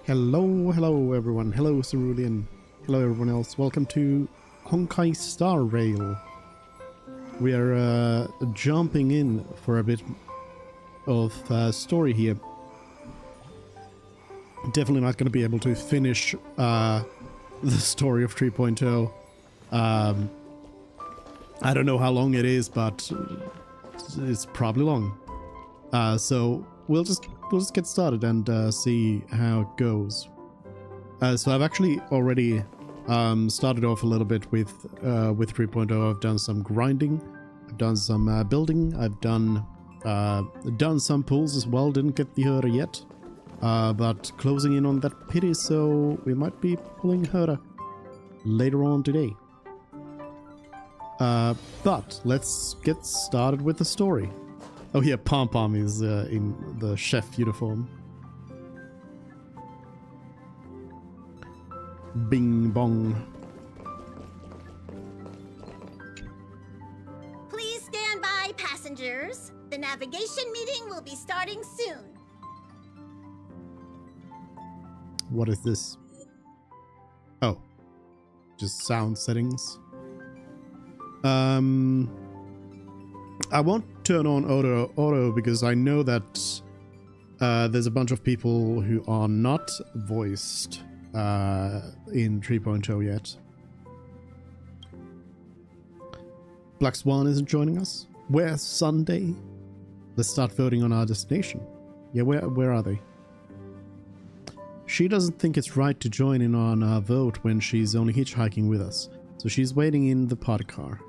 Hello everyone. Hello Cerulean. Hello everyone else. Welcome to Honkai Star Rail. We are jumping in for a bit of story here. Definitely not going to be able to finish the story of 3.0. I don't know how long it is, but it's probably long. So we'll just get started and see how it goes. So I've actually already started off a little bit with 3.0. I've done some grinding, I've done some building, I've done some pulls as well. Didn't get the Herta yet, but closing in on that pity, so we might be pulling Herta later on today. But let's get started with the story. Oh yeah, Pom Pom is in the chef uniform. Bing bong. Please stand by, passengers. The navigation meeting will be starting soon. What is this? Oh, just sound settings. I won't turn on auto because I know that there's a bunch of people who are not voiced in 3.0 yet. Black Swan isn't joining us. Where's Sunday? Let's start voting on our destination. Yeah, where are they? She doesn't think it's right to join in on our vote when she's only hitchhiking with us, so she's waiting in the pod car.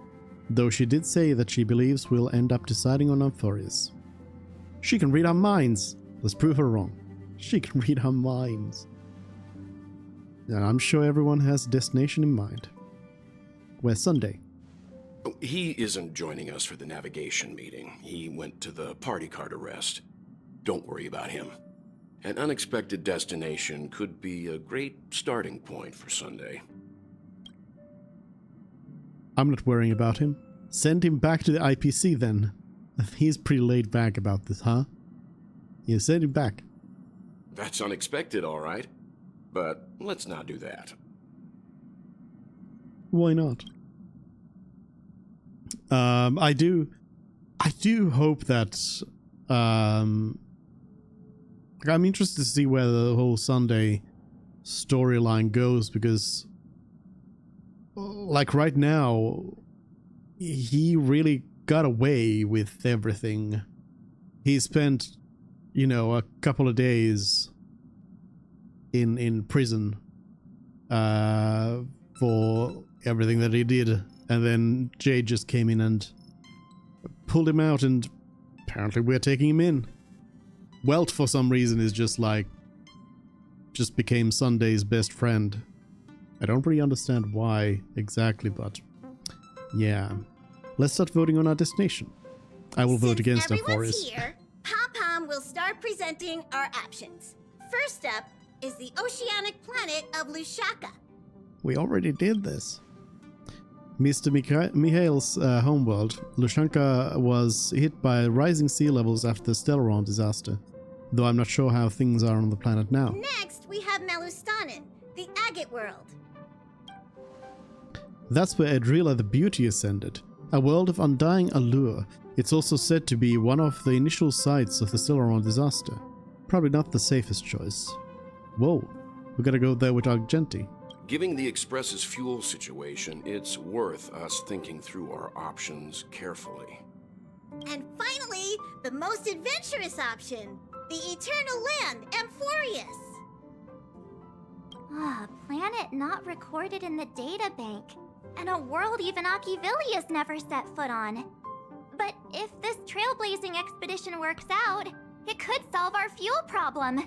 Though she did say that she believes we'll end up deciding on Amphorius. She can read our minds. Let's prove her wrong. She can read our minds. And I'm sure everyone has a destination in mind. Where's Sunday? He isn't joining us for the navigation meeting. He went to the party car to rest. Don't worry about him. An unexpected destination could be a great starting point for Sunday. I'm not worrying about him. Send him back to the IPC then. He's pretty laid back about this, huh? Yeah, send him back. That's unexpected, all right. But let's not do that. Why not? I do hope that I'm interested to see where the whole Sunday storyline goes, because like right now he really got away with everything. He spent, you know, a couple of days in prison for everything that he did, and then Jade just came in and pulled him out, and apparently we're taking him in. Welt for some reason is just became Sunday's best friend. I don't really understand why exactly, but yeah. Let's start voting on our destination. I will vote against everyone's Amphorius. here, Pom-Pom will start presenting our options. First up is the oceanic planet of Lushaka. We already did this. Mr. Mihail's homeworld, Lushanka, was hit by rising sea levels after the Stellaron disaster, though I'm not sure how things are on the planet now. Next, we have Melustanin, the agate world. That's where Adrila the Beauty ascended, a world of undying allure. It's also said to be one of the initial sites of the Stellaron disaster. Probably not the safest choice. Whoa, we gotta go there with Argenti. Given the Express's fuel situation, it's worth us thinking through our options carefully. And finally, the most adventurous option, the eternal land, Amphorius. Ah, planet not recorded in the databank, and a world even Achivilius never set foot on. But if this trailblazing expedition works out, it could solve our fuel problem.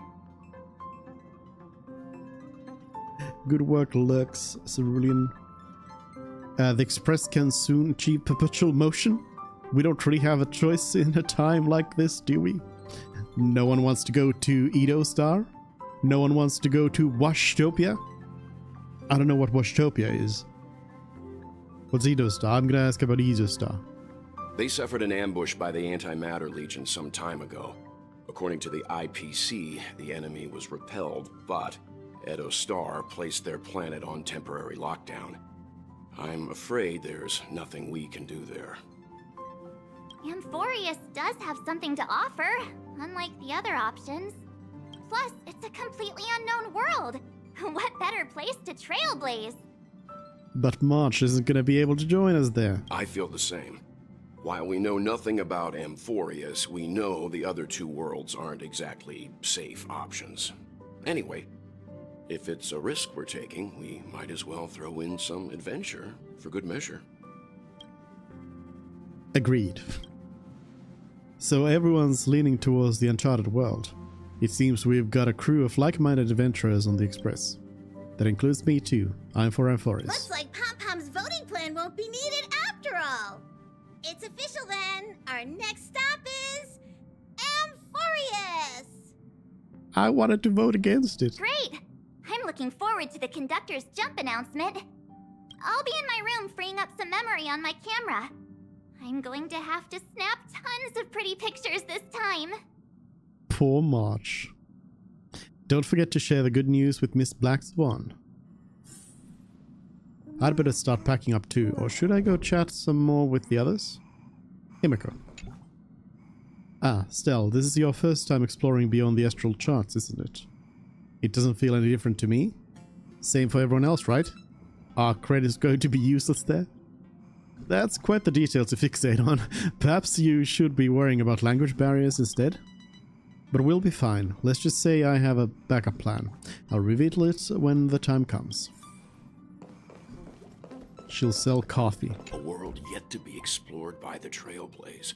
Good work, Lux, Cerulean. The Express can soon achieve perpetual motion. We don't really have a choice in a time like this, do we? No one wants to go to Edo Star. No one wants to go to Washtopia. I don't know what Washtopia is. What's Edo Star? I'm gonna ask about Edo Star. They suffered an ambush by the Antimatter Legion some time ago. According to the IPC, the enemy was repelled, but Edo Star placed their planet on temporary lockdown. I'm afraid there's nothing we can do there. Amphorius does have something to offer, unlike the other options. Plus, it's a completely unknown world. What better place to trailblaze? But March isn't going to be able to join us there. I feel the same. While we know nothing about Amphorius, we know the other two worlds aren't exactly safe options. Anyway, if it's a risk we're taking, we might as well throw in some adventure for good measure. Agreed. So everyone's leaning towards the uncharted world. It seems we've got a crew of like-minded adventurers on the Express. That includes me too. I'm for Amphorius. Looks like Pom-Pom's voting plan won't be needed after all. It's official then. Our next stop is Amphorius. I wanted to vote against it. Great! I'm looking forward to the conductor's jump announcement. I'll be in my room freeing up some memory on my camera. I'm going to have to snap tons of pretty pictures this time. Poor March. Don't forget to share the good news with Miss Black Swan. I'd better start packing up too, or should I go chat some more with the others? Himiko. Ah, Stell, this is your first time exploring beyond the astral charts, isn't it? It doesn't feel any different to me. Same for everyone else, right? Are credits going to be useless there? That's quite the detail to fixate on. Perhaps you should be worrying about language barriers instead. But we'll be fine. Let's just say I have a backup plan. I'll reveal it when the time comes. She'll sell coffee. A world yet to be explored by the Trailblaze.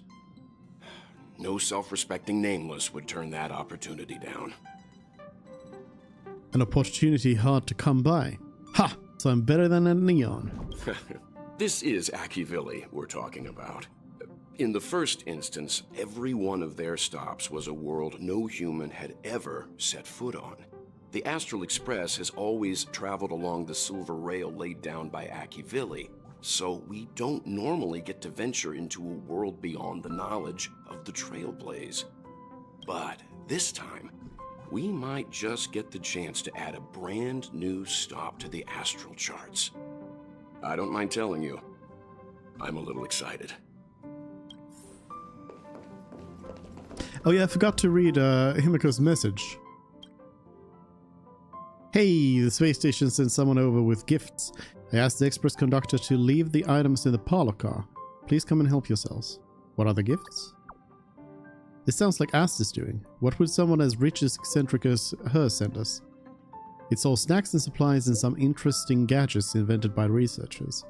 No self-respecting nameless would turn that opportunity down. An opportunity hard to come by. Ha! So I'm better than a neon. This is Akivili we're talking about. In the first instance, every one of their stops was a world no human had ever set foot on. The Astral Express has always traveled along the silver rail laid down by Akivili, so we don't normally get to venture into a world beyond the knowledge of the Trailblaze. But this time, we might just get the chance to add a brand new stop to the astral charts. I don't mind telling you, I'm a little excited. Oh yeah, I forgot to read Himiko's message. Hey, the space station sent someone over with gifts. I asked the express conductor to leave the items in the parlor car. Please come and help yourselves. What are the gifts? This sounds like Asta's doing. What would someone as rich as eccentric as her send us? It's all snacks and supplies and some interesting gadgets invented by researchers.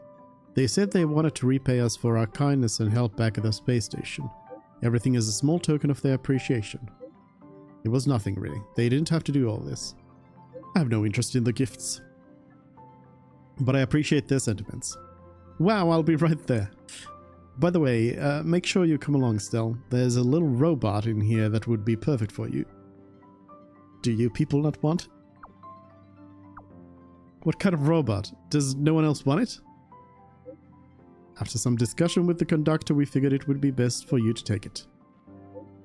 They said they wanted to repay us for our kindness and help back at the space station. Everything is a small token of their appreciation. It was nothing really. They didn't have to do all this. I have no interest in the gifts. But I appreciate their sentiments. Wow, I'll be right there. By the way, make sure you come along, Stell. There's a little robot in here that would be perfect for you. Do you people not want? What kind of robot? Does no one else want it? After some discussion with the conductor, we figured it would be best for you to take it.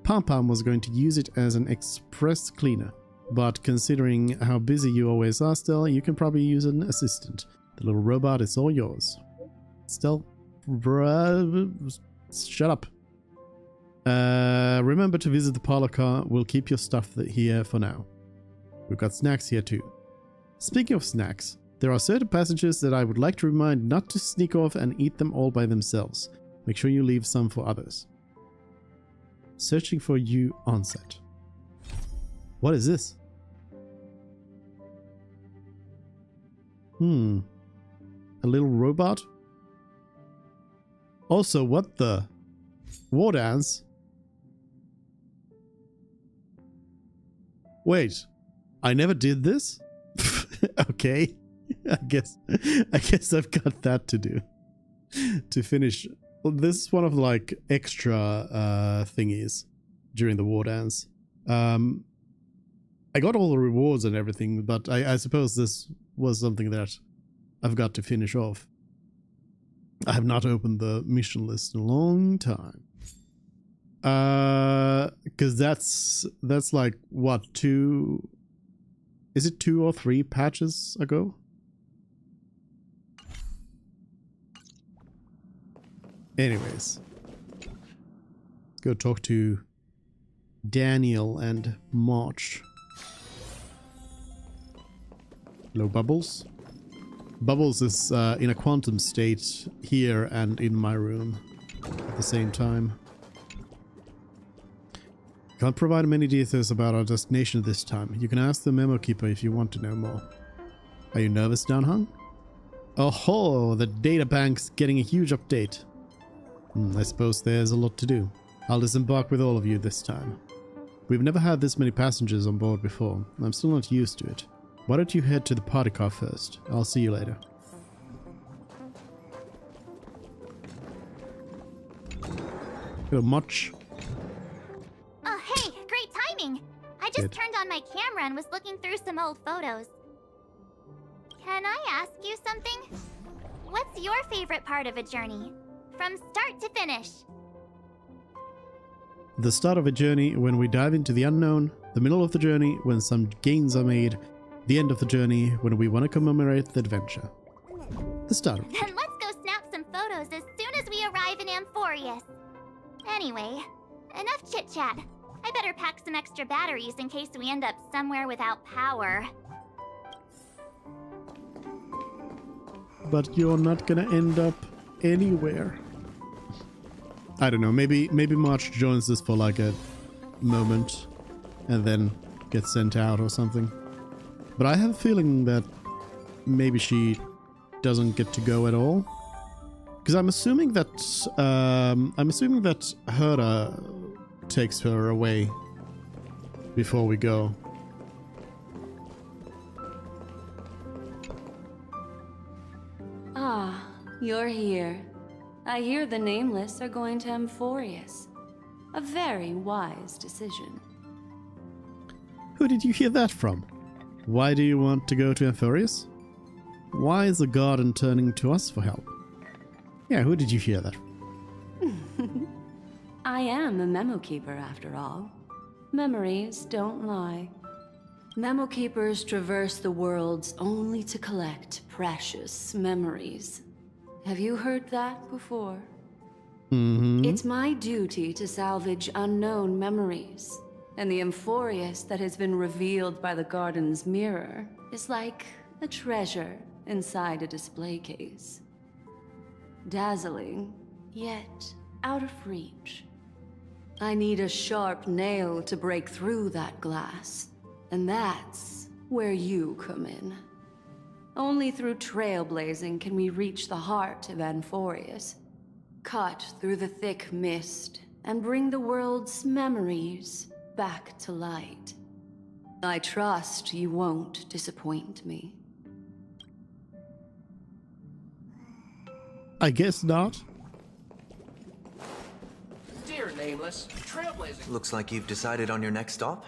Pom-Pom was going to use it as an express cleaner, but considering how busy you always are, Stell, you can probably use an assistant. The little robot is all yours. Stell, shut up. Remember to visit the parlor car. We'll keep your stuff here for now. We've got snacks here too. Speaking of snacks, there are certain passengers that I would like to remind not to sneak off and eat them all by themselves. Make sure you leave some for others. Searching for you on set. What is this? A little robot? Also, what the? War dance? Wait, I never did this? Okay. I guess I've got that to do. To finish. Well, this is one of the like extra thingies during the war dance. I got all the rewards and everything, but I suppose this was something that I've got to finish off. I have not opened the mission list in a long time. Because that's like what, 2? Is it 2 or 3 patches ago? Anyways, go talk to Daniel and March. Hello, Bubbles. Bubbles is in a quantum state here and in my room at the same time. Can't provide many details about our destination this time. You can ask the memo keeper if you want to know more. Are you nervous, Downhung? Oh ho, the data bank's getting a huge update. I suppose there's a lot to do. I'll disembark with all of you this time. We've never had this many passengers on board before. I'm still not used to it. Why don't you head to the party car first? I'll see you later. Hello, Much. Oh, hey, great timing. I just turned on my camera and was looking through some old photos. Can I ask you something? What's your favorite part of a journey? From start to finish. The start of a journey when we dive into the unknown, the middle of the journey when some gains are made, the end of the journey when we want to commemorate the adventure. The start. Then let's go snap some photos as soon as we arrive in Amphorius. Anyway, enough chit-chat. I better pack some extra batteries in case we end up somewhere without power. But you're not gonna end up anywhere. I don't know, maybe March joins us for like a moment and then gets sent out or something. But I have a feeling that maybe she doesn't get to go at all. Because I'm assuming that Herta takes her away before we go. Ah, you're here. I hear the Nameless are going to Amphorius. A very wise decision. Who did you hear that from? Why do you want to go to Amphorius? Why is the garden turning to us for help? Yeah, who did you hear that from? I am a memo keeper after all. Memories don't lie. Memo keepers traverse the worlds only to collect precious memories. Have you heard that before? Mm-hmm. It's my duty to salvage unknown memories, and the Amphorius that has been revealed by the garden's mirror is like a treasure inside a display case. Dazzling, yet out of reach. I need a sharp nail to break through that glass, and that's where you come in. Only through trailblazing can we reach the heart of Amphorius, cut through the thick mist, and bring the world's memories back to light. I trust you won't disappoint me. I guess not. Dear Nameless, trailblazing. Looks like you've decided on your next stop.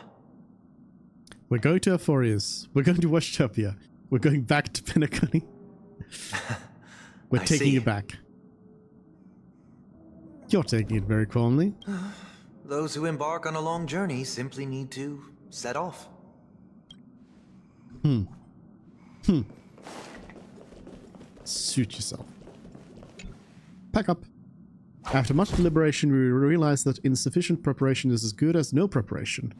We're going to Amphorius. We're going to Washtopia. We're going back to Penacony. We're taking it back. You're taking it very calmly. Those who embark on a long journey simply need to set off. Suit yourself. Pack up. After much deliberation, we realized that insufficient preparation is as good as no preparation.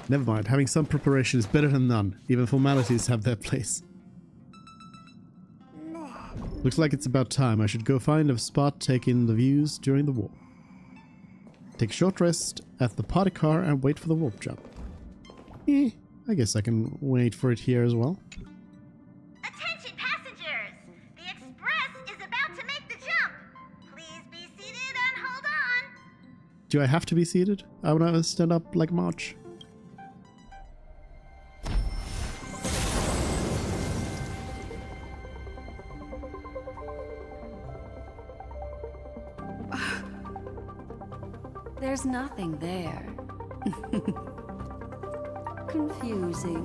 Never mind, having some preparation is better than none. Even formalities have their place. Looks like it's about time. I should go find a spot, take in the views during the warp. Take a short rest at the party car and wait for the warp jump. I guess I can wait for it here as well. Attention passengers! The express is about to make the jump. Please be seated and hold on. Do I have to be seated? I want to stand up like March. There's nothing there. Confusing.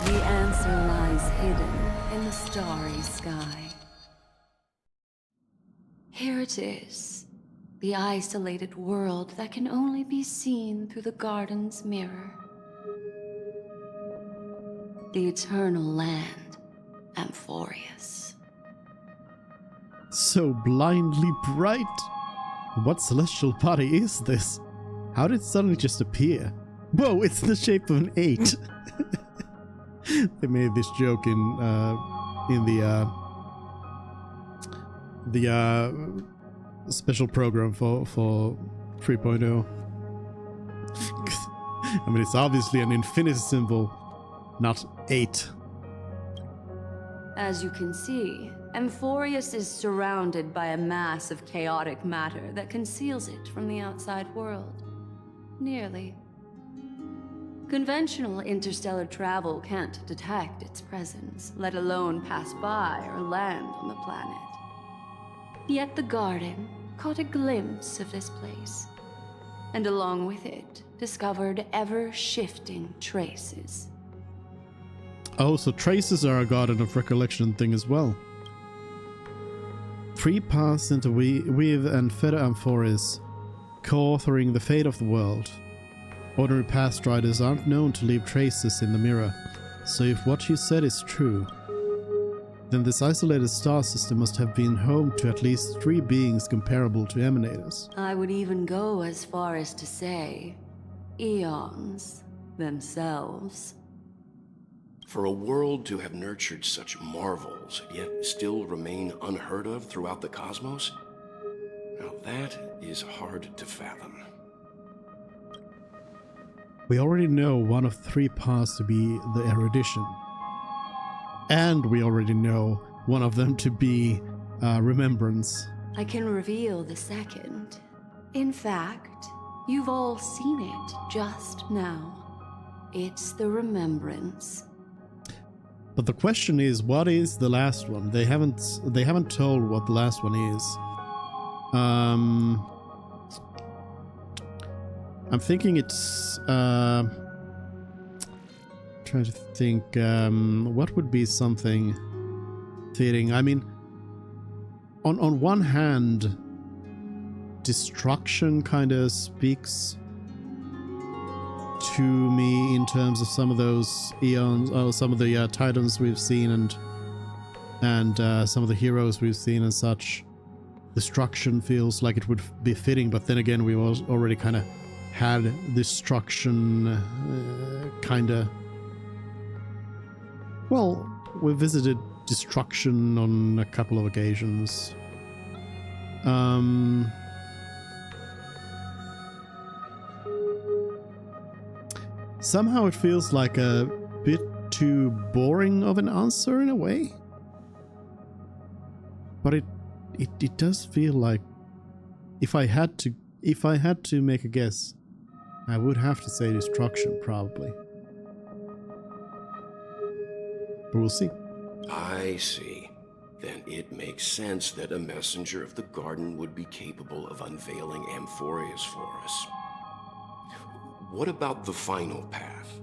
The answer answer lies hidden in the starry sky. Here it is, the isolated world that can only be seen through the garden's mirror. The eternal land, Amphorius. So blindly bright. What celestial body is this? How did it suddenly just appear? Whoa, it's the shape of an 8. They made this joke in the special program for 3.0. I mean, it's obviously an infinity symbol, not 8. As you can see, Amphorius is surrounded by a mass of chaotic matter that conceals it from the outside world. Nearly. Conventional interstellar travel can't detect its presence, let alone pass by or land on the planet. Yet the garden caught a glimpse of this place, and along with it, discovered ever-shifting traces. Oh, so traces are a garden of recollection thing as well. 3 paths into weave and feather Amphorius, co-authoring the fate of the world. Ordinary pathstriders aren't known to leave traces in the mirror, so if what you said is true, then this isolated star system must have been home to at least 3 beings comparable to emanators. I would even go as far as to say, eons themselves. For a world to have nurtured such marvels, yet still remain unheard of throughout the cosmos? Now that is hard to fathom. We already know one of 3 paths to be the erudition. And we already know one of them to be remembrance. I can reveal the second. In fact, you've all seen it just now. It's the remembrance. But the question is, what is the last one? They haven't told what the last one is. I'm thinking it's trying to think what would be something fitting. I mean, on one hand, destruction kind of speaks to me in terms of some of those eons, or some of the titans we've seen, and some of the heroes we've seen and such. Destruction feels like it would be fitting, but then again, we already kind of had destruction, kind of. Well, we visited destruction on a couple of occasions. Somehow it feels like a bit too boring of an answer in a way. But it does feel like if I had to make a guess, I would have to say destruction probably. But we'll see. I see. Then it makes sense that a messenger of the garden would be capable of unveiling Amphorius for us. What about the final path?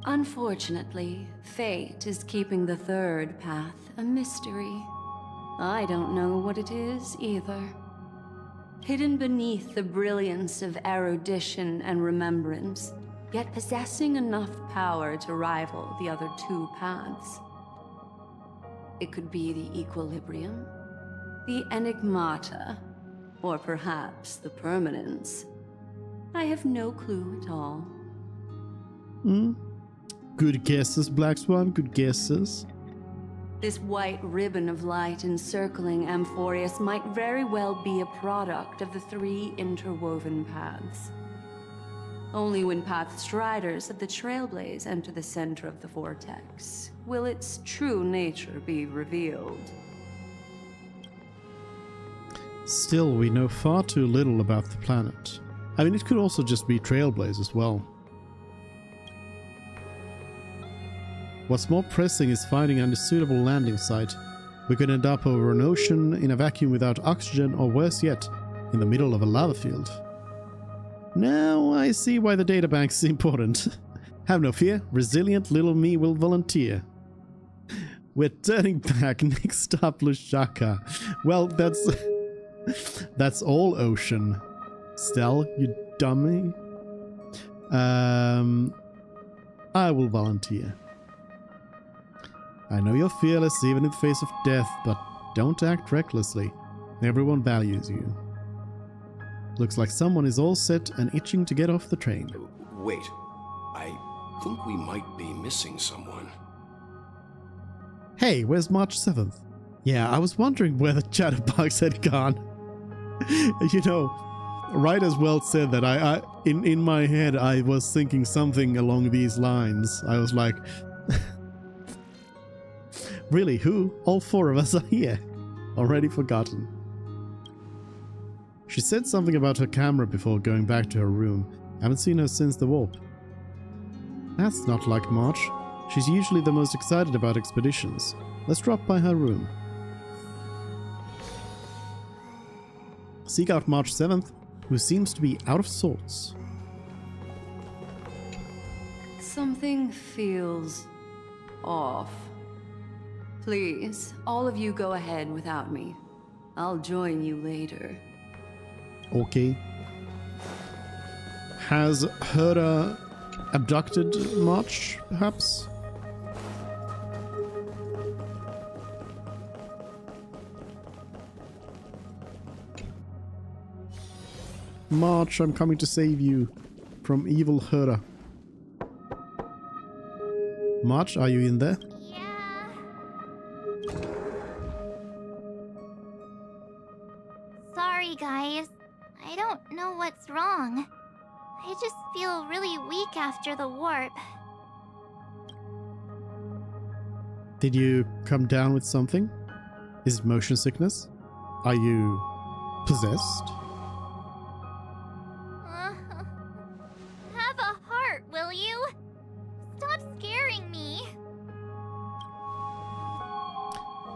Unfortunately, fate is keeping the third path a mystery. I don't know what it is either. Hidden beneath the brilliance of erudition and remembrance, yet possessing enough power to rival the other 2 paths. It could be the equilibrium, the enigmata, or perhaps the permanence. I have no clue at all. Good guesses, Black Swan, good guesses. This white ribbon of light encircling Amphorius might very well be a product of the 3 interwoven paths. Only when pathstriders of the Trailblaze enter the center of the vortex will its true nature be revealed. Still, we know far too little about the planet. I mean, it could also just be Trailblaze as well. What's more pressing is finding a suitable landing site. We could end up over an ocean in a vacuum without oxygen, or worse yet, in the middle of a lava field. Now I see why the databank is important. Have no fear, resilient little me will volunteer. We're turning back. Next stop, Lusaka. Well, that's all ocean. Stell, you dummy. I will volunteer. I know you're fearless even in the face of death, but don't act recklessly. Everyone values you. Looks like someone is all set and itching to get off the train. Wait, I think we might be missing someone. Hey, where's March 7th? Yeah, I was wondering where the chatterbox had gone. You know, right as well said that in my head I was thinking something along these lines. I was like, really, who? All four of us are here. Already forgotten. She said something about her camera before going back to her room. Haven't seen her since the warp. That's not like March. She's usually the most excited about expeditions. Let's drop by her room. Seek out March 7th, who seems to be out of sorts. Something feels off. Please, all of you go ahead without me. I'll join you later. Okay. Has Herta abducted March, perhaps? March, I'm coming to save you from evil Herta. March, are you in there? Yeah. Sorry, guys. I don't know what's wrong. I just feel really weak after the warp. Did you come down with something? Is it motion sickness? Are you possessed? Have a heart, will you? Stop scaring me.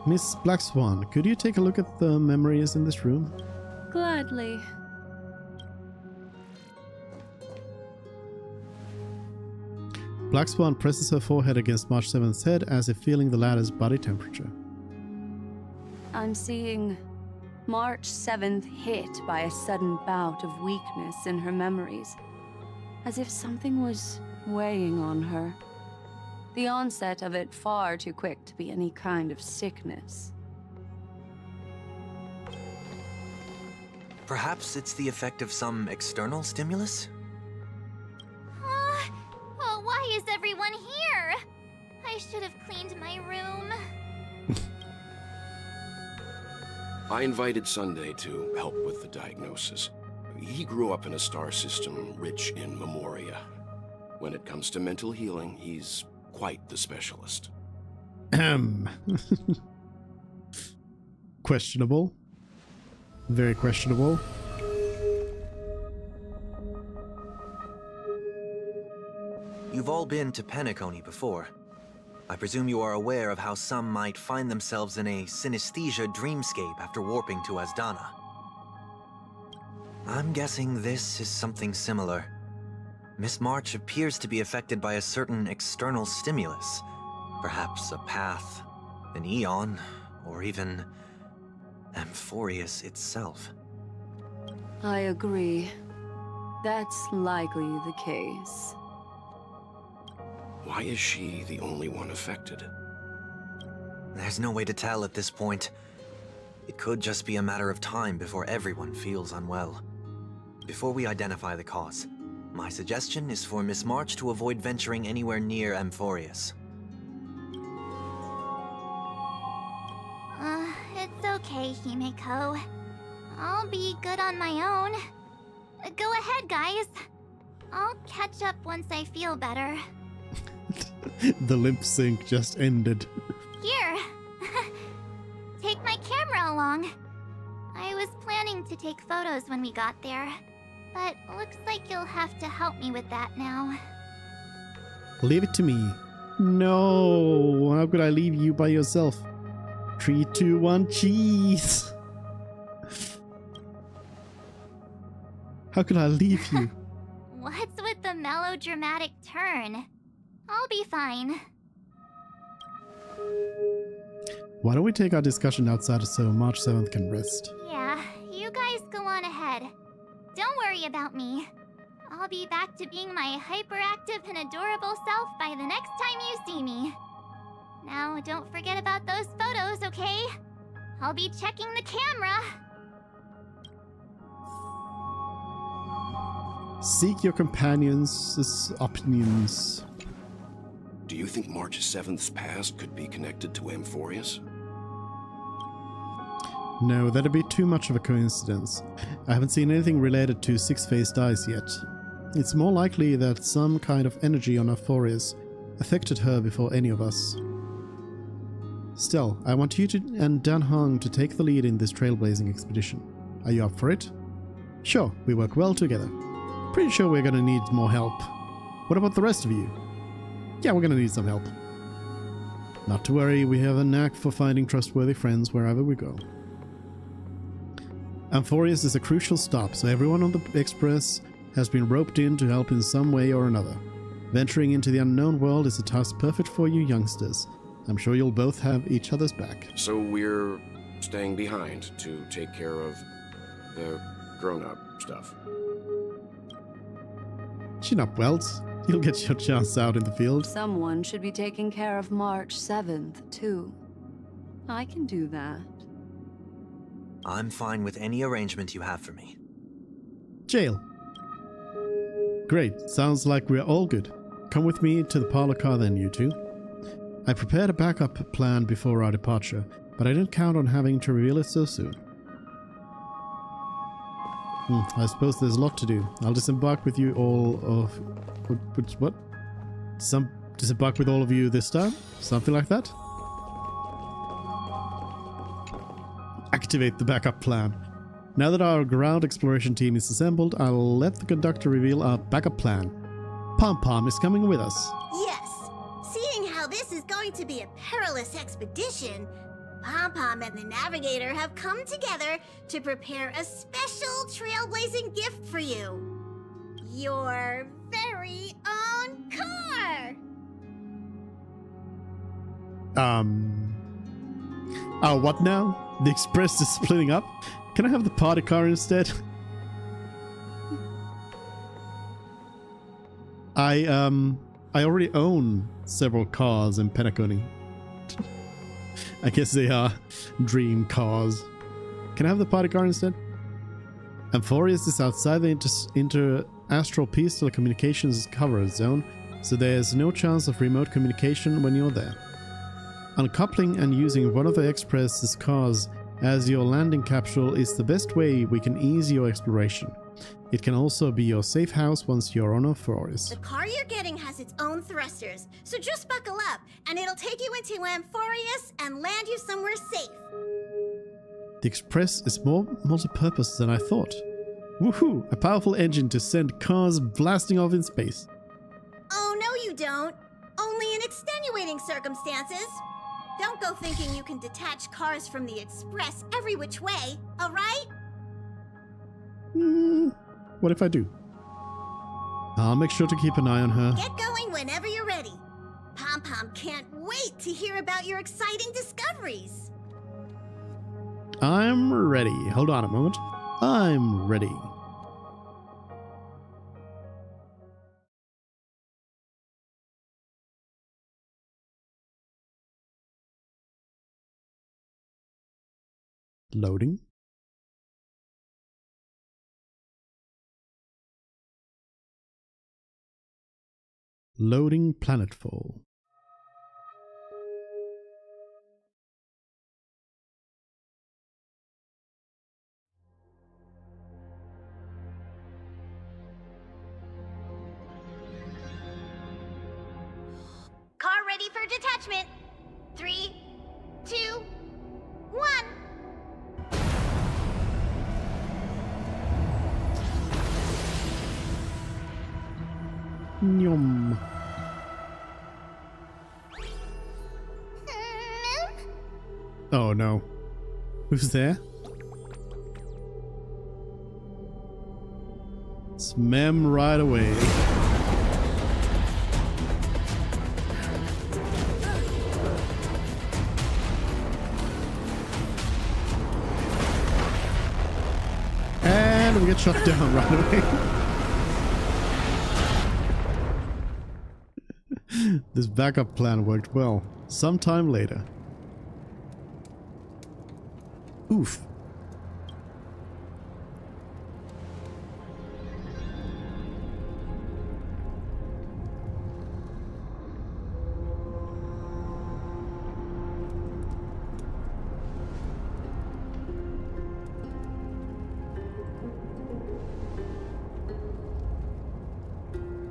Miss Black Swan, could you take a look at the memories in this room? Gladly. Black Swan presses her forehead against March 7th's head as if feeling the latter's body temperature. I'm seeing March 7th hit by a sudden bout of weakness in her memories, as if something was weighing on her. The onset of it far too quick to be any kind of sickness. Perhaps it's the effect of some external stimulus? Oh, why is everyone here? I should have cleaned my room. I invited Sunday to help with the diagnosis. He grew up in a star system rich in memoria. When it comes to mental healing, he's quite the specialist. Questionable. Very questionable. You've all been to Penacony before. I presume you are aware of how some might find themselves in a synesthesia dreamscape after warping to Asdana. I'm guessing this is something similar. Miss March appears to be affected by a certain external stimulus. Perhaps a path, an eon, or even Amphorius itself. I agree. That's likely the case. Why is she the only one affected? There's no way to tell at this point. It could just be a matter of time before everyone feels unwell. Before we identify the cause, my suggestion is for Miss March to avoid venturing anywhere near Amphorius. It's okay, Himeko. I'll be good on my own. Go ahead, guys. I'll catch up once I feel better. The limp sync just ended. Here. Take my camera along. I was planning to take photos when we got there, but looks like you'll have to help me with that now. Leave it to me. No, how could I leave you by yourself? 3, 2, 1, cheese. How could I leave you? What's with the melodramatic turn? I'll be fine. Why don't we take our discussion outside so March 7th can rest? Yeah, you guys go on ahead. Don't worry about me. I'll be back to being my hyperactive and adorable self by the next time you see me. Now, don't forget about those photos, okay? I'll be checking the camera. Seek your companions' opinions. Do you think March 7th's past could be connected to Amphorius? No, that'd be too much of a coincidence. I haven't seen anything related to Six-Faced Eyes yet. It's more likely that some kind of energy on Amphorius affected her before any of us. Still, I want you and Dan Hong to take the lead in this trailblazing expedition. Are you up for it? Sure, we work well together. Pretty sure we're gonna need more help. What about the rest of you? Yeah, we're gonna need some help. Not to worry, we have a knack for finding trustworthy friends wherever we go. Amphorius is a crucial stop, so everyone on the Express has been roped in to help in some way or another. Venturing into the unknown world is a task perfect for you youngsters. I'm sure you'll both have each other's back. So we're staying behind to take care of the grown-up stuff. Chin up, Wells. You'll get your chance out in the field. Someone should be taking care of March 7th, too. I can do that. I'm fine with any arrangement you have for me. Jail. Great, sounds like we're all good. Come with me to the parlor car then, you two. I prepared a backup plan before our departure, but I didn't count on having to reveal it so soon. I suppose there's a lot to do. I'll disembark with you all of... What? Disembark with all of you this time? Something like that? Activate the backup plan. Now that our ground exploration team is assembled, I'll let the conductor reveal our backup plan. Pom Pom is coming with us. Yes. Seeing how this is going to be a perilous expedition, Pom Pom and the Navigator have come together to prepare a special trailblazing gift for you. Your very own car! Oh, what now? The Express is splitting up? Can I have the party car instead? I already own several cars in Penacony. I guess they are dream cars. Can I have the party car instead? Amphorius is outside the inter-astral peace telecommunications coverage zone, so there's no chance of remote communication when you're there. Uncoupling and using one of the Express's cars as your landing capsule is the best way we can ease your exploration. It can also be your safe house once you're on Amphorius. The car you're getting has its own thrusters, so just buckle up, and it'll take you into Amphorius and land you somewhere safe. The Express is more multi-purpose than I thought. Woohoo! A powerful engine to send cars blasting off in space. Oh, no you don't. Only in extenuating circumstances. Don't go thinking you can detach cars from the Express every which way, alright? What if I do? I'll make sure to keep an eye on her. Get going whenever you're ready. Pom Pom can't wait to hear about your exciting discoveries. I'm ready. Hold on a moment. I'm ready. Loading. Loading planetfall. Car ready for detachment. 3, 2, 1. Yum. Oh no. Who's there? It's Mem right away. random get shot down right away. This backup plan worked well. Sometime later. Oof.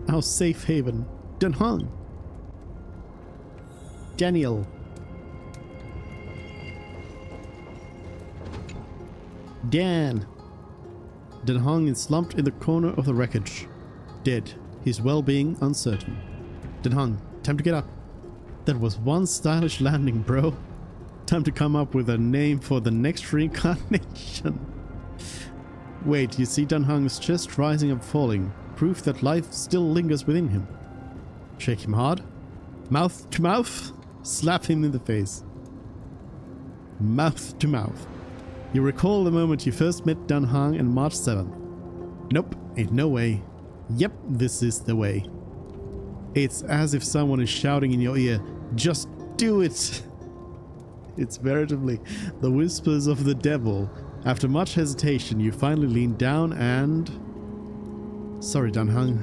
Our safe haven. Den Hong. Daniel. Dan. Den Hong is slumped in the corner of the wreckage. Dead. His well-being uncertain. Den Hong, time to get up. That was one stylish landing, bro. Time to come up with a name for the next reincarnation. Wait, you see Den Hong's chest rising and falling. Proof that life still lingers within him. Shake him hard. Mouth to mouth. Slap him in the face. Mouth to mouth. You recall the moment you first met Den Hong on March 7th. Nope, ain't no way. Yep, this is the way. It's as if someone is shouting in your ear, just do it. It's veritably the whispers of the devil. After much hesitation, you finally lean down and... Sorry, Den Hong.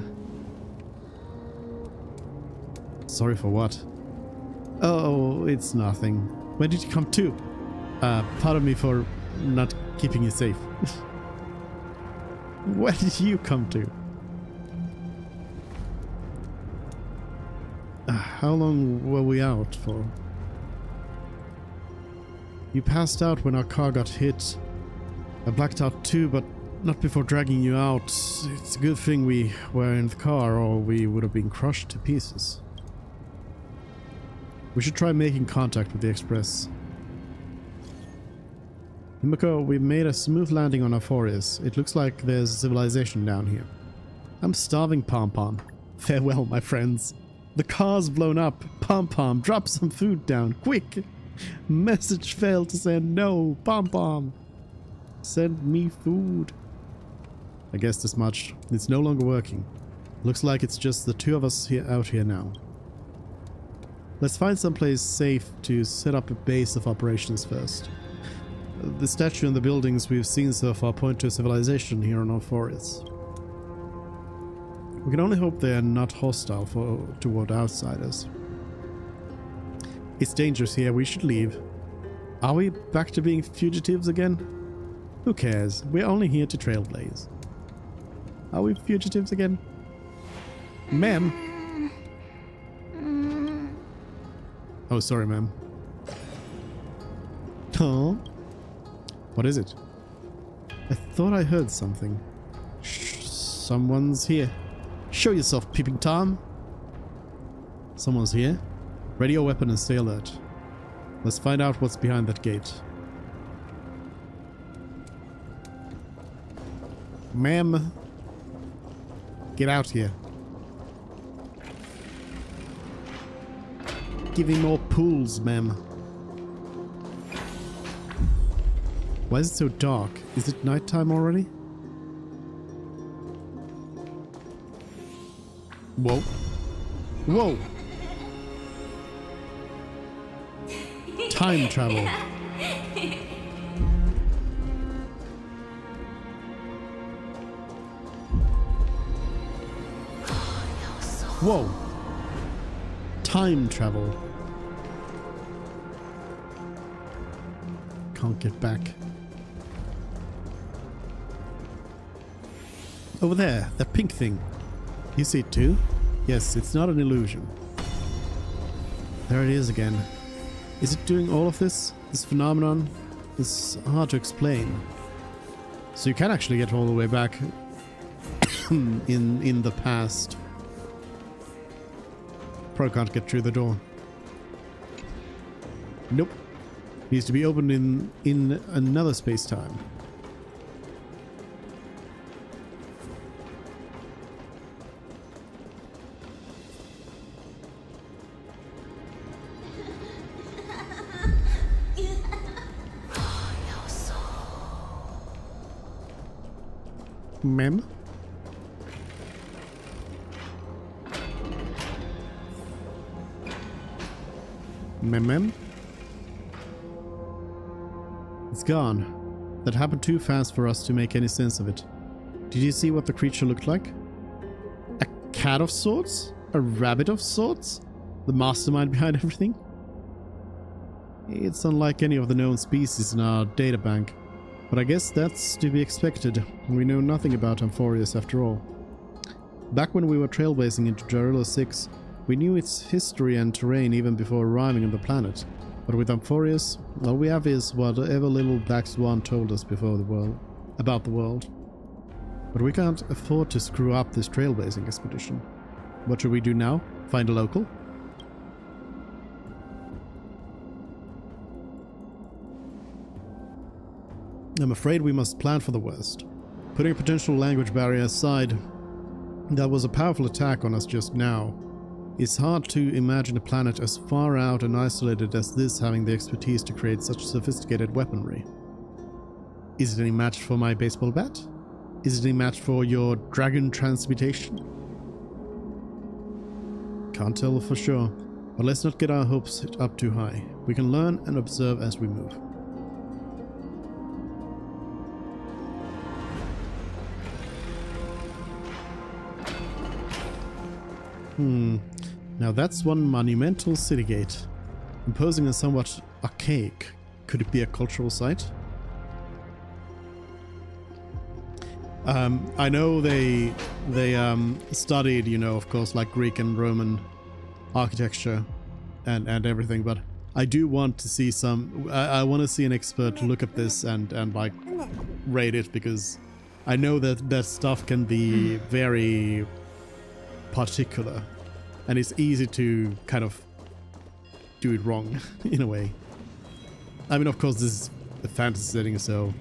Sorry for what? Oh, it's nothing. Where did you come to? Pardon me for not keeping you safe. Where did you come to? How long were we out for? You passed out when our car got hit. I blacked out too, but not before dragging you out. It's a good thing we were in the car, or we would have been crushed to pieces. We should try making contact with the Express. Himiko, we made a smooth landing on Arphorius. It looks like there's civilization down here. I'm starving, Pom-Pom. Farewell, my friends. The car's blown up. Pom-Pom, drop some food down, quick! Message failed to send. No, Pom-Pom. Send me food. I guess this much. It's no longer working. Looks like it's just the two of us here out here now. Let's find someplace safe to set up a base of operations first. The statue and the buildings we've seen so far point to a civilization here on Arphorius. We can only hope they are not hostile toward outsiders. It's dangerous here, we should leave. Are we back to being fugitives again? Who cares? We're only here to trailblaze. Are we fugitives again? Ma'am? Oh, sorry, ma'am. Oh? What is it? I thought I heard something. Shh, someone's here. Show yourself, Peeping Tom. Someone's here. Ready your weapon and stay alert. Let's find out what's behind that gate. Ma'am. Get out here. Give me more pools, ma'am. Why is it so dark? Is it nighttime already? Whoa. Whoa! Time travel. Whoa. Time travel. Can't get back. Over there, that pink thing. You see it too? Yes, it's not an illusion. There it is again. Is it doing all of this? This phenomenon? It's hard to explain. So you can actually get all the way back in the past. Probably can't get through the door. Nope. Needs to be opened in another space-time. Mem? Mem? It's gone. That happened too fast for us to make any sense of it. Did you see what the creature looked like? A cat of sorts? A rabbit of sorts? The mastermind behind everything? It's unlike any of the known species in our databank, but I guess that's to be expected. We know nothing about Amphorius after all. Back when we were trailblazing into Jarilla 6, we knew its history and terrain even before arriving on the planet. But with Amphorius, all we have is whatever little Black Swan told us before about the world. But we can't afford to screw up this trailblazing expedition. What should we do now? Find a local? I'm afraid we must plan for the worst. Putting a potential language barrier aside, that was a powerful attack on us just now. It's hard to imagine a planet as far out and isolated as this having the expertise to create such sophisticated weaponry. Is it any match for my baseball bat? Is it any match for your dragon transmutation? Can't tell for sure, but let's not get our hopes up too high. We can learn and observe as we move. Now that's one monumental city gate. Imposing and somewhat archaic. Could it be a cultural site? I know they studied, you know, of course, like Greek and Roman architecture and everything, but I do want to see some. I want to see an expert look at this and like rate it, because I know that stuff can be very particular, and it's easy to kind of do it wrong in a way. I mean, of course, this is a fantasy setting, so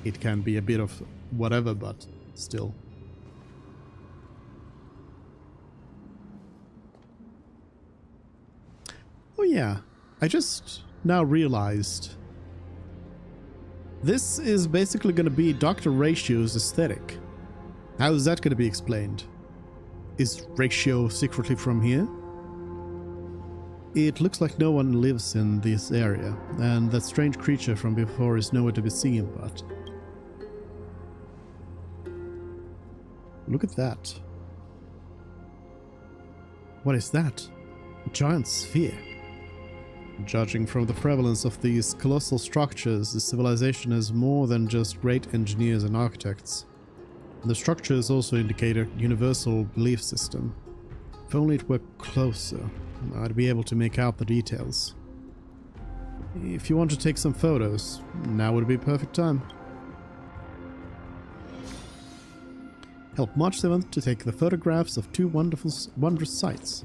it can be a bit of whatever, but still. Oh yeah, I just now realized this is basically going to be Dr. Ratio's aesthetic. How is that going to be explained? Is Ratio secretly from here? It looks like no one lives in this area, and that strange creature from before is nowhere to be seen, but... look at that. What is that? A giant sphere. Judging from the prevalence of these colossal structures, the civilization has more than just great engineers and architects. The structures also indicate a universal belief system. If only it were closer, I'd be able to make out the details. If you want to take some photos, now would be perfect time. Help March 7th to take the photographs of two wondrous sights.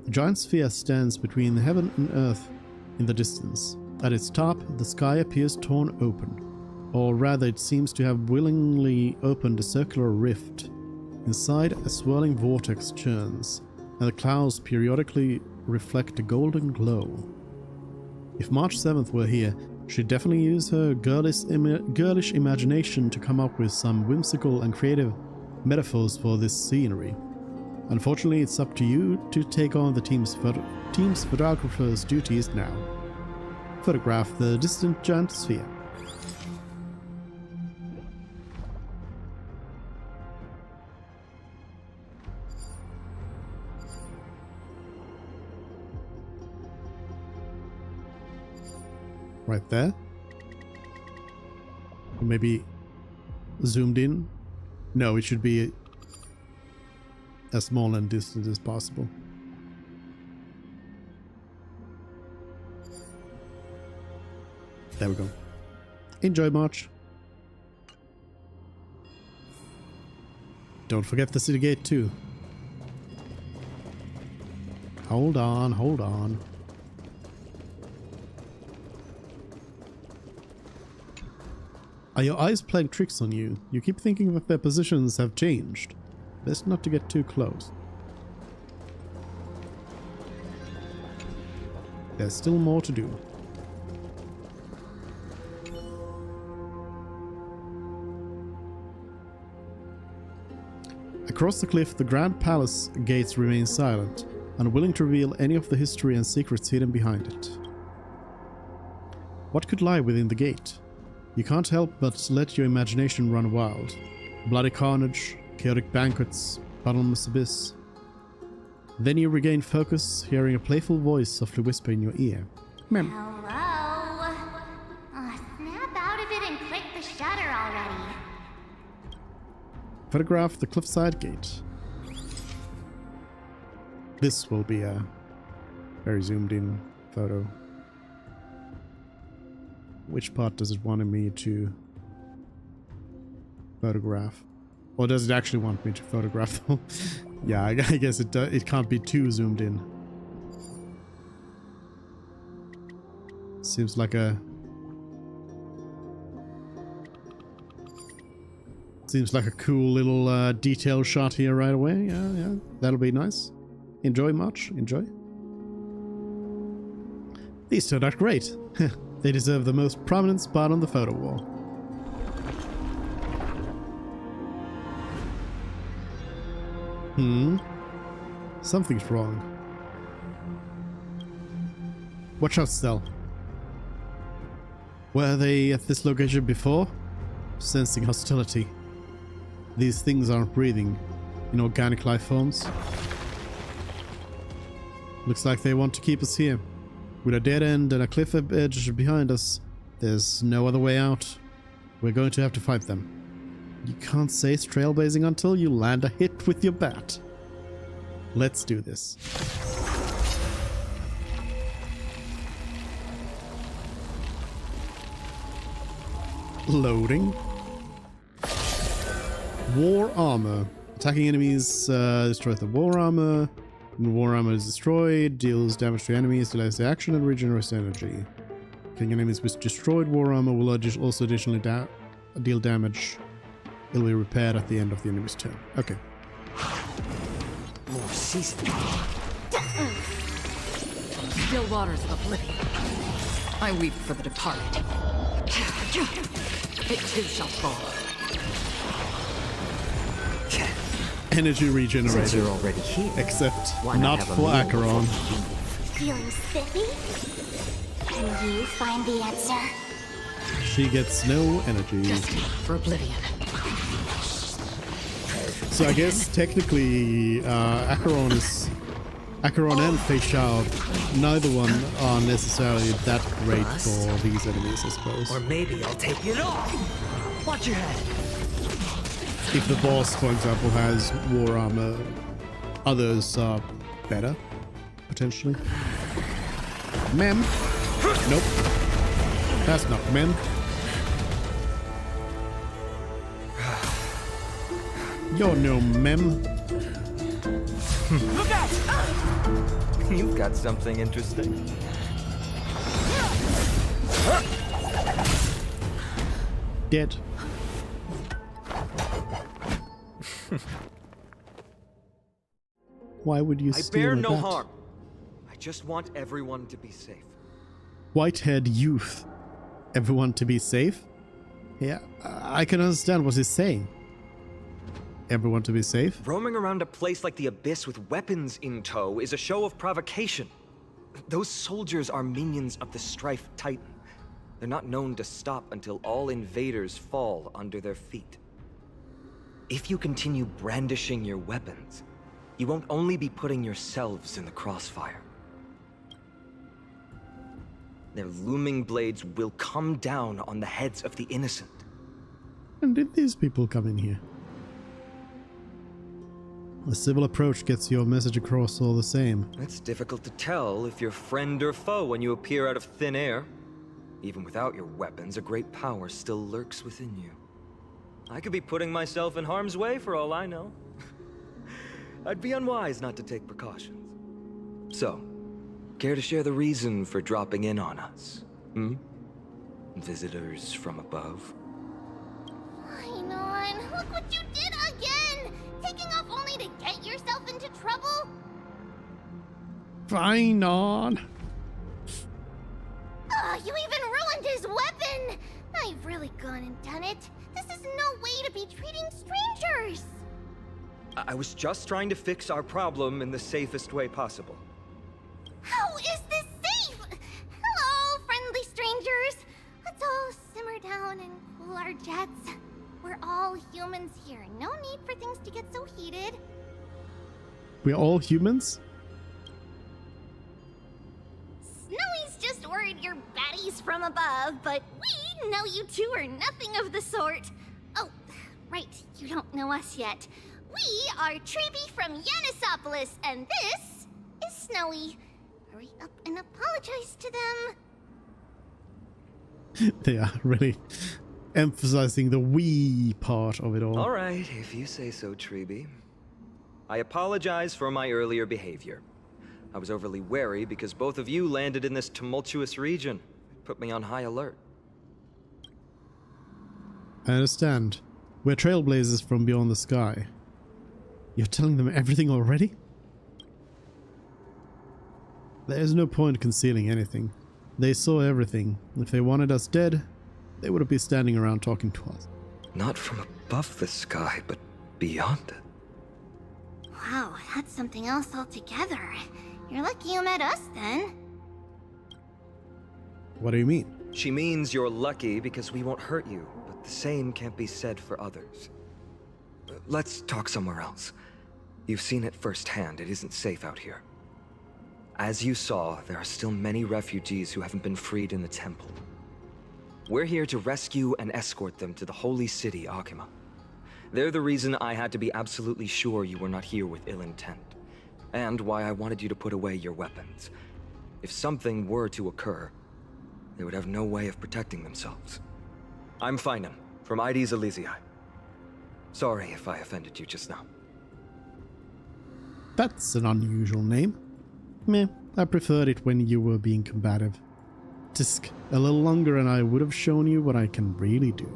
A giant sphere stands between heaven and earth in the distance. At its top, the sky appears torn open. Or rather, it seems to have willingly opened a circular rift. Inside, a swirling vortex churns, and the clouds periodically reflect a golden glow. If March 7th were here, she'd definitely use her girlish imagination to come up with some whimsical and creative metaphors for this scenery. Unfortunately, it's up to you to take on the team's photographer's duties now. Photograph the distant giant sphere. Right there. Or maybe zoomed in. No, it should be as small and distant as possible. There we go. Enjoy, March. Don't forget the city gate too. Hold on, hold on. Are your eyes playing tricks on you? You keep thinking that their positions have changed. Best not to get too close. There's still more to do. Across the cliff, the Grand Palace gates remain silent, unwilling to reveal any of the history and secrets hidden behind it. What could lie within the gate? You can't help but let your imagination run wild. Bloody carnage, chaotic banquets, bottomless abyss. Then you regain focus, hearing a playful voice softly whisper in your ear. Ma'am. Hello? Snap out of it and click the shutter already. Photograph the cliffside gate. This will be a very zoomed in photo. Which part does it want me to photograph? Or does it actually want me to photograph though? Yeah, I guess it can't be too zoomed in. Seems like a cool little detail shot here right away. Yeah, that'll be nice. Enjoy much? Enjoy. These turned out great. They deserve the most prominent spot on the photo wall. Something's wrong. Watch out, Stell. Were they at this location before? Sensing hostility. These things aren't breathing in organic life forms. Looks like they want to keep us here. With a dead end and a cliff edge behind us, there's no other way out. We're going to have to fight them. You can't say trailblazing until you land a hit with your bat. Let's do this. Loading. War armor. Attacking enemies destroys the war armor. When war armor is destroyed, deals damage to enemies, delays the action, and regenerates energy. Killing enemies with destroyed war armor will also additionally deal damage. It will be repaired at the end of the enemy's turn. Okay. More season. Still waters of oblivion. I weep for the departed. It too shall fall. Energy regenerated. Since you're already here, except why not have a for meal Acheron. Feeling spiffy? Can you find the answer? She gets no energy. Destiny for oblivion. So I guess technically Acheron and Feishal, neither one are necessarily that great for these enemies, I suppose. Or maybe I'll take it off. Watch your head. If the boss, for example, has war armor, others are better, potentially. Mem. Nope. That's not Mem. You're no Mem. Look out! You've got something interesting. Dead. Why would you steal I bear a no bat? harm. I just want everyone to be safe. Whitehead youth. Everyone to be safe? Yeah, I can understand what he's saying. Everyone to be safe? Roaming around a place like the Abyss with weapons in tow is a show of provocation. Those soldiers are minions of the Strife Titan. They're not known to stop until all invaders fall under their feet. If you continue brandishing your weapons, you won't only be putting yourselves in the crossfire. Their looming blades will come down on the heads of the innocent. And did these people come in here? A civil approach gets your message across all the same. It's difficult to tell if you're friend or foe when you appear out of thin air. Even without your weapons, a great power still lurks within you. I could be putting myself in harm's way for all I know. I'd be unwise not to take precautions. So, care to share the reason for dropping in on us? Visitors from above? Ainon, look what you did again! Taking off only to get yourself into trouble? Fine on. You even ruined his weapon! I've really gone and done it. This is no way to be treating strangers! I was just trying to fix our problem in the safest way possible. How is this safe? Hello, friendly strangers. Let's all simmer down and cool our jets. We're all humans here. No need for things to get so heated. We're all humans? Snowy's just worried you're baddies from above, but we know you two are nothing of the sort. Oh, right, you don't know us yet. We are Treeby from Yanisopolis, and this is Snowy. Hurry up and apologize to them. They are really emphasizing the we part of it all. All right, if you say so, Treeby. I apologize for my earlier behavior. I was overly wary because both of you landed in this tumultuous region. It put me on high alert. I understand. We're trailblazers from beyond the sky. You're telling them everything already? There's no point concealing anything. They saw everything. If they wanted us dead, they would have been standing around talking to us. Not from above the sky, but beyond it. Wow, that's something else altogether. You're lucky you met us then. What do you mean? She means you're lucky because we won't hurt you, but the same can't be said for others. Let's talk somewhere else. You've seen it firsthand. It isn't safe out here. As you saw, there are still many refugees who haven't been freed in the temple. We're here to rescue and escort them to the holy city, Akima. They're the reason I had to be absolutely sure you were not here with ill intent, and why I wanted you to put away your weapons. If something were to occur, they would have no way of protecting themselves. I'm Finan, from Ides Elysiae. Sorry if I offended you just now. That's an unusual name. Meh, I preferred it when you were being combative. Just a little longer and I would have shown you what I can really do.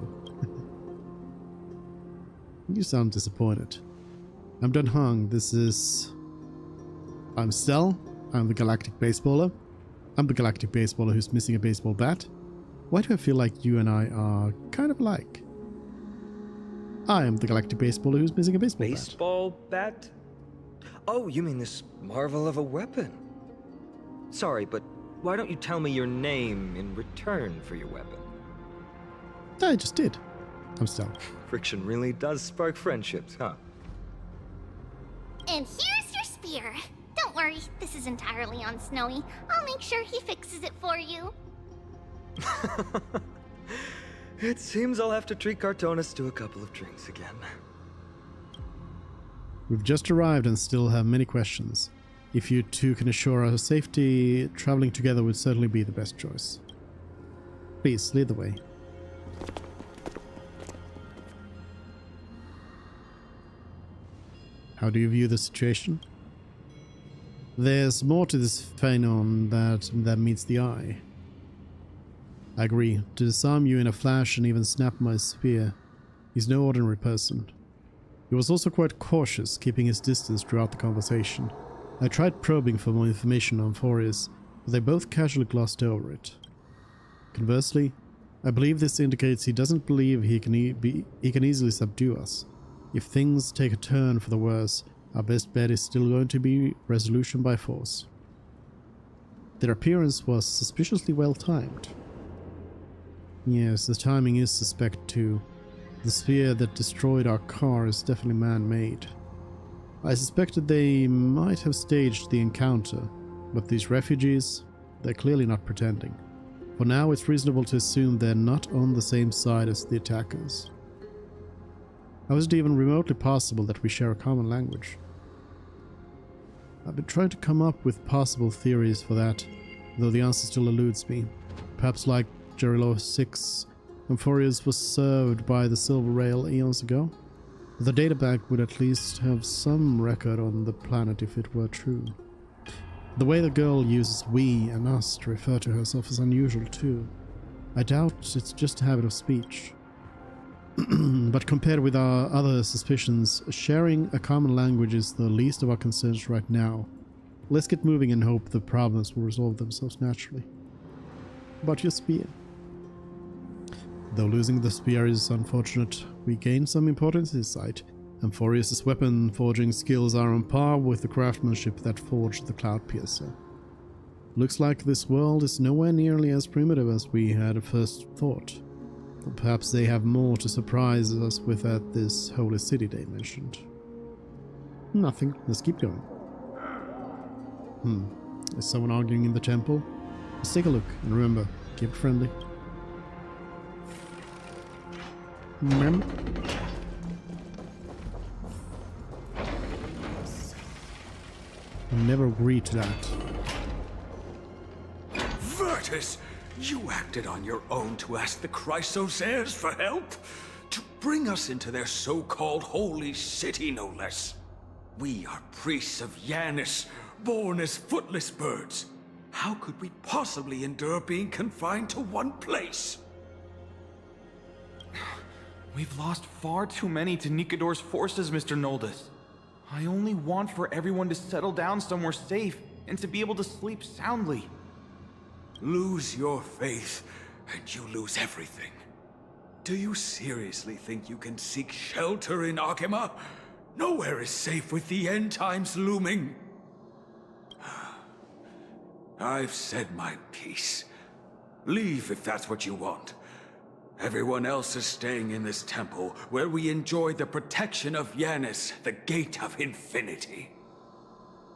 You sound disappointed. I'm Dunhong. This is... I'm Stel. I'm the Galactic Baseballer. I'm the Galactic Baseballer who's missing a baseball bat. Why do I feel like you and I are kind of alike? I am the Galactic Baseballer who's missing a baseball bat. Baseball bat? Oh, you mean this marvel of a weapon? Sorry, but why don't you tell me your name in return for your weapon? I just did. I'm Stel. Friction really does spark friendships, huh? And here's your spear. Don't worry, this is entirely on Snowy. I'll make sure he fixes it for you. It seems I'll have to treat Cartonis to a couple of drinks again. We've just arrived and still have many questions. If you two can assure our safety, traveling together would certainly be the best choice. Please, lead the way. How do you view the situation? There's more to this phenomenon than meets the eye. I agree. To disarm you in a flash and even snap my spear, he's no ordinary person. He was also quite cautious, keeping his distance throughout the conversation. I tried probing for more information on Forius, but they both casually glossed over it. Conversely, I believe this indicates he doesn't believe he can easily subdue us. If things take a turn for the worse, our best bet is still going to be resolution by force. Their appearance was suspiciously well timed. Yes, the timing is suspect too. The spear that destroyed our car is definitely man-made. I suspected they might have staged the encounter, but these refugees, they're clearly not pretending. For now, it's reasonable to assume they're not on the same side as the attackers. How is it even remotely possible that we share a common language? I've been trying to come up with possible theories for that, though the answer still eludes me. Perhaps like Gerillo 6, Amphorius was served by the Silver Rail eons ago. The databank would at least have some record on the planet if it were true. The way the girl uses we and us to refer to herself is unusual too. I doubt it's just a habit of speech. But compared with our other suspicions, sharing a common language is the least of our concerns right now. Let's get moving and hope the problems will resolve themselves naturally. About your spear. Though losing the spear is unfortunate, we gain some important insight. Amphorius' weapon forging skills are on par with the craftsmanship that forged the Cloud Piercer. Looks like this world is nowhere nearly as primitive as we had at first thought. Or perhaps they have more to surprise us with at this holy city they mentioned. Nothing. Let's keep going. Is someone arguing in the temple? Let's take a look, and remember, keep it friendly. Remember? I'll never agree to that. Virtus, you acted on your own to ask the Chrysos heirs for help? To bring us into their so-called holy city, no less. We are priests of Yanis, born as footless birds. How could we possibly endure being confined to one place? We've lost far too many to Nikador's forces, Mr. Noldus. I only want for everyone to settle down somewhere safe and to be able to sleep soundly. Lose your faith, and you lose everything. Do you seriously think you can seek shelter in Akima? Nowhere is safe with the end times looming. I've said my piece. Leave if that's what you want. Everyone else is staying in this temple, where we enjoy the protection of Yanis, the Gate of Infinity.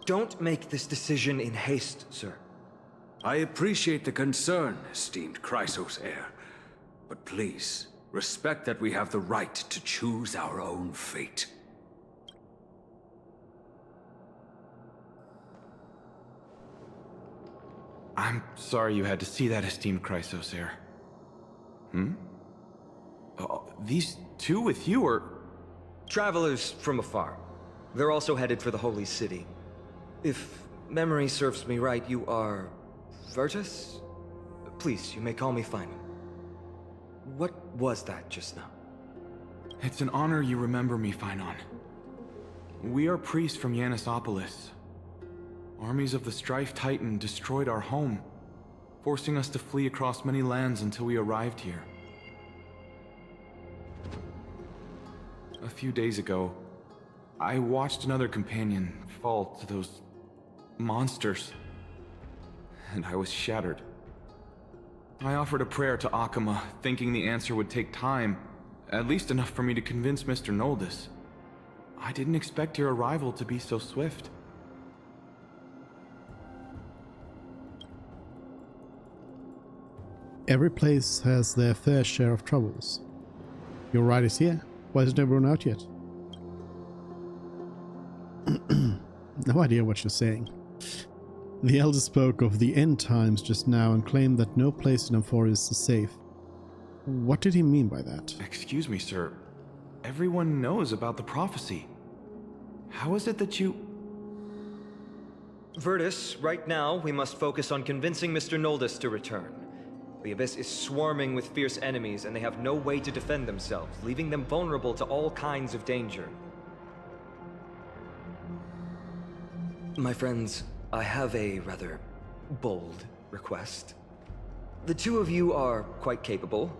Don't make this decision in haste, sir. I appreciate the concern, esteemed Chrysos heir. But please, respect that we have the right to choose our own fate. I'm sorry you had to see that, esteemed Chrysos heir. These two with you are... Travelers from afar. They're also headed for the Holy City. If memory serves me right, you are... Virtus? Please, you may call me Feynman. What was that just now? It's an honor you remember me, Phainon. We are priests from Yanisopolis. Armies of the Strife Titan destroyed our home, forcing us to flee across many lands until we arrived here. A few days ago, I watched another companion fall to those monsters, and I was shattered. I offered a prayer to Akima, thinking the answer would take time, at least enough for me to convince Mr. Noldus. I didn't expect your arrival to be so swift. Every place has their fair share of troubles. Your ride is here. Why isn't everyone out yet? No idea what you're saying. The Elder spoke of the end times just now and claimed that no place in Amphorius is safe. What did he mean by that? Excuse me, sir. Everyone knows about the prophecy. How is it that you... Virtus, right now, we must focus on convincing Mr. Noldus to return. The Abyss is swarming with fierce enemies, and they have no way to defend themselves, leaving them vulnerable to all kinds of danger. My friends, I have a rather bold request. The two of you are quite capable.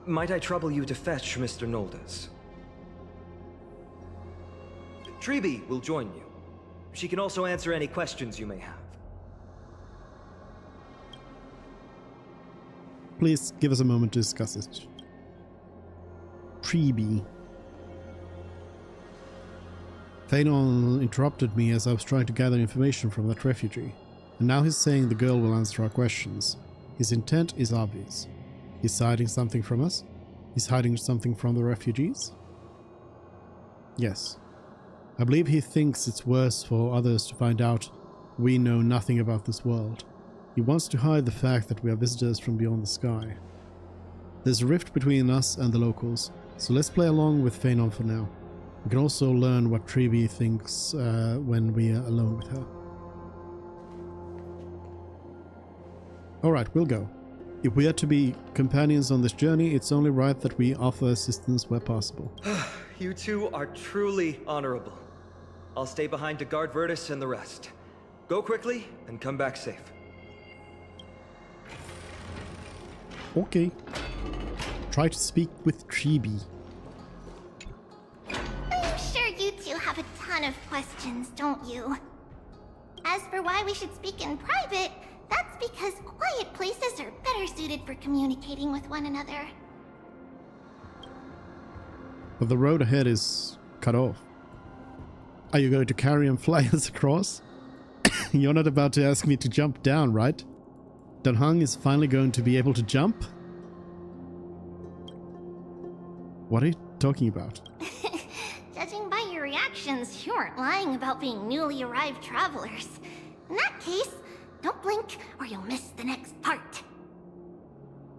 Might I trouble you to fetch Mr. Noldus? Treeby will join you. She can also answer any questions you may have. Please give us a moment to discuss it. Treeby. Phainon interrupted me as I was trying to gather information from that refugee, and now he's saying the girl will answer our questions. His intent is obvious. He's hiding something from us? He's hiding something from the refugees? Yes. I believe he thinks it's worse for others to find out we know nothing about this world. He wants to hide the fact that we are visitors from beyond the sky. There's a rift between us and the locals, so let's play along with Phainon for now. We can also learn what Treeby thinks when we are alone with her. Alright, we'll go. If we are to be companions on this journey, it's only right that we offer assistance where possible. You two are truly honorable. I'll stay behind to guard Virtus and the rest. Go quickly and come back safe. Okay. Try to speak with Treeby. ton of questions, don't you? As for why we should speak in private, that's because quiet places are better suited for communicating with one another. But the road ahead is cut off. Are you going to carry and fly us across? You're not about to ask me to jump down, right? Dan Heng is finally going to be able to jump? What are you talking about? Judging by your reactions, you aren't lying about being newly arrived travelers. In that case, don't blink or you'll miss the next part.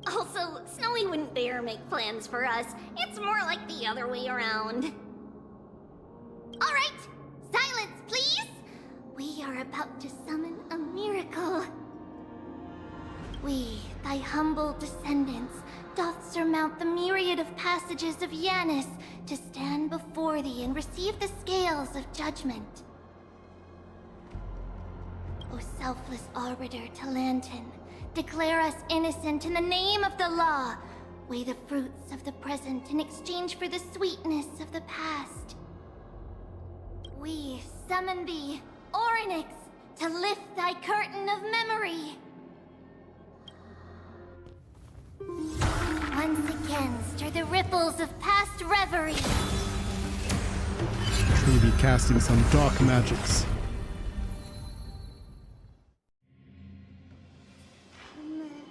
Also, Snowy wouldn't dare make plans for us. It's more like the other way around. Alright, silence please! We are about to summon a miracle. We, thy humble descendants, doth surmount the myriad of passages of Yanis to stand before thee and receive the scales of judgment. O selfless arbiter Talantin, declare us innocent in the name of the law. Weigh the fruits of the present in exchange for the sweetness of the past. We summon thee, Orynyx, to lift thy curtain of memory. Once again, stir the ripples of past reverie. Truly casting some dark magics.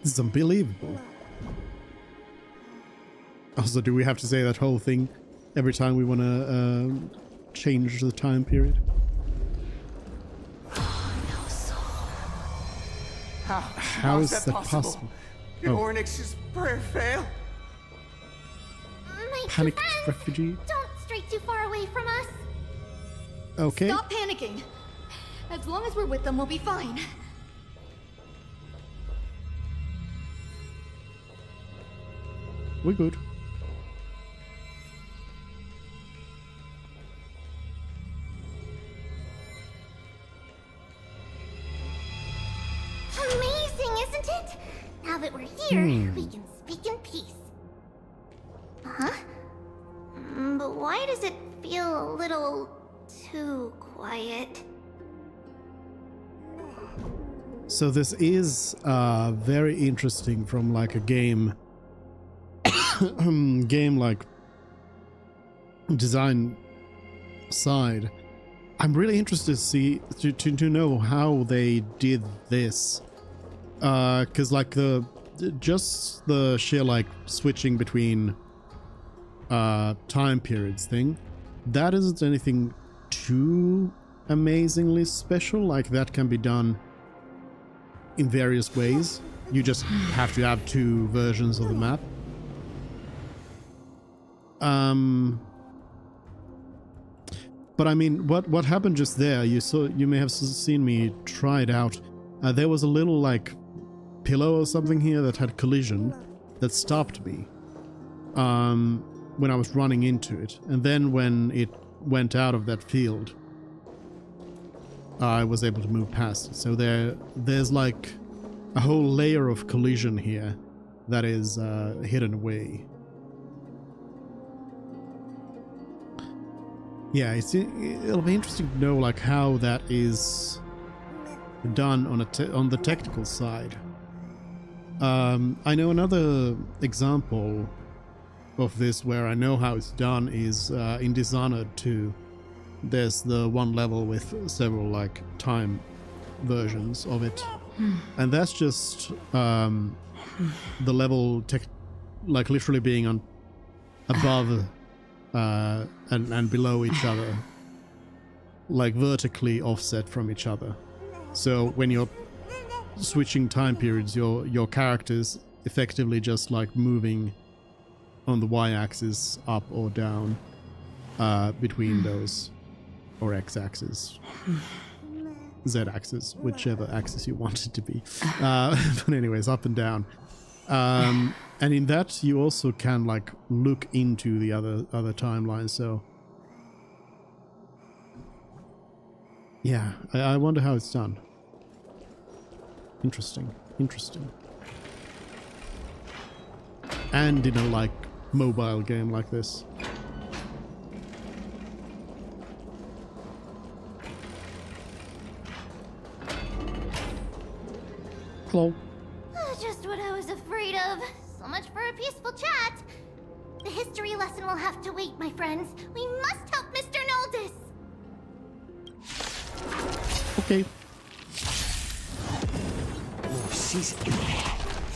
This is unbelievable. Also, do we have to say that whole thing every time we want to change the time period? How is that possible? Did Orynyx's prayer fail? My Panicked friends, refugee? don't stray too far away from us. Okay. Stop panicking. As long as we're with them, we'll be fine. We're good. Amazing, isn't it? Now that we're here, we can speak in peace. Huh? But why does it feel a little too quiet? So this is very interesting from like a game like design side. I'm really interested to see to know how they did this, because like just the sheer like switching between time periods thing, that isn't anything too amazingly special. Like that can be done in various ways. You just have to have two versions of the map. But I mean, what happened just there? You may have seen me try it out. There was a little like pillow or something here that had collision that stopped me when I was running into it, and then when it went out of that field, I was able to move past it. So there's like a whole layer of collision here that is hidden away. Yeah, it'll be interesting to know like how that is done on the technical side. I know another example of this where I know how it's done is in Dishonored 2. There's the one level with several like time versions of it, and that's just the level like literally being on above and below each other, like vertically offset from each other. So when you're switching time periods, your character's effectively just like moving on the y-axis up or down between those, or x-axis, z-axis, whichever axis you want it to be. But anyways, up and down. And in that, you also can like look into the other timeline. So yeah, I wonder how it's done. Interesting. And in a like mobile game like this. Hello. Just what I was afraid of. So much for a peaceful chat. The history lesson will have to wait, my friends. We must help Mr. Noldus. Okay. Oh, she's...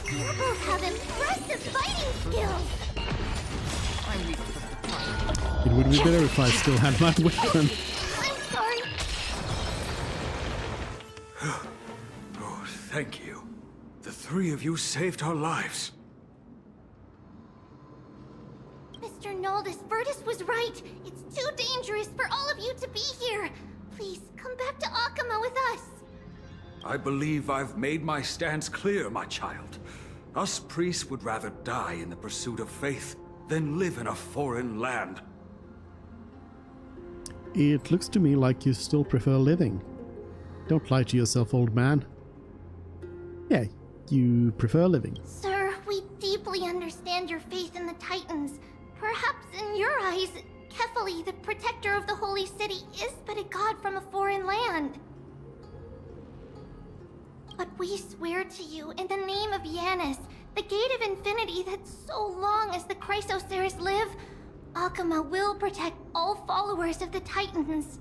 You both have impressive fighting skills. I weep for the departed. It would be better if I still had my weapon. I'm sorry. Oh, thank you. The three of you saved our lives. Mr. Noldus, Virtus was right. It's too dangerous for all of you to be here. Please, come back to Akama with us. I believe I've made my stance clear, my child. Us priests would rather die in the pursuit of faith than live in a foreign land. It looks to me like you still prefer living. Don't lie to yourself, old man. Yeah, you prefer living. Sir, we deeply understand your faith in the Titans. Perhaps in your eyes, Kefali, the protector of the Holy City, is but a god from a foreign land. But we swear to you, in the name of Yanis, the Gate of Infinity, that so long as the Chrysoceres live, Akama will protect all followers of the Titans.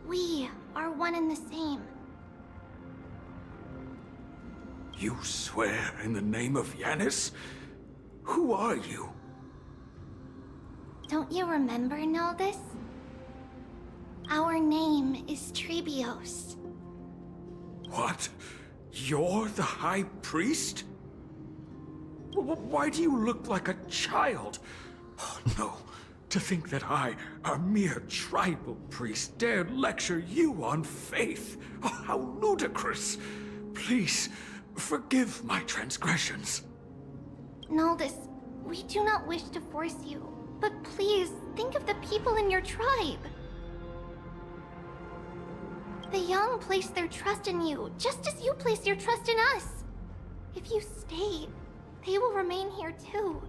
We are one and the same. You swear in the name of Yanis? Who are you? Don't you remember, Noldus? Our name is Trebios. What? You're the High Priest? Why do you look like a child? Oh, no. To think that I, a mere tribal priest, dared lecture you on faith. Oh, how ludicrous. Please, forgive my transgressions. Noldus, we do not wish to force you, but please think of the people in your tribe. The young place their trust in you, just as you place your trust in us. If you stay, they will remain here too,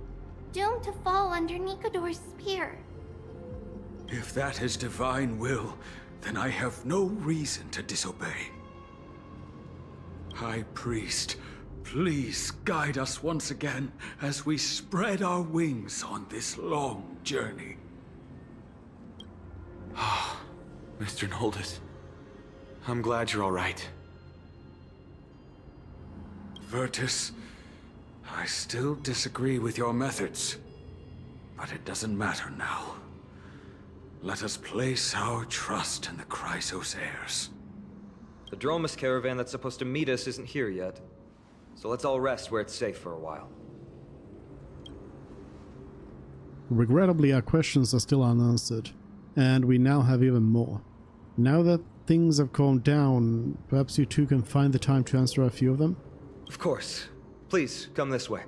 doomed to fall under Nikodor's spear. If that is divine will, then I have no reason to disobey. High Priest, please guide us once again as we spread our wings on this long journey. Ah, Mr. Noldus. I'm glad you're all right. Virtus, I still disagree with your methods, but it doesn't matter now. Let us place our trust in the Chrysoceres. The Dromus caravan that's supposed to meet us isn't here yet, so let's all rest where it's safe for a while. Regrettably, our questions are still unanswered, and we now have even more. Now that things have calmed down, perhaps you two can find the time to answer a few of them? Of course. Please, come this way.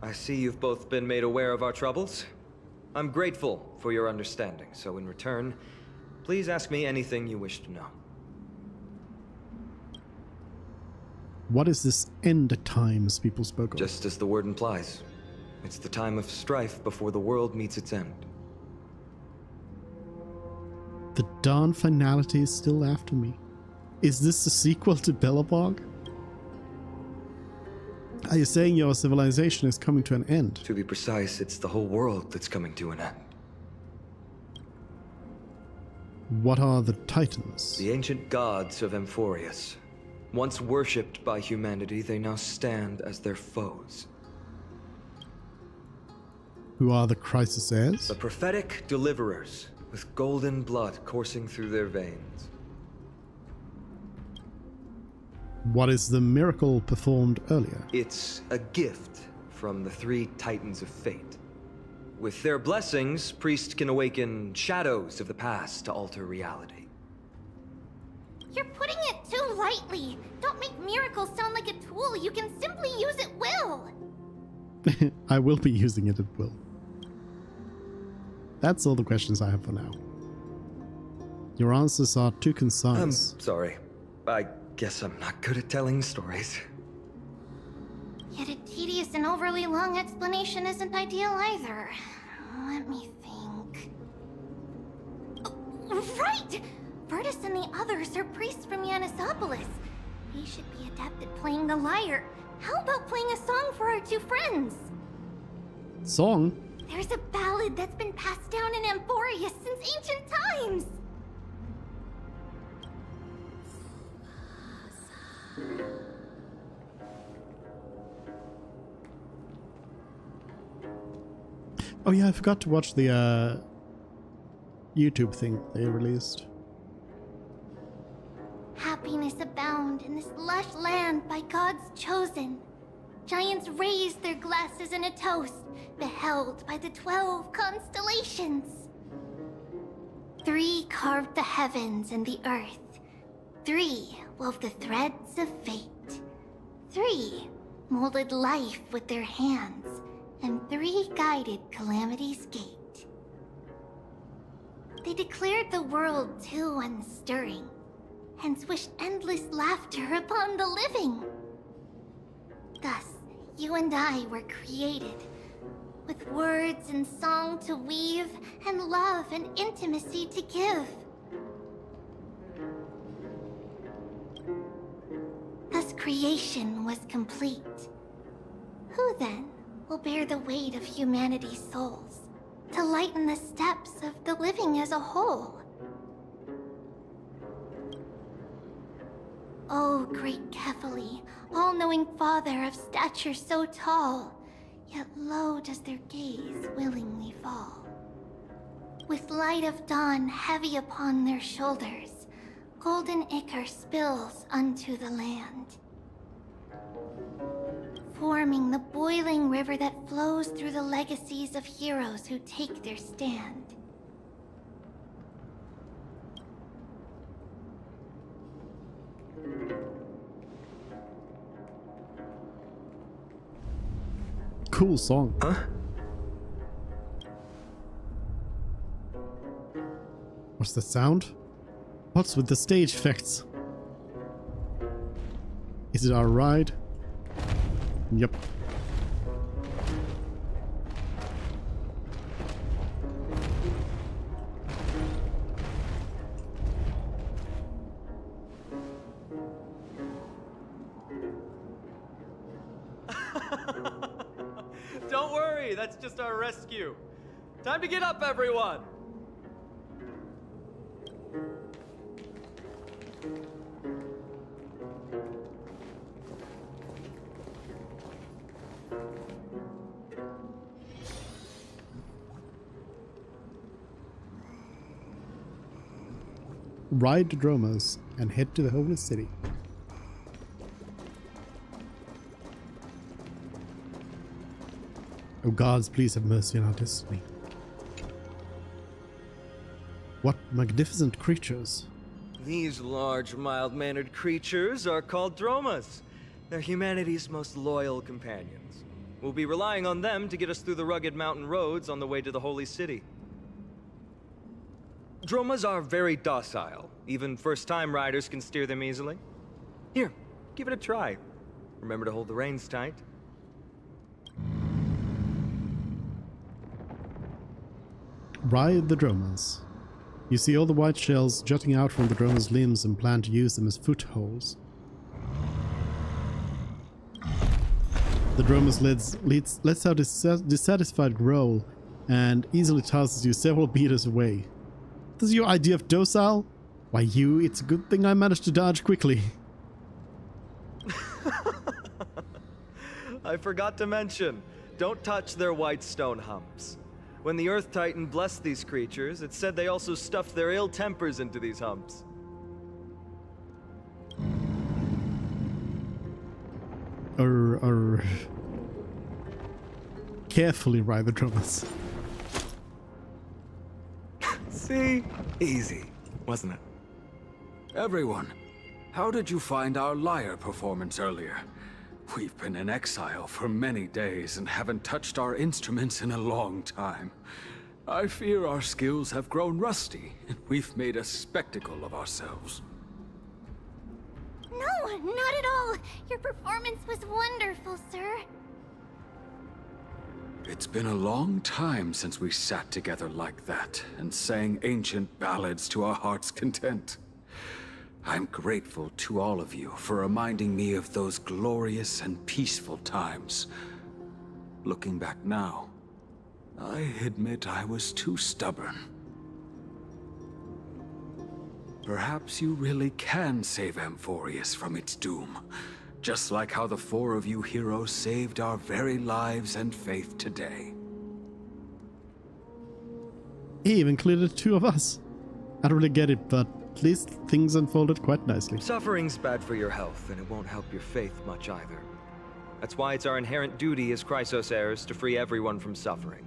I see you've both been made aware of our troubles. I'm grateful for your understanding, so in return, please ask me anything you wish to know. What is this end times people spoke of? Just as the word implies. It's the time of strife before the world meets its end. The Dawn finality is still after me. Is this the sequel to Bellabog? Are you saying your civilization is coming to an end? To be precise, it's the whole world that's coming to an end. What are the Titans? The ancient gods of Amphorius. Once worshipped by humanity, they now stand as their foes. Who are the Chrysoceres? The prophetic deliverers, with golden blood coursing through their veins. What is the miracle performed earlier? It's a gift from the three Titans of Fate. With their blessings, priests can awaken shadows of the past to alter reality. You're putting it too lightly. Don't make miracles sound like a tool. You can simply use at will. I will be using it at will. That's all the questions I have for now. Your answers are too concise. I'm sorry. I guess I'm not good at telling stories. Yet a tedious and overly long explanation isn't ideal either. Let me think. Oh, right! Bertus and the others are priests from Yanisopolis. He should be adept at playing the lyre. How about playing a song for our two friends? Song? There's a ballad that's been passed down in Amphoria since ancient times. Oh yeah, I forgot to watch the YouTube thing they released. Happiness abound in this lush land by God's chosen. Giants raise their glasses in a toast, beheld by the 12 constellations. 3 carved the heavens and the earth. 3 wove the threads of fate. 3 molded life with their hands, and 3 guided calamity's gate. They declared the world too unstirring, hence wished endless laughter upon the living. Thus, you and I were created, with words and song to weave, and love and intimacy to give. Thus creation was complete. Who then will bear the weight of humanity's souls, to lighten the steps of the living as a whole? O great Kephali, all-knowing father of stature so tall, yet low does their gaze willingly fall. With light of dawn heavy upon their shoulders, golden ichor spills unto the land, forming the boiling river that flows through the legacies of heroes who take their stand. Cool song. Huh? What's the sound? What's with the stage effects? Is it our ride? Yep. Don't worry, that's just our rescue. Time to get up, everyone! Ride the Dromas and head to the Holy City. Oh gods, please have mercy on our destiny. What magnificent creatures. These large, mild-mannered creatures are called Dromas. They're humanity's most loyal companions. We'll be relying on them to get us through the rugged mountain roads on the way to the Holy City. Dromas are very docile. Even first-time riders can steer them easily. Here, give it a try. Remember to hold the reins tight. Ride the Dromas. You see all the white shells jutting out from the Dromas' limbs and plan to use them as footholds. The Dromas lets out a dissatisfied growl and easily tosses you several meters away. This is your idea of docile? Why it's a good thing I managed to dodge quickly. I forgot to mention, don't touch their white stone humps. When the Earth Titan blessed these creatures, it said they also stuffed their ill tempers into these humps. Carefully ride the Dromas. See? Easy, wasn't it? Everyone, how did you find our lyre performance earlier? We've been in exile for many days and haven't touched our instruments in a long time. I fear our skills have grown rusty, and we've made a spectacle of ourselves. No, not at all. Your performance was wonderful, sir. It's been a long time since we sat together like that and sang ancient ballads to our heart's content. I'm grateful to all of you for reminding me of those glorious and peaceful times. Looking back now, I admit I was too stubborn. Perhaps you really can save Amphorius from its doom, just like how the four of you heroes saved our very lives and faith today. He even included two of us. I don't really get it, but at least things unfolded quite nicely. Suffering's bad for your health, and it won't help your faith much either. That's why it's our inherent duty as Chrysos heirs to free everyone from suffering.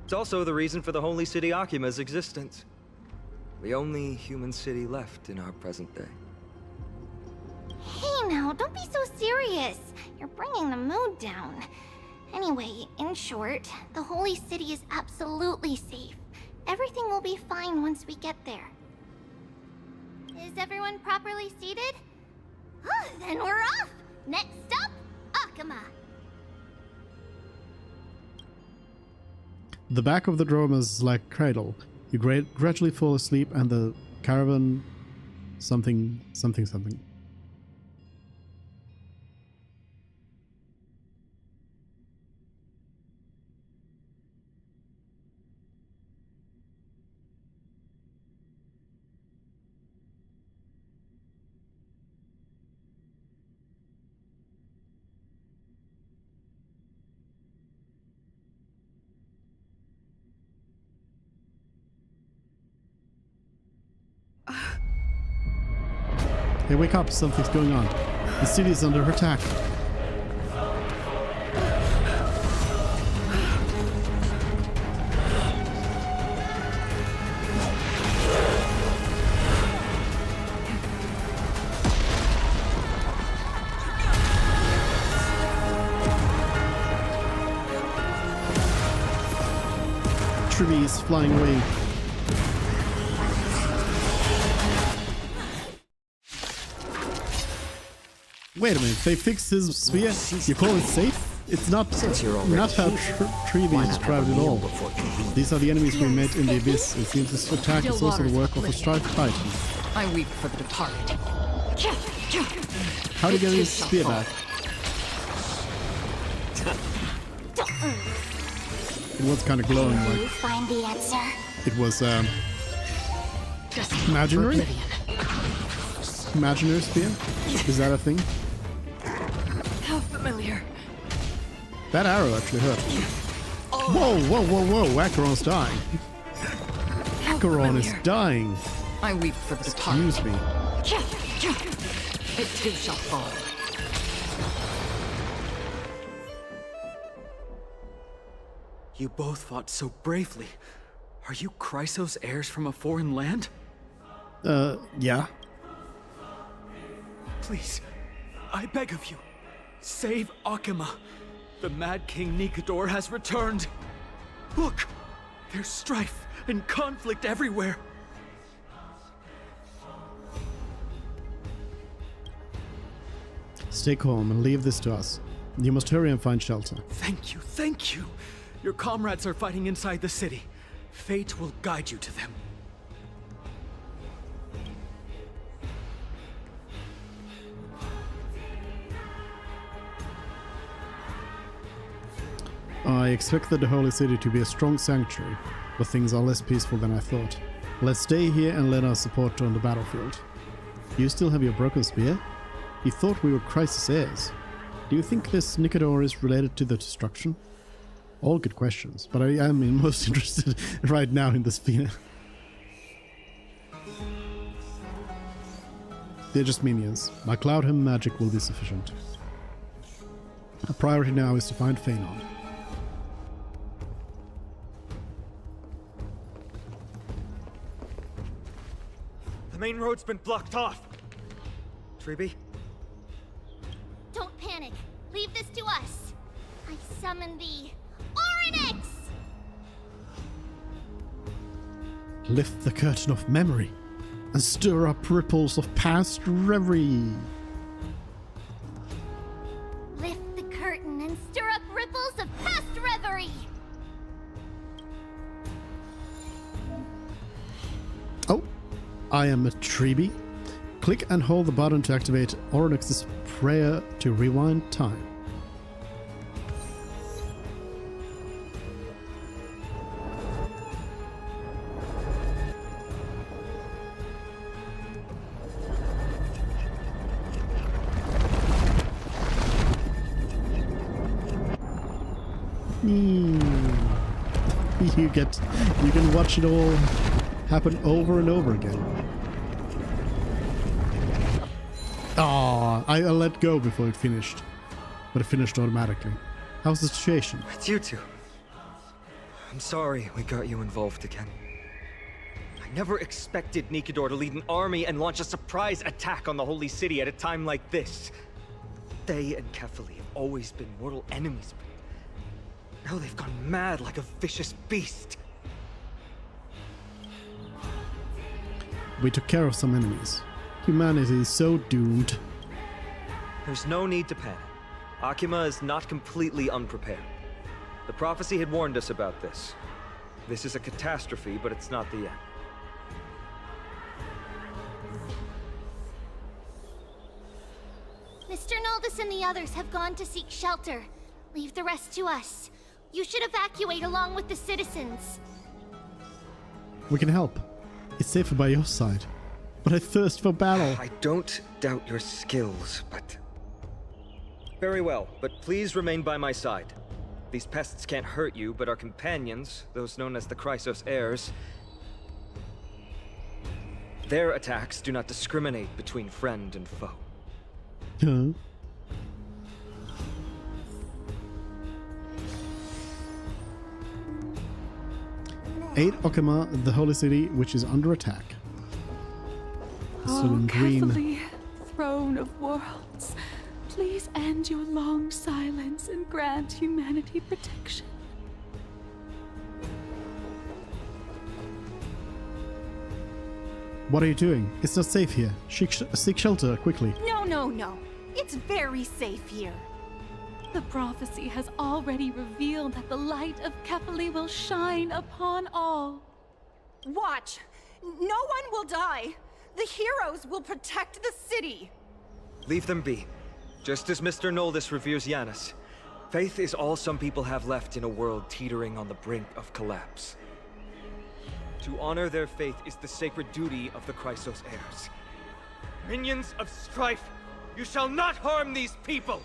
It's also the reason for the Holy City Akima's existence. The only human city left in our present day. Hey now, don't be so serious. You're bringing the mood down. Anyway, in short, the Holy City is absolutely safe. Everything will be fine once we get there. Is everyone properly seated? Then we're off! Next stop, Akima! The back of the drome is like cradle. You gradually fall asleep and the caravan... something. Hey, wake up, something's going on. The city is under attack. Trees flying away. Wait a minute, they fixed his spear? You call it safe? It's not how Trevi described it all. These are the enemies we met in the Abyss. It seems this attack is also the work of a Strife Titan. I weep for the departed. How do you get his spear back? It was kind of glowing like... You find the answer? It was, imaginary? Imaginary spear? Is that a thing? How familiar. That arrow actually hurt. Whoa! Acheron's dying. Acheron is dying. I weep for the departed. Excuse me. It too shall fall. You both fought so bravely. Are you Chrysos heirs from a foreign land? Yeah. Please, I beg of you, save Akima. The Mad King Nikador has returned. Look, there's strife and conflict everywhere. Stay calm and leave this to us. You must hurry and find shelter. Thank you. Your comrades are fighting inside the city. Fate will guide you to them. I expected the Holy City to be a strong sanctuary, but things are less peaceful than I thought. Let's stay here and let our support on the battlefield. Do you still have your broken spear? You thought we were Chrysos heirs. Do you think this Nikador is related to the destruction? All good questions, but I am most interested right now in the spear. They're just minions. My Cloudham magic will be sufficient. Our priority now is to find Feynord. The main road's been blocked off. Treeby? Don't panic. Leave this to us. I summon the Oryx! Lift the curtain of memory and stir up ripples of past reverie. Lift the curtain and stir up ripples of past reverie. Oh, I am a Treeby. Click and hold the button to activate Oryx's prayer to rewind time. You can watch it all happen over and over again. I let go before it finished, but it finished automatically. How's the situation? It's you two. I'm sorry we got you involved again. I never expected Nikador to lead an army and launch a surprise attack on the Holy City at a time like this. They and Kefali have always been mortal enemies, but now they've gone mad like a vicious beast. We took care of some enemies. Humanity is so doomed. There's no need to panic. Akima is not completely unprepared. The prophecy had warned us about this. This is a catastrophe, but it's not the end. Mr. Noldus and the others have gone to seek shelter. Leave the rest to us. You should evacuate along with the citizens. We can help. It's safer by your side. But I thirst for battle. I don't doubt your skills, but... Very well, but please remain by my side. These pests can't hurt you, but our companions, those known as the Chrysos heirs... Their attacks do not discriminate between friend and foe. Huh? Aid Okama, the Holy City, which is under attack. Still in green. Kefali, throne of worlds, please end your long silence and grant humanity protection. What are you doing? It's not safe here. Seek shelter, quickly. No. It's very safe here. The prophecy has already revealed that the light of Kefali will shine upon all. Watch! No one will die! The heroes will protect the city! Leave them be. Just as Mr. Noldus reveres Yanis, faith is all some people have left in a world teetering on the brink of collapse. To honor their faith is the sacred duty of the Chrysos heirs. Minions of strife, you shall not harm these people!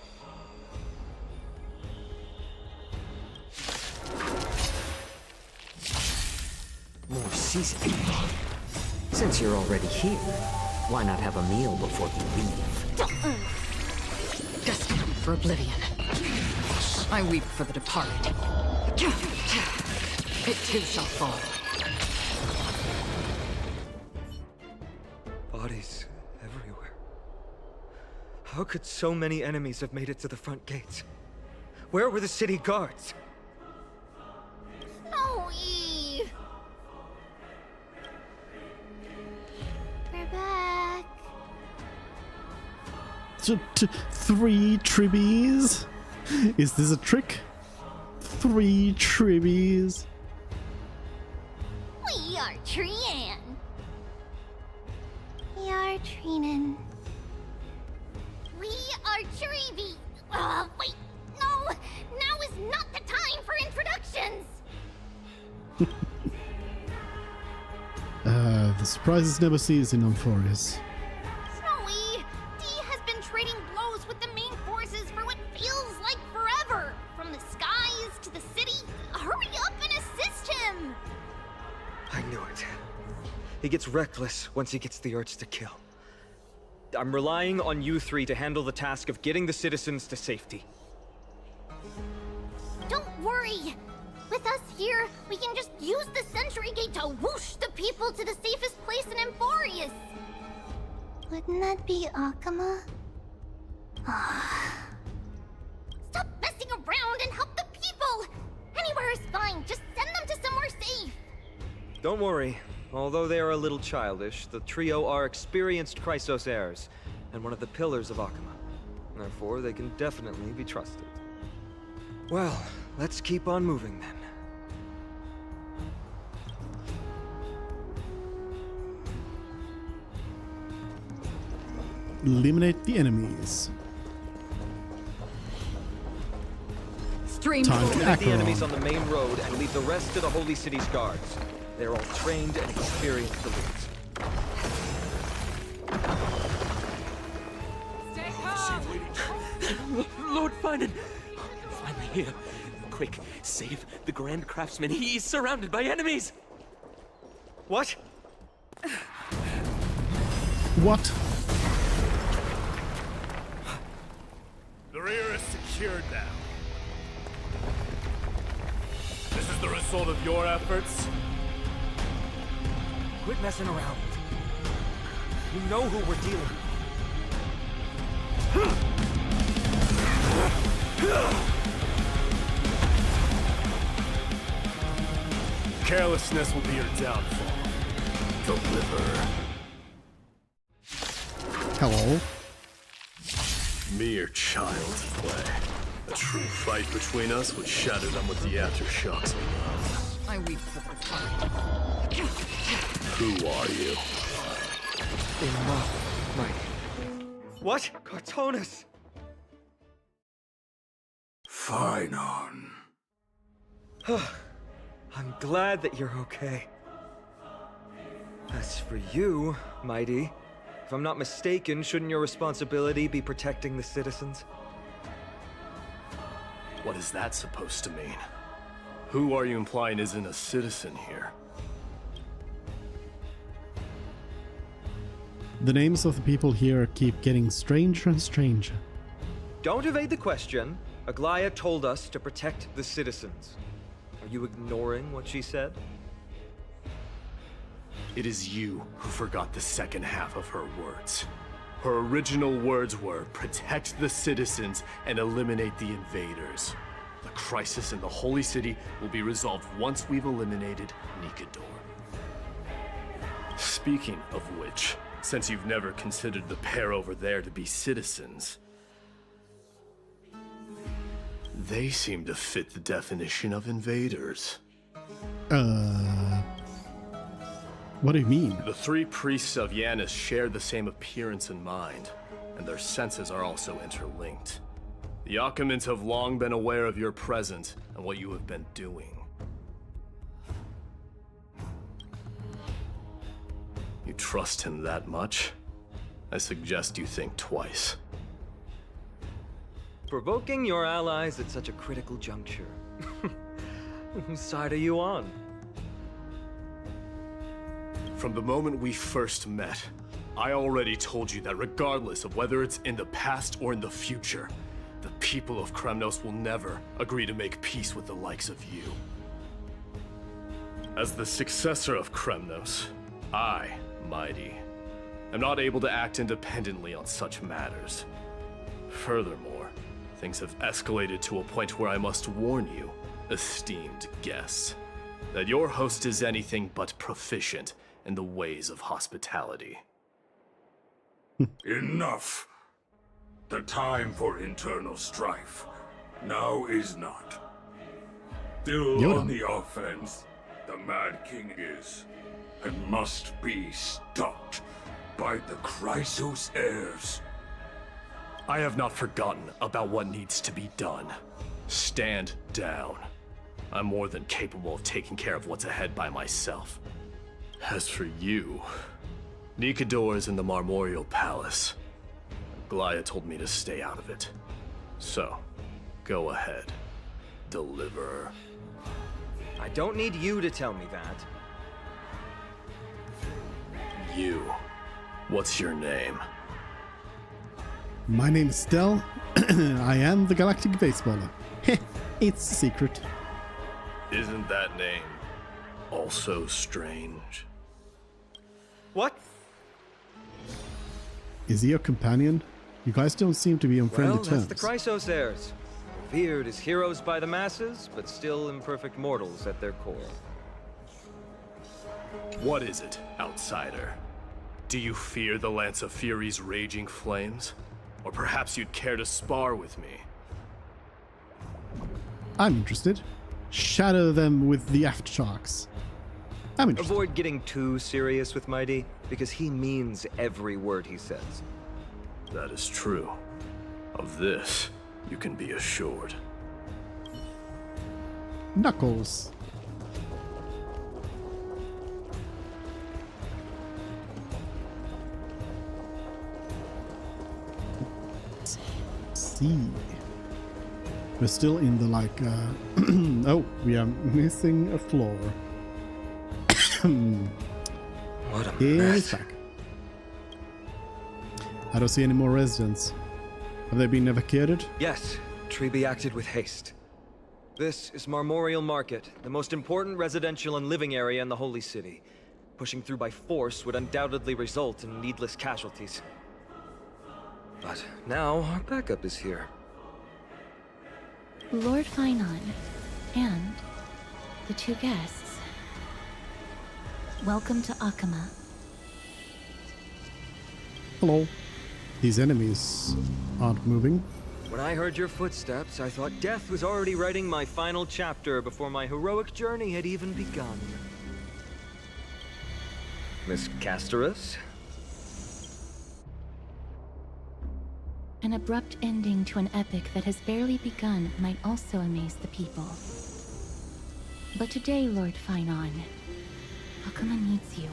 More seasoning. Since you're already here, why not have a meal before you leave? Destined for oblivion. I weep for the departed. It too shall fall. Bodies everywhere. How could so many enemies have made it to the front gates? Where were the city guards? Snowy! We're back. 3 tribbies? Is this a trick? 3 tribbies? We are Trian. We are Treenan. We are Treevy. Wait, no! Now is not the time for introductions! The surprises never cease in Amphorius. Snowy, D has been trading blows with the main forces for what feels like forever. From the skies to the city. Hurry up and assist him! I knew it. He gets reckless once he gets the urge to kill. I'm relying on you three to handle the task of getting the citizens to safety. Don't worry! With us here, we can just use the Sentry Gate to whoosh the people to the safest place in Amphorius! Wouldn't that be Akama? Stop messing around and help the people! Anywhere is fine, just send them to somewhere safe! Don't worry. Although they are a little childish, the trio are experienced Chrysos heirs, and one of the pillars of Akama. Therefore, they can definitely be trusted. Well, let's keep on moving then. Eliminate the enemies. Stream Time to Eliminate the Acheron. enemies on the main road and leave the rest to the Holy City's guards. They're all trained and experienced elites. Stay calm! Lord Finan! Finally here. Quick, save the Grand Craftsman. He's surrounded by enemies! What? What? The rear is secured now. This is the result of your efforts? Quit messing around. You know who we're dealing with. Carelessness will be your downfall. Deliver. Hello? Mere child's play. A true fight between us would shatter them with the aftershocks alone. I weep for the target. Who are you? Enough, Mike. What? Cartonus! Finon. I'm glad that you're okay. As for you, Mighty, if I'm not mistaken, shouldn't your responsibility be protecting the citizens? What is that supposed to mean? Who are you implying isn't a citizen here? The names of the people here keep getting stranger and stranger. Don't evade the question. Aglaya told us to protect the citizens. Are you ignoring what she said? It is you who forgot the second half of her words. Her original words were, protect the citizens and eliminate the invaders. The crisis in the Holy City will be resolved once we've eliminated Nikador. Speaking of which, since you've never considered the pair over there to be citizens, they seem to fit the definition of invaders. What do you mean? The three priests of Yanis share the same appearance and mind, and their senses are also interlinked. The Achaemins have long been aware of your presence and what you have been doing. You trust him that much? I suggest you think twice. Provoking your allies at such a critical juncture. Whose side are you on? From the moment we first met, I already told you that regardless of whether it's in the past or in the future, the people of Kremnos will never agree to make peace with the likes of you. As the successor of Kremnos, I, Mighty, am not able to act independently on such matters. Furthermore, things have escalated to a point where I must warn you, esteemed guests, that your host is anything but proficient in the ways of hospitality. Enough. The time for internal strife now is not. Still Yoda. on the offense, the Mad King is, and must be stopped by the Chrysos heirs. I have not forgotten about what needs to be done. Stand down. I'm more than capable of taking care of what's ahead by myself. As for you, Nikador is in the Marmorial Palace. Aglaya told me to stay out of it. So, go ahead. Deliver. I don't need you to tell me that. You. What's your name? My name is Stell. I am the Galactic Baseballer. Heh, it's a secret. Isn't that name also strange? What? Is he your companion? You guys don't seem to be on friendly Well, terms. that's the Chrysos heirs. Revered as heroes by the masses, but still imperfect mortals at their core. What is it, outsider? Do you fear the Lance of Fury's raging flames? Or perhaps you'd care to spar with me? I'm interested. Shadow them with the aftershocks. I'm interested. Avoid getting too serious with Mighty, because he means every word he says. That is true. Of this, you can be assured. Knuckles. See. We're still in the like oh, we are missing a floor. What a He's mess. back. I don't see any more residents. Have they been evacuated? Yes, Treby acted with haste. This is Marmorial Market, the most important residential and living area in the Holy City. Pushing through by force would undoubtedly result in needless casualties. But now our backup is here. Lord Finon and the two guests. Welcome to Akama. Hello. These enemies aren't moving. When I heard your footsteps, I thought death was already writing my final chapter before my heroic journey had even begun. Miss Casterus? An abrupt ending to an epic that has barely begun might also amaze the people. But today, Lord Finon, Akama needs you.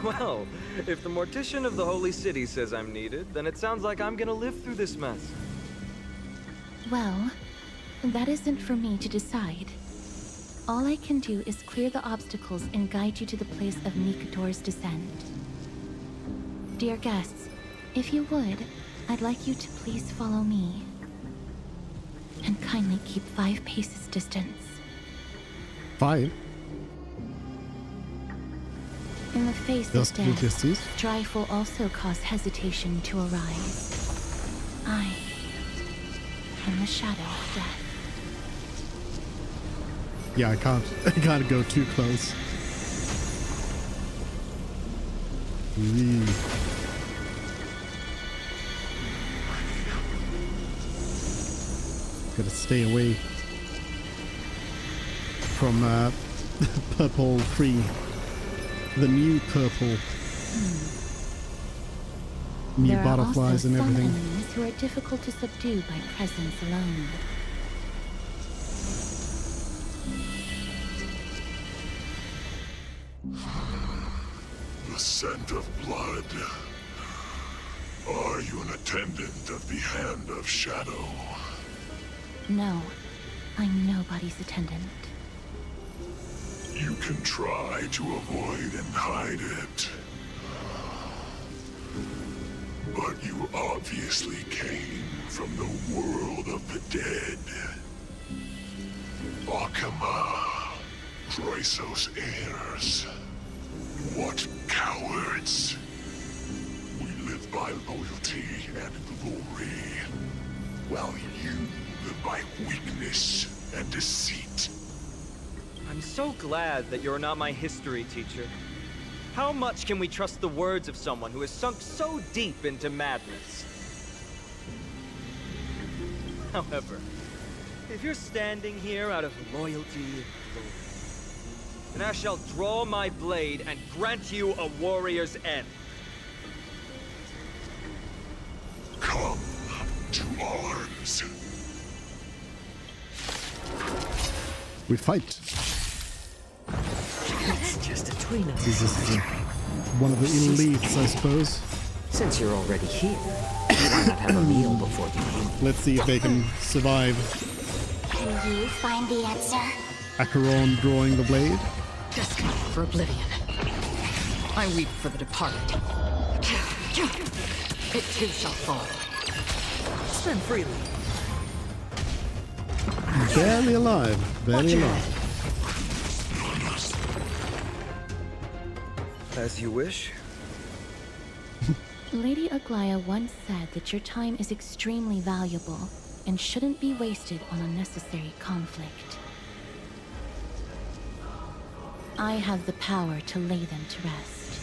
Well, if the Mortician of the Holy City says I'm needed, then it sounds like I'm gonna live through this mess. Well, that isn't for me to decide. All I can do is clear the obstacles and guide you to the place of Nikador's descent. Dear guests, if you would, I'd like you to please follow me. And kindly keep 5 paces distance. 5? In the face Just of death, distance? strife will also cause hesitation to arise. I am the shadow of death. Yeah, I can't go too close. Gotta stay away from purple free. The new purple. New There are butterflies also and some everything. enemies who are difficult to subdue by presence alone. The scent of blood. Are you an attendant of the Hand of Shadow? No, I'm nobody's attendant. You can try to avoid and hide it. But you obviously came from the world of the dead. Akama, Chrysos heirs. What cowards! We live by loyalty and glory, while you live by weakness and deceit. I'm so glad that you're not my history teacher. How much can we trust the words of someone who has sunk so deep into madness? However, if you're standing here out of loyalty and glory, then I shall draw my blade and grant you a warrior's end. Come to arms. We fight. It's just a tween of This is one of the elites, I suppose. Since you're already here, why not have a meal before you leave? Let's see if they can survive. Can you find the answer? Acheron drawing the blade. Destiny for oblivion. I weep for the departed. It too shall fall. Spend freely. Barely alive. Barely alive. As you wish. Lady Aglaya once said that your time is extremely valuable and shouldn't be wasted on unnecessary conflict. I have the power to lay them to rest.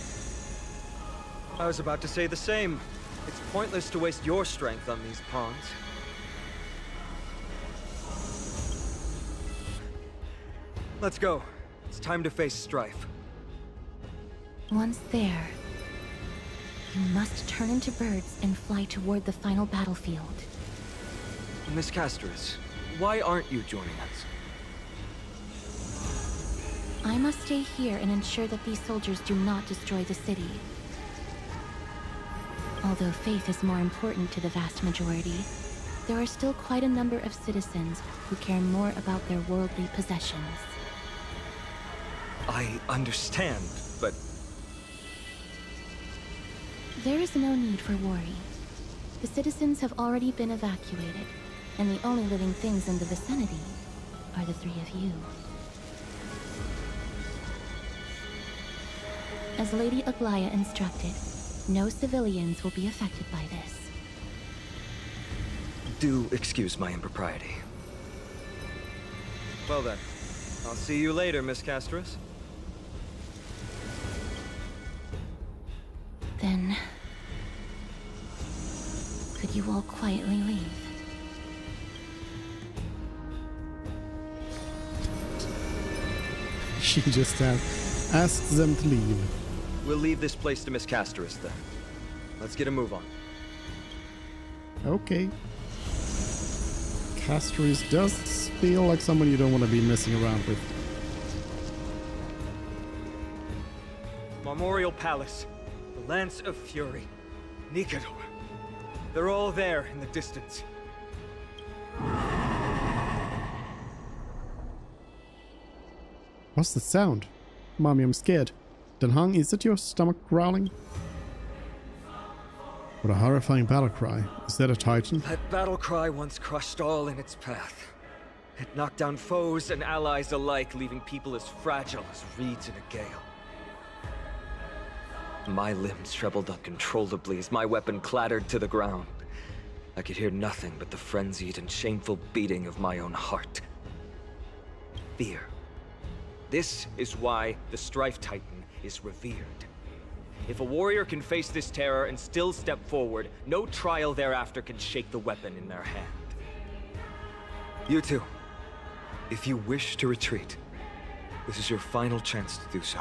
I was about to say the same. It's pointless to waste your strength on these pawns. Let's go. It's time to face strife. Once there, You must turn into birds and fly toward the final battlefield. Miss Castris, why aren't you joining us? I must stay here and ensure that these soldiers do not destroy the city. Although faith is more important to the vast majority, there are still quite a number of citizens who care more about their worldly possessions. I understand, but... There is no need for worry. The citizens have already been evacuated, and the only living things in the vicinity are the three of you. As Lady Aglaya instructed, no civilians will be affected by this. Do excuse my impropriety. Well then, I'll see you later, Miss Castris. Then... could you all quietly leave? She just asks them to leave. We'll leave this place to Miss Castris then. Let's get a move on. Okay. Castris does feel like someone you don't want to be messing around with. Memorial Palace, the Lance of Fury, Nikador. They're all there in the distance. What's the sound? Mommy, I'm scared. Danhang, is it your stomach growling? What a horrifying battle cry. Is that a titan? That battle cry once crushed all in its path. It knocked down foes and allies alike, leaving people as fragile as reeds in a gale. My limbs trembled uncontrollably as my weapon clattered to the ground. I could hear nothing but the frenzied and shameful beating of my own heart. Fear. This is why the Strife Titan is revered. If a warrior can face this terror and still step forward, no trial thereafter can shake the weapon in their hand. You two, if you wish to retreat, this is your final chance to do so.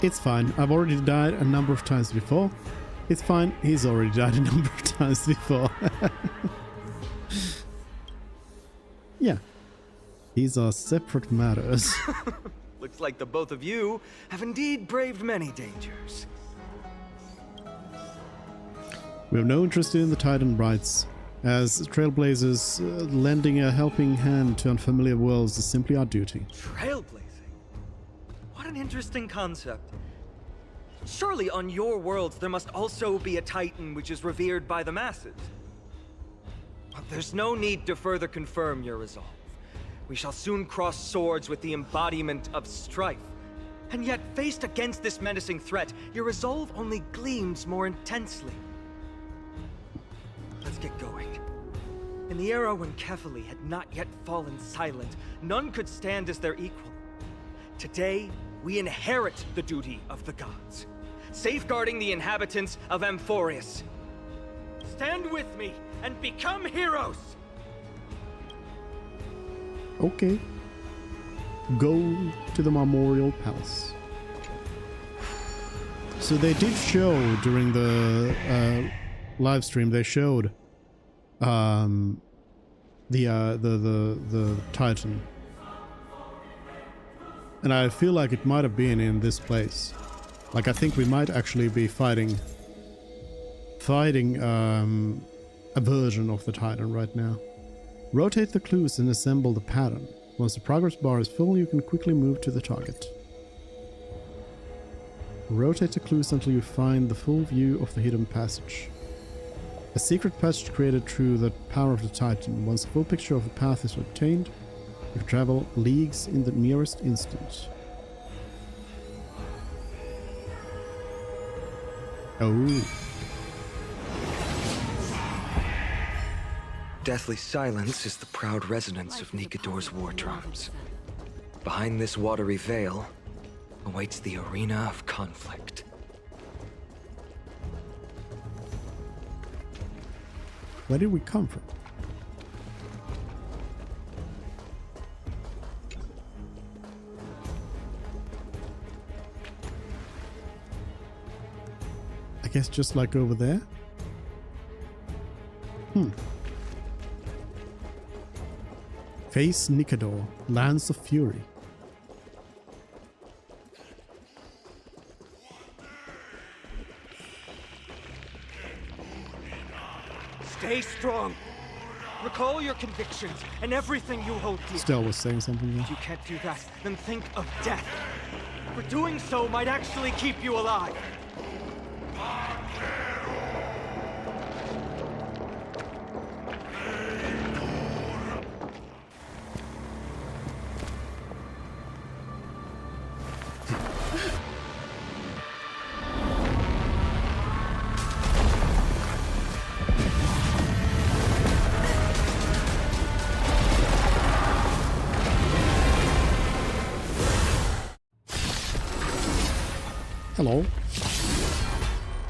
It's fine. I've already died a number of times before. It's fine. He's already died a number of times before. Yeah. These are separate matters. Looks like the both of you have indeed braved many dangers. We have no interest in the Titan rights. As trailblazers, lending a helping hand to unfamiliar worlds is simply our duty. Trailblazing? What an interesting concept. Surely on your worlds there must also be a Titan which is revered by the masses. But there's no need to further confirm your resolve. We shall soon cross swords with the embodiment of strife. And yet, faced against this menacing threat, your resolve only gleams more intensely. Let's get going. In the era when Kefali had not yet fallen silent, none could stand as their equal. Today, we inherit the duty of the gods, safeguarding the inhabitants of Amphorius. Stand with me and become heroes! Okay. Go to the Memorial Palace. So they did show during the live stream, they showed the Titan. And I feel like it might have been in this place. Like I think we might actually be fighting a version of the Titan right now. Rotate the clues and assemble the pattern. Once the progress bar is full, you can quickly move to the target. Rotate the clues until you find the full view of the hidden passage. A secret passage created through the power of the Titan. Once a full picture of the path is obtained, you can travel leagues in the nearest instant. Oh. Deathly silence is the proud resonance of Nikador's war drums. Behind this watery veil awaits the arena of conflict. Where did we come from? guess just like over there. Face Nikador, Lands of Fury. Stay strong. Recall your convictions and everything you hold dear. Stell was saying something there. If you can't do that, then think of death. For doing so might actually keep you alive. Hello.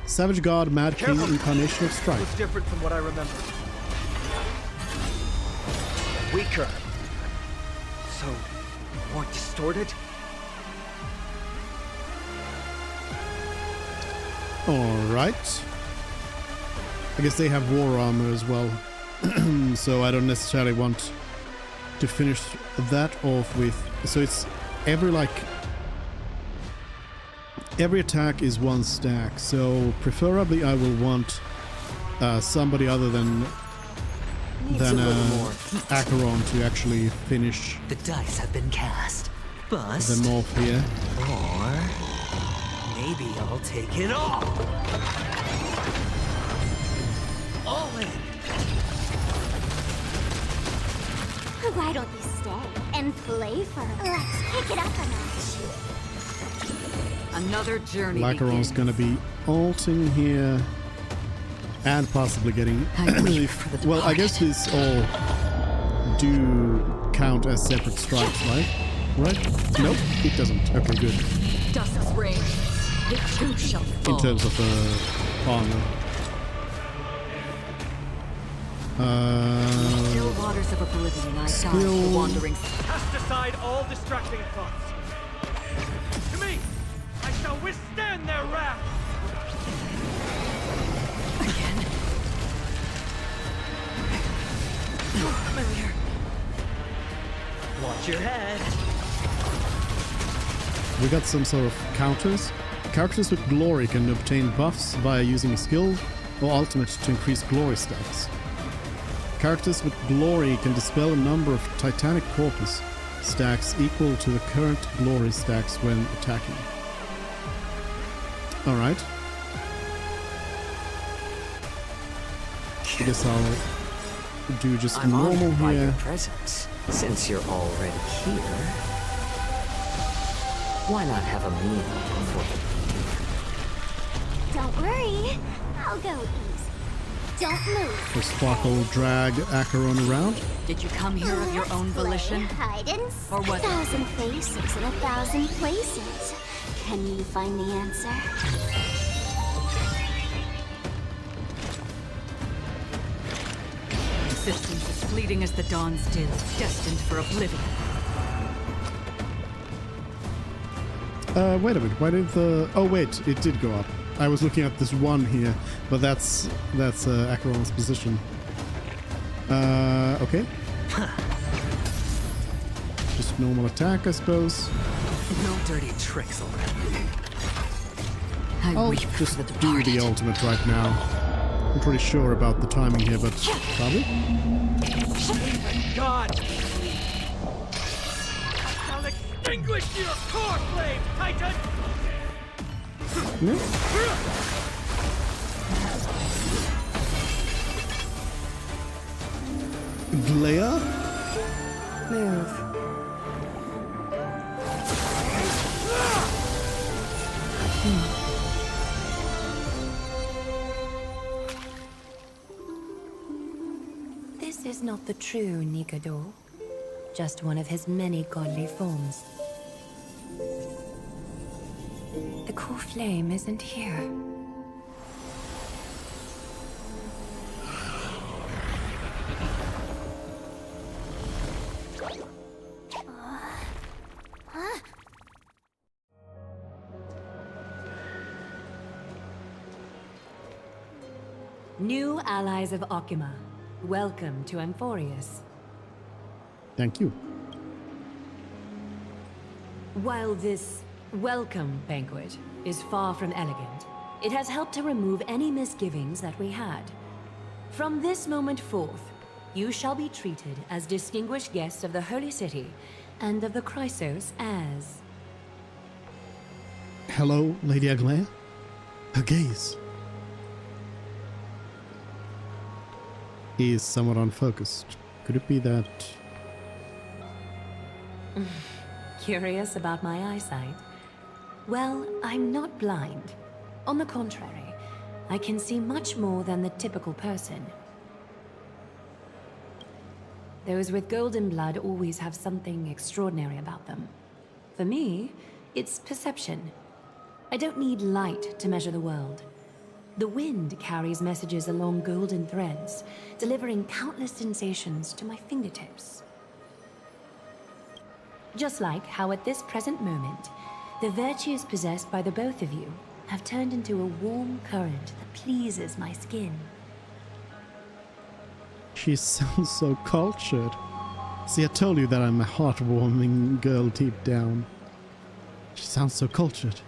Savage God, Mad King, Incarnation of Strife. It's different from what I remember. Weaker. So, more distorted? Alright. I guess they have war armor as well. So I don't necessarily want to finish that off with... So it's every attack is one stack, so preferably I will want somebody other than Acheron to actually finish the dice have been cast. Bust. Them off here. Or maybe I'll take it all. All in. Why don't you stay and play for a bit? Let's pick it up a notch. Another journey. Acheron's gonna be ulting here and possibly getting... well, I guess these all do count as separate strikes, right? Nope, it doesn't. Okay, good. Dusk's reign. It too shall fall. In terms of armor. Still waters of oblivion, I died for wandering. Cast aside all distracting thoughts. To me, I shall withstand their wrath. Again. Familiar. Watch your head. We got some sort of counters. Characters with glory can obtain buffs via using a skill or ultimate to increase glory stats. Characters with glory can dispel a number of Titanic Corpus stacks equal to the current glory stacks when attacking. Alright. I guess I'll do just normal by here. your presence. Since you're already here, why not have a meal before the... Don't worry, I'll go easy. Don't move. For Sparkle drag Acheron around. Did you come here of your own volition? Hide in Or what? 1,000 faces in 1,000 places. Can you find the answer? Existence is fleeting as the dawn still, destined for oblivion. Wait a minute, why did the... Oh wait, it did go up. I was looking at this one here, but that's Acheron's position. Okay. Just normal attack, I suppose. No dirty tricks around. I'll just do the ultimate right now. I'm pretty sure about the timing here, but probably. God! I'll extinguish your core flame, Titan! Glea? Move. This is not the true Nikador, just one of his many godly forms. The core flame isn't here. New allies of Okima, welcome to Amphorius. Thank you. While this welcome banquet is far from elegant, it has helped to remove any misgivings that we had. From this moment forth, you shall be treated as distinguished guests of the Holy City and of the Chrysos as... Hello, Lady Aglaya? Her gaze is somewhat unfocused. Could it be that... Curious about my eyesight? Well, I'm not blind. On the contrary, I can see much more than the typical person. Those with golden blood always have something extraordinary about them. For me, it's perception. I don't need light to measure the world. The wind carries messages along golden threads, delivering countless sensations to my fingertips. Just like how at this present moment, the virtues possessed by the both of you have turned into a warm current that pleases my skin. She sounds so cultured. See, I told you that I'm a heartwarming girl deep down. She sounds so cultured.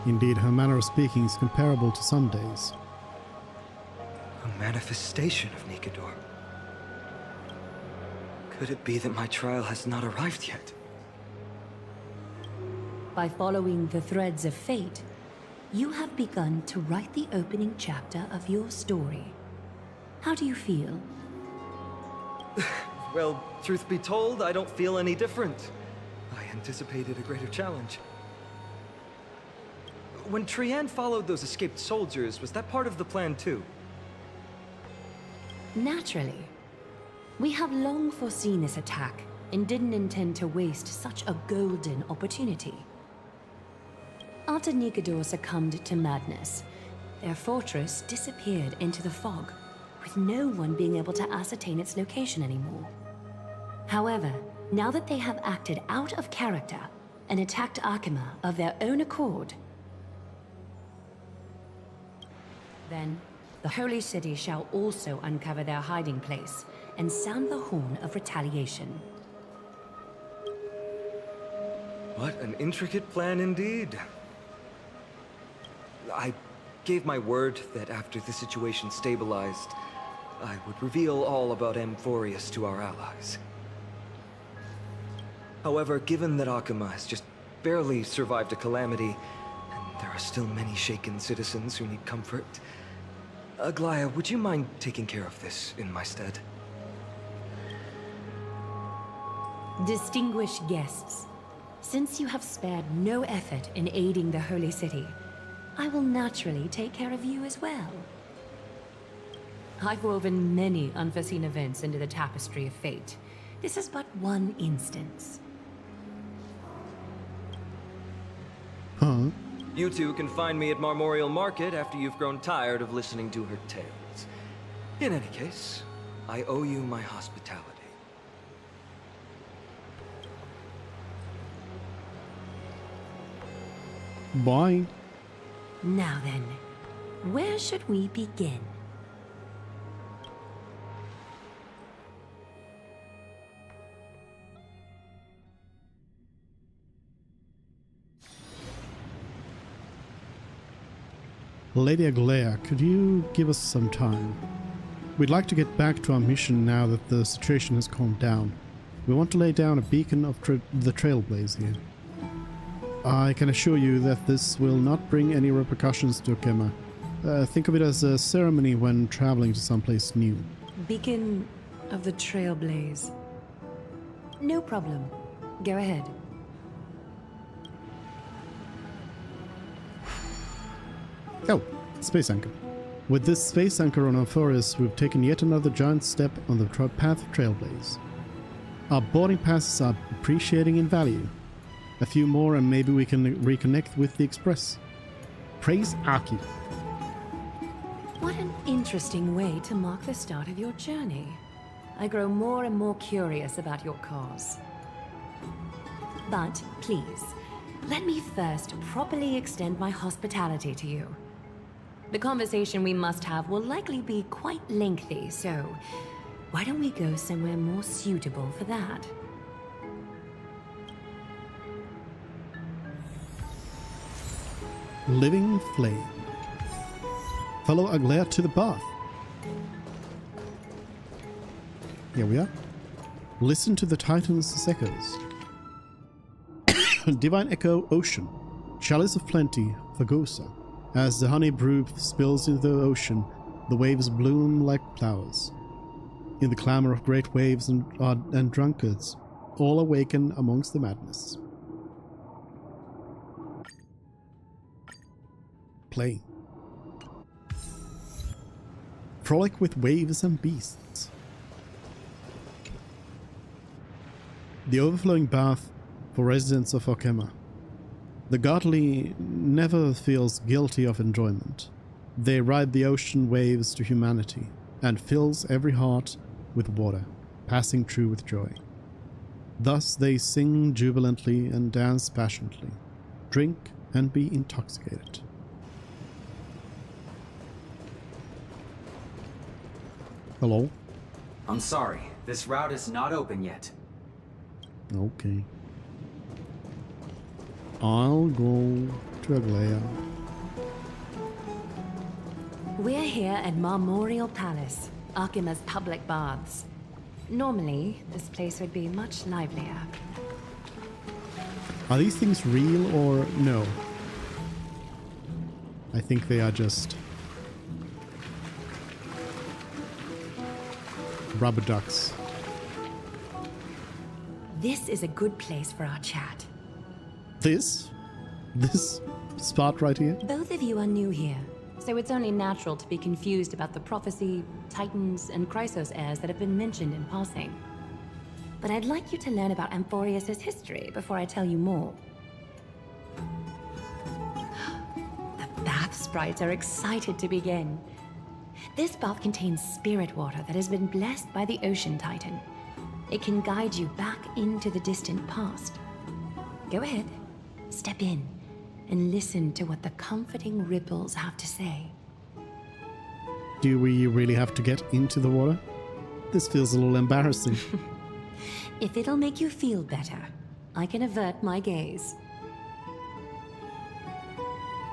Indeed, her manner of speaking is comparable to Sunday's. A manifestation of Nikador. Could it be that my trial has not arrived yet? By following the threads of fate, you have begun to write the opening chapter of your story. How do you feel? Well, truth be told, I don't feel any different. I anticipated a greater challenge. When Trianne followed those escaped soldiers, was that part of the plan too? Naturally. We have long foreseen this attack and didn't intend to waste such a golden opportunity. After Nikador succumbed to madness, their fortress disappeared into the fog, with no one being able to ascertain its location anymore. However, now that they have acted out of character and attacked Akima of their own accord, then the Holy City shall also uncover their hiding place and sound the horn of retaliation. What an intricate plan indeed. I gave my word that after the situation stabilized, I would reveal all about Amphorius to our allies. However, given that Akima has just barely survived a calamity, and there are still many shaken citizens who need comfort, Aglaya, would you mind taking care of this in my stead? Distinguished guests, since you have spared no effort in aiding the Holy City, I will naturally take care of you as well. I've woven many unforeseen events into the tapestry of fate. This is but one instance. Huh? You two can find me at Marmorial Market after you've grown tired of listening to her tales. In any case, I owe you my hospitality. Bye. Now then, where should we begin? Lady Aglaya, could you give us some time? We'd like to get back to our mission now that the situation has calmed down. We want to lay down a beacon of the Trailblaze here. I can assure you that this will not bring any repercussions to Okima. Think of it as a ceremony when traveling to someplace new. Beacon of the Trailblaze. No problem. Go ahead. Oh, space anchor. With this space anchor on Amphorius, we've taken yet another giant step on the path of Trailblaze. Our boarding passes are appreciating in value. A few more and maybe we can reconnect with the Express. Praise Aki. What an interesting way to mark the start of your journey. I grow more and more curious about your cause. But please, let me first properly extend my hospitality to you. The conversation we must have will likely be quite lengthy, so why don't we go somewhere more suitable for that? Living flame. Follow Aglaia to the bath. Here we are. Listen to the Titan's echoes. Divine Echo Ocean. Chalice of Plenty, Fagosa. As the honey brew spills into the ocean, the waves bloom like flowers. In the clamor of great waves and drunkards, all awaken amongst the madness. Play. Frolic with waves and beasts. The overflowing bath for residents of Okema. The godly never feels guilty of enjoyment. They ride the ocean waves to humanity and fills every heart with water, passing through with joy. Thus they sing jubilantly and dance passionately, drink and be intoxicated. Hello? I'm sorry, this route is not open yet. Okay. I'll go to Aglaia. We're here at Marmorial Palace, Arkema's public baths. Normally, this place would be much livelier. Are these things real or no? I think they are just rubber ducks. This is a good place for our chat. This spot right here? Both of you are new here, so it's only natural to be confused about the prophecy, titans, and Chrysos heirs that have been mentioned in passing. But I'd like you to learn about Amphorius' history before I tell you more. The bath sprites are excited to begin. This bath contains spirit water that has been blessed by the Ocean Titan. It can guide you back into the distant past. Go ahead, step in, and listen to what the comforting ripples have to say. Do we really have to get into the water? This feels a little embarrassing. If it'll make you feel better, I can avert my gaze.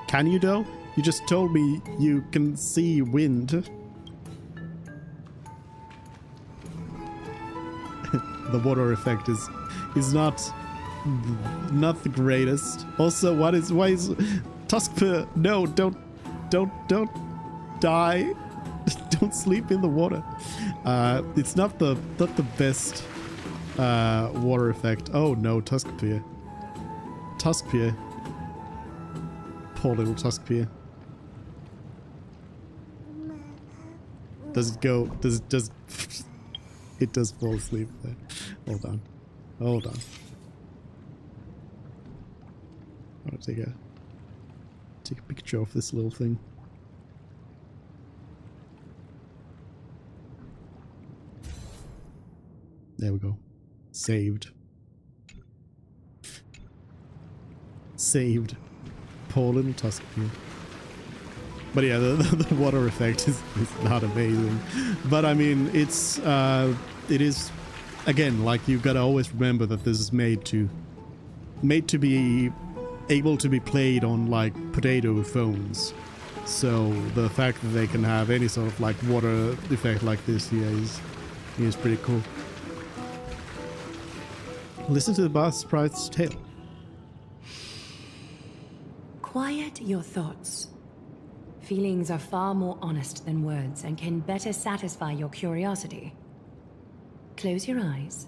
Can you though? You just told me you can see wind. The water effect is not the greatest. Also, why is Tuskper? No, don't die. Don't sleep in the water. It's not the best water effect. Oh no, Tuskper. Poor little Tuskper. Does it go? Does it just? It does fall asleep there. Hold on. Hold on. I want to take a picture of this little thing. There we go. Saved. Saved. Poor little Tuskper. But yeah, the water effect is not amazing. But I mean, it is, again, like you've got to always remember that this is made to be able to be played on like potato phones. So the fact that they can have any sort of like water effect like this here is pretty cool. Listen to the bath sprite's tale. Quiet your thoughts. Feelings are far more honest than words and can better satisfy your curiosity. Close your eyes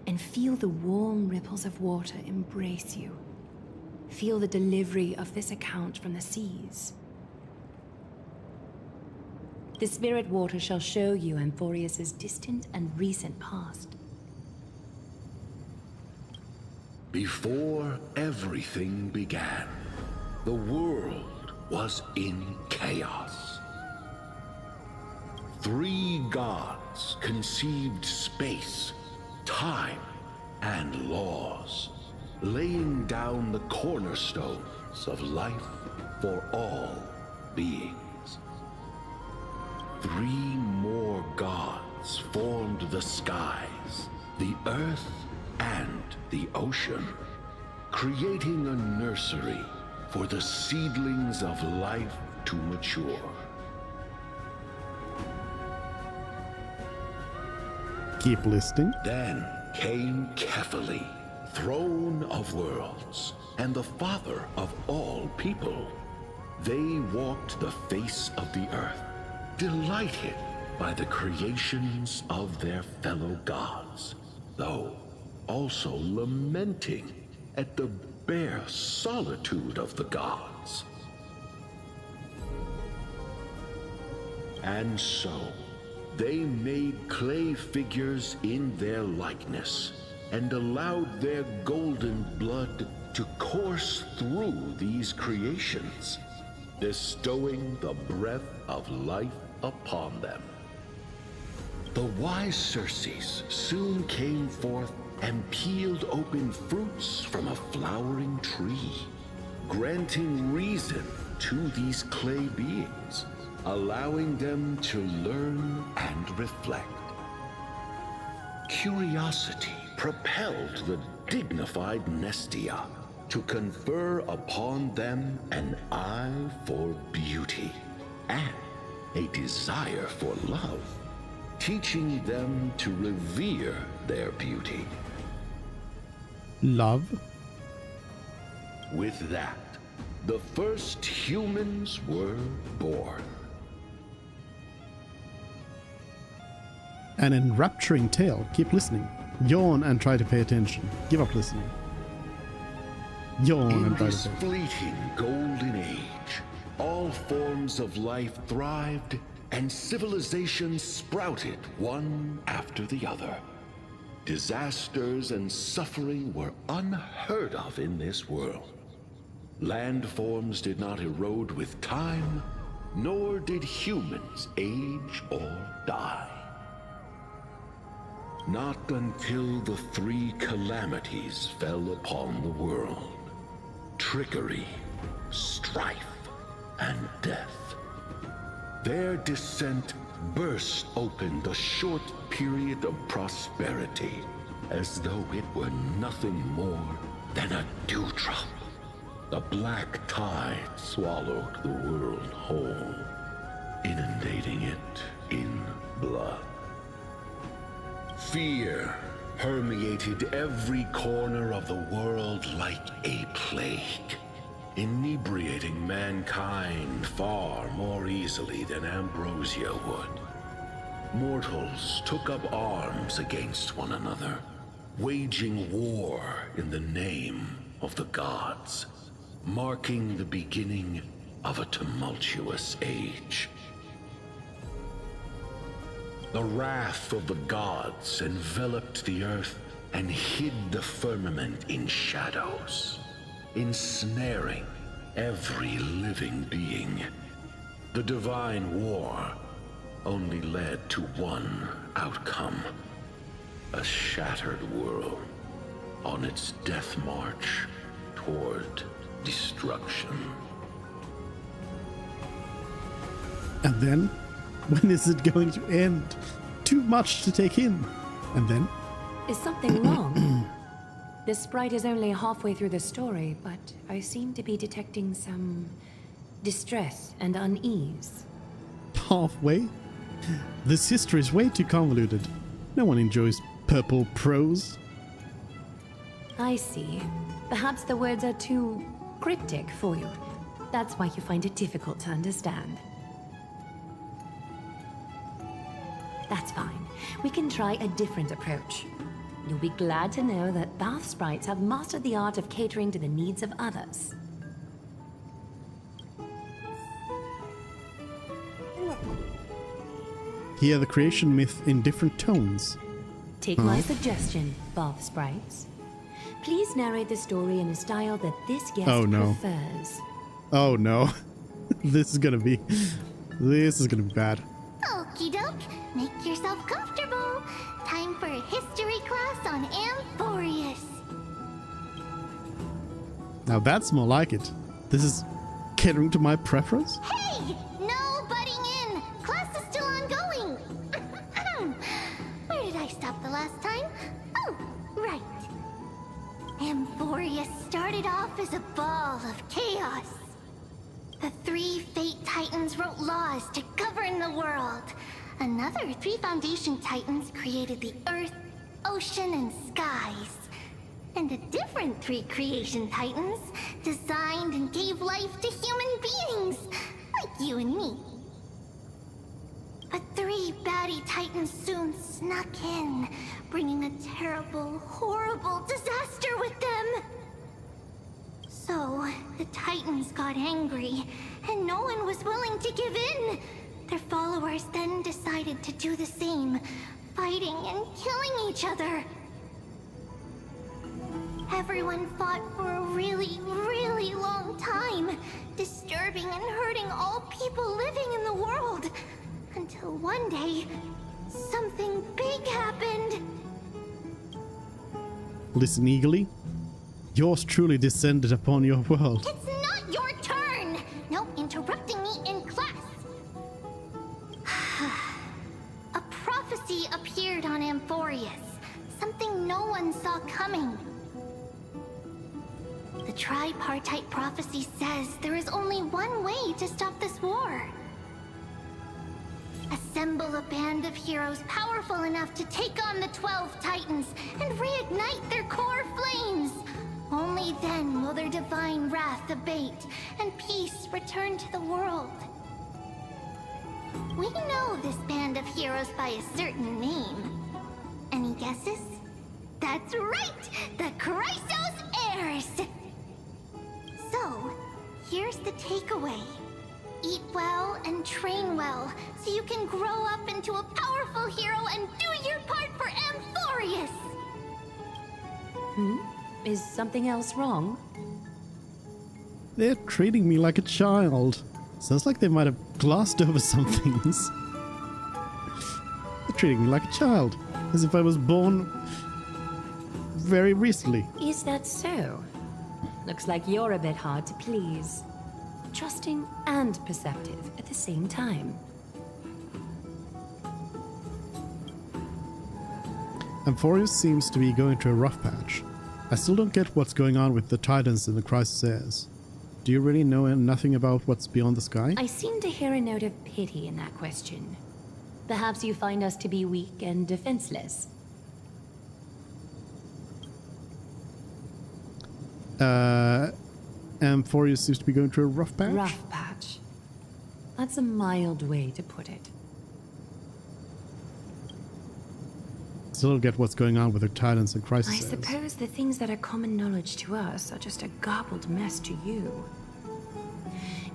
and feel the warm ripples of water embrace you. Feel the delivery of this account from the seas. The spirit water shall show you Amphorius' distant and recent past. Before everything began, the world was in chaos. 3 gods conceived space, time, and laws, laying down the cornerstones of life for all beings. 3 more gods formed the skies, the earth, and the ocean, creating a nursery for the seedlings of life to mature. Keep listening. Then came Kefali, throne of worlds, and the father of all people. They walked the face of the earth, delighted by the creations of their fellow gods, though also lamenting at the bare solitude of the gods. And so, they made clay figures in their likeness, and allowed their golden blood to course through these creations, bestowing the breath of life upon them. The wise Circes soon came forth and peeled open fruits from a flowering tree, granting reason to these clay beings, allowing them to learn and reflect. Curiosity propelled the dignified Nestia to confer upon them an eye for beauty and a desire for love, teaching them to revere their beauty. Love? With that, the first humans were born. An enrapturing tale. Keep listening. Yawn and try to pay attention. Give up listening. Yawn and try to this fleeting golden age, all forms of life thrived and civilizations sprouted one after the other. Disasters and suffering were unheard of in this world. Landforms did not erode with time, nor did humans age or die. Not until the 3 calamities fell upon the world: trickery, strife, and death. Their descent burst open the short period of prosperity, as though it were nothing more than a dewdrop. The black tide swallowed the world whole, inundating it in blood. Fear permeated every corner of the world like a plague, inebriating mankind far more easily than ambrosia would. Mortals took up arms against one another, waging war in the name of the gods, marking the beginning of a tumultuous age. The wrath of the gods enveloped the earth and hid the firmament in shadows, ensnaring every living being. The divine war only led to one outcome: a shattered world on its death march toward destruction. And then? When is it going to end? Too much to take in. And then? Is something wrong? This sprite is only halfway through the story, but I seem to be detecting some distress and unease. Halfway? This history is way too convoluted. No one enjoys purple prose. I see. Perhaps the words are too cryptic for you. That's why you find it difficult to understand. That's fine. We can try a different approach. You'll be glad to know that bath sprites have mastered the art of catering to the needs of others. Hear the creation myth in different tones. Take my suggestion, bath sprites. Please narrate the story in a style that this guest prefers. Oh no. This is gonna be bad. Okie doke, make yourself comfortable. Time for a history class on Amphorius. Now that's more like it. This is catering to my preference? Hey! No butting in! Class is still on itself is a ball of chaos. The 3 Fate Titans wrote laws to govern the world. Another 3 Foundation Titans created the earth, ocean, and skies. And a different 3 Creation Titans designed and gave life to human beings, like you and me. But 3 baddie Titans soon snuck in, bringing a terrible, horrible disaster with them. So, the Titans got angry, and no one was willing to give in. Their followers then decided to do the same, fighting and killing each other. Everyone fought for a really, really long time, disturbing and hurting all people living in the world. Until one day, something big happened. Listen eagerly. Yours truly descended upon your world. It's not your turn! No interrupting me in class. A prophecy appeared on Amphorius. Something no one saw coming. The tripartite prophecy says there is only one way to stop this war. Assemble a band of heroes powerful enough to take on the 12 Titans and reignite their core flames. Only then will their divine wrath abate and peace return to the world. We know this band of heroes by a certain name. Any guesses? That's right! The Chrysos Heirs! So, here's the takeaway. Eat well and train well, so you can grow up into a powerful hero and do your part for Amphorius! Is something else wrong? They're treating me like a child. Sounds like they might have glossed over some things. They're treating me like a child, as if I was born very recently. Is that so? Looks like you're a bit hard to please. Trusting and perceptive at the same time. Amphorius seems to be going through a rough patch. I still don't get what's going on with the Titans and the Chrysos Heirs. Do you really know nothing about what's beyond the sky? I seem to hear a note of pity in that question. Perhaps you find us to be weak and defenseless. Amphorius seems to be going through a rough patch? Rough patch. That's a mild way to put it. Still don't get what's going on with the Titans and Chrysos I Heirs. suppose the things that are common knowledge to us are just a garbled mess to you.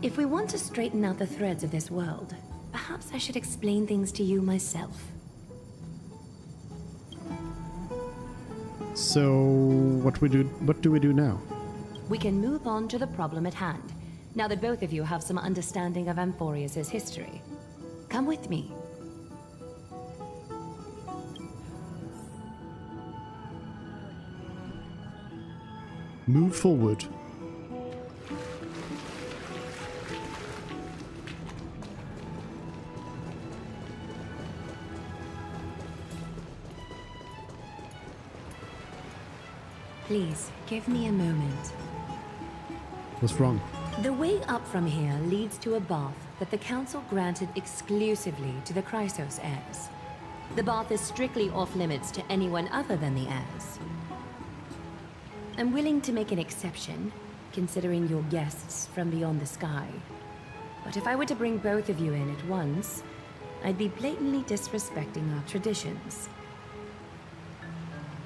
If we want to straighten out the threads of this world, perhaps I should explain things to you myself. So, what do we do now? We can move on to the problem at hand, now that both of you have some understanding of Amphorius' history. Come with me. Move forward. Please, give me a moment. What's wrong? The way up from here leads to a bath that the Council granted exclusively to the Chrysos Heirs. The bath is strictly off-limits to anyone other than the heirs. I'm willing to make an exception, considering you're guests from beyond the sky. But if I were to bring both of you in at once, I'd be blatantly disrespecting our traditions.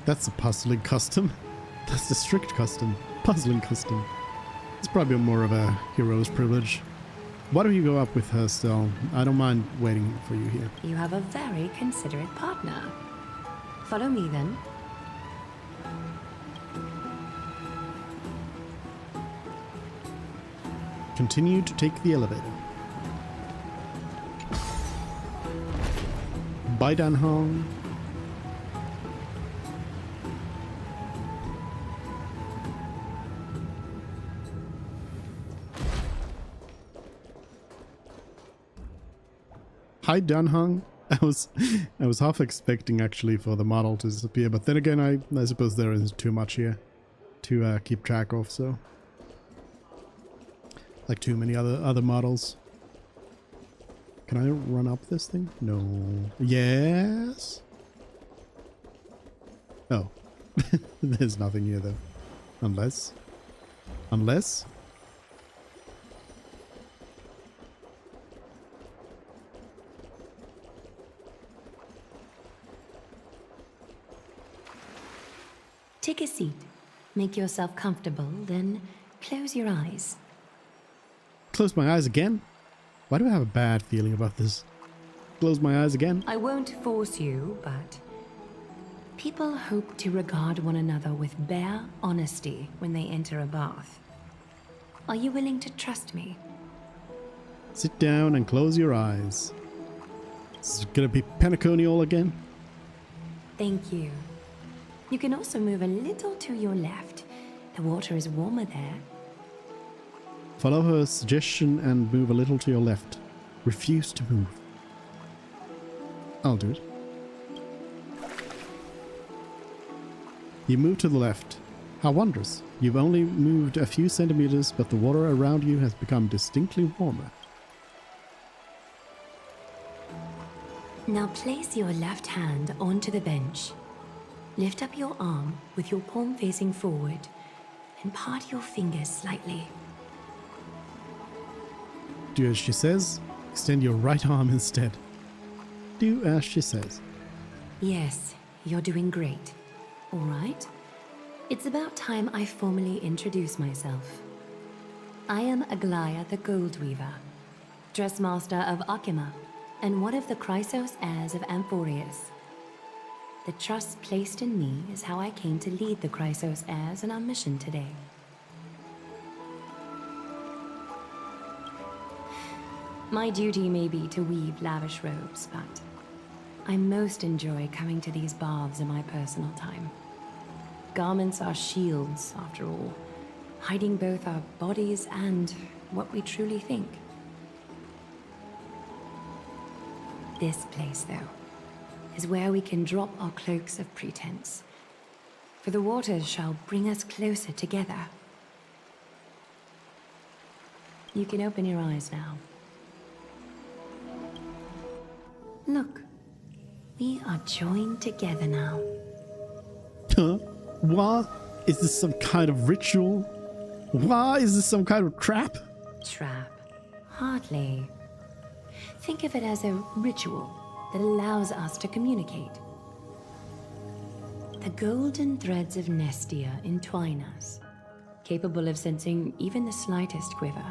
That's a puzzling custom. That's the strict custom. Puzzling custom. It's probably more of a hero's privilege. Why don't you go up with her still? I don't mind waiting for you here. You have a very considerate partner. Follow me then. Continue to take the elevator. Bye, Dan Hong. Hi, Dunhung. I was half expecting actually for the model to disappear, but then again, I suppose there isn't too much here to keep track of, so Like too many other models. Can I run up this thing? No. Yes. Oh. There's nothing here though. Unless. Take a seat. Make yourself comfortable, then close your eyes. Close my eyes again? Why do I have a bad feeling about this? Close my eyes again? I won't force you, but people hope to regard one another with bare honesty when they enter a bath. Are you willing to trust me? Sit down and close your eyes. This is gonna be Penacony all again? Thank you. You can also move a little to your left. The water is warmer there. Follow her suggestion and move a little to your left. Refuse to move. I'll do it. You move to the left. How wondrous. You've only moved a few centimeters, but the water around you has become distinctly warmer. Now place your left hand onto the bench. Lift up your arm with your palm facing forward and part your fingers slightly. Do as she says. Extend your right arm instead. Do as she says. Yes, you're doing great. All right. It's about time I formally introduce myself. I am Aglaya the Gold Weaver, Dressmaster of Akima, and one of the Chrysos heirs of Amphorius. The trust placed in me is how I came to lead the Chrysos heirs in our mission today. My duty may be to weave lavish robes, but I most enjoy coming to these baths in my personal time. Garments are shields, after all, hiding both our bodies and what we truly think. This place, though, is where we can drop our cloaks of pretense, for the waters shall bring us closer together. You can open your eyes now. Look, we are joined together now. Huh? What? Is this some kind of ritual? Why is this some kind of trap? Trap? Hardly. Think of it as a ritual that allows us to communicate. The golden threads of Nestia entwine us, capable of sensing even the slightest quiver.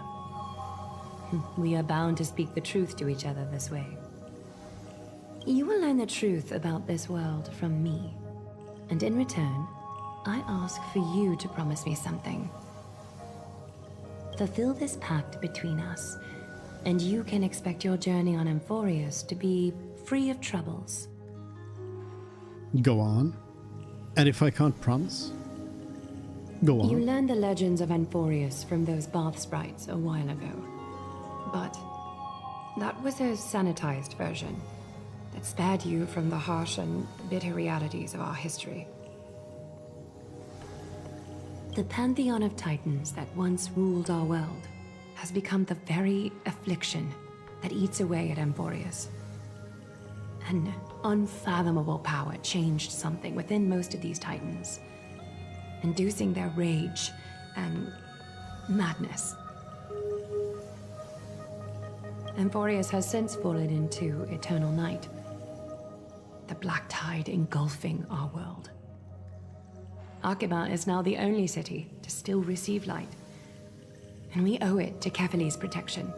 We are bound to speak the truth to each other this way. You will learn the truth about this world from me, and in return, I ask for you to promise me something. Fulfill this pact between us, and you can expect your journey on Amphorius to be free of troubles. Go on. And if I can't promise? Go on. You learned the legends of Amphorius from those bath sprites a while ago. But that was a sanitized version that spared you from the harsh and bitter realities of our history. The pantheon of titans that once ruled our world has become the very affliction that eats away at Amphorius. An unfathomable power changed something within most of these titans, inducing their rage and madness. Amphorius has since fallen into eternal night, the black tide engulfing our world. Akima is now the only city to still receive light, and we owe it to Kefali's protection.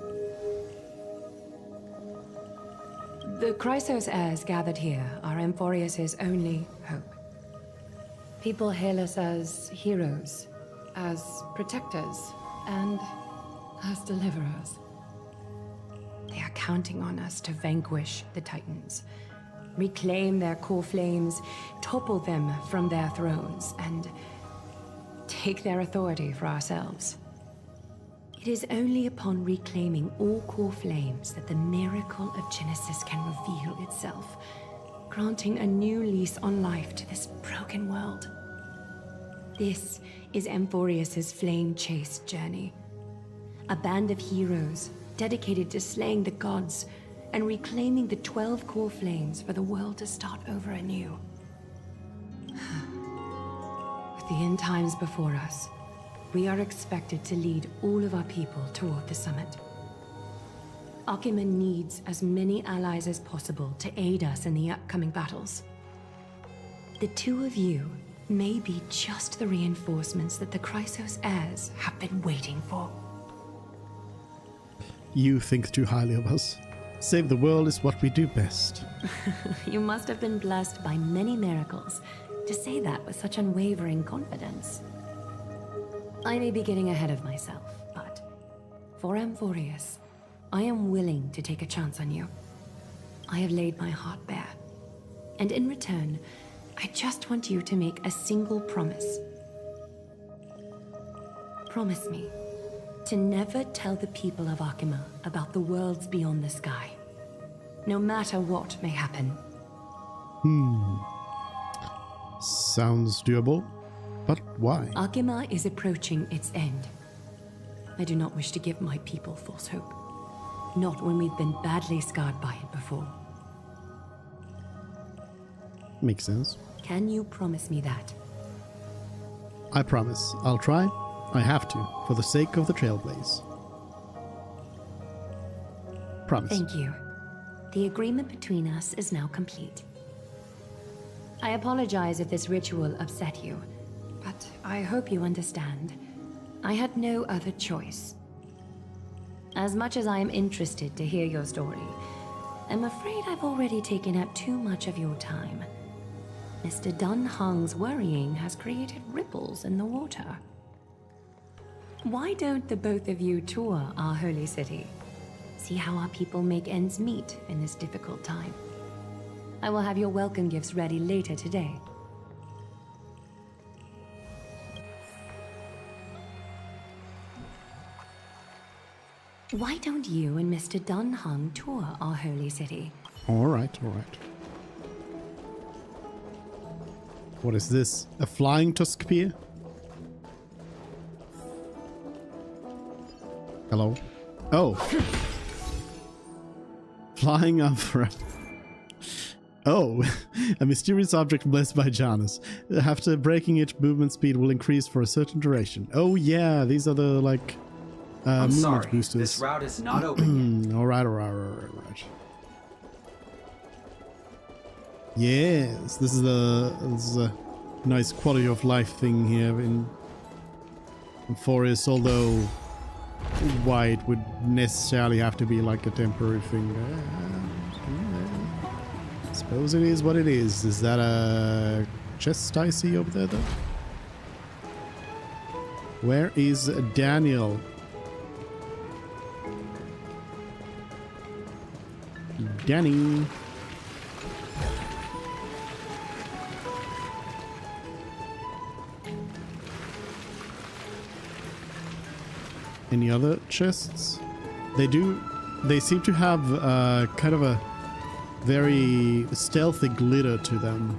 The Chrysos heirs gathered here are Amphorius' only hope. People hail us as heroes, as protectors, and as deliverers. They are counting on us to vanquish the Titans, reclaim their core flames, topple them from their thrones, and take their authority for ourselves. It is only upon reclaiming all core flames that the miracle of Genesis can reveal itself, granting a new lease on life to this broken world. This is Amphorius' flame-chased journey, A band of heroes dedicated to slaying the gods and reclaiming the 12 core flames for the world to start over anew. With the end times before us, we are expected to lead all of our people toward the summit. Akima needs as many allies as possible to aid us in the upcoming battles. The two of you may be just the reinforcements that the Chrysos heirs have been waiting for. You think too highly of us. Save the world is what we do best. You must have been blessed by many miracles to say that with such unwavering confidence. I may be getting ahead of myself, but for Amphorius, I am willing to take a chance on you. I have laid my heart bare, and in return, I just want you to make a single promise. Promise me to never tell the people of Akima about the worlds beyond the sky, no matter what may happen. Sounds doable, but why? Akima is approaching its end. I do not wish to give my people false hope, not when we've been badly scarred by it before. Makes sense. Can you promise me that? I promise. I'll try. I have to, for the sake of the Trailblaze. Promise. Thank you. The agreement between us is now complete. I apologize if this ritual upset you, but I hope you understand. I had no other choice. As much as I am interested to hear your story, I'm afraid I've already taken up too much of your time. Mr. Dun Hong's worrying has created ripples in the water. Why don't the both of you tour our holy city? See how our people make ends meet in this difficult time. I will have your welcome gifts ready later today. Why don't you and Mr. Dun Hong tour our holy city? Alright, alright. What is this? A flying Tuskpear? Hello? Oh! Flying Amphora. Oh! A mysterious object blessed by Janus. After breaking it, movement speed will increase for a certain duration. Oh yeah, these are the, like, I'm movement sorry, boosters. this route is not open yet. Alright. Yes, this is a nice quality of life thing here in Forest, although why it would necessarily have to be like a temporary thing. I suppose it is what it is. Is that a chest I see over there though? Where is Daniel? Danny. Any other chests? They seem to have kind of a very stealthy glitter to them.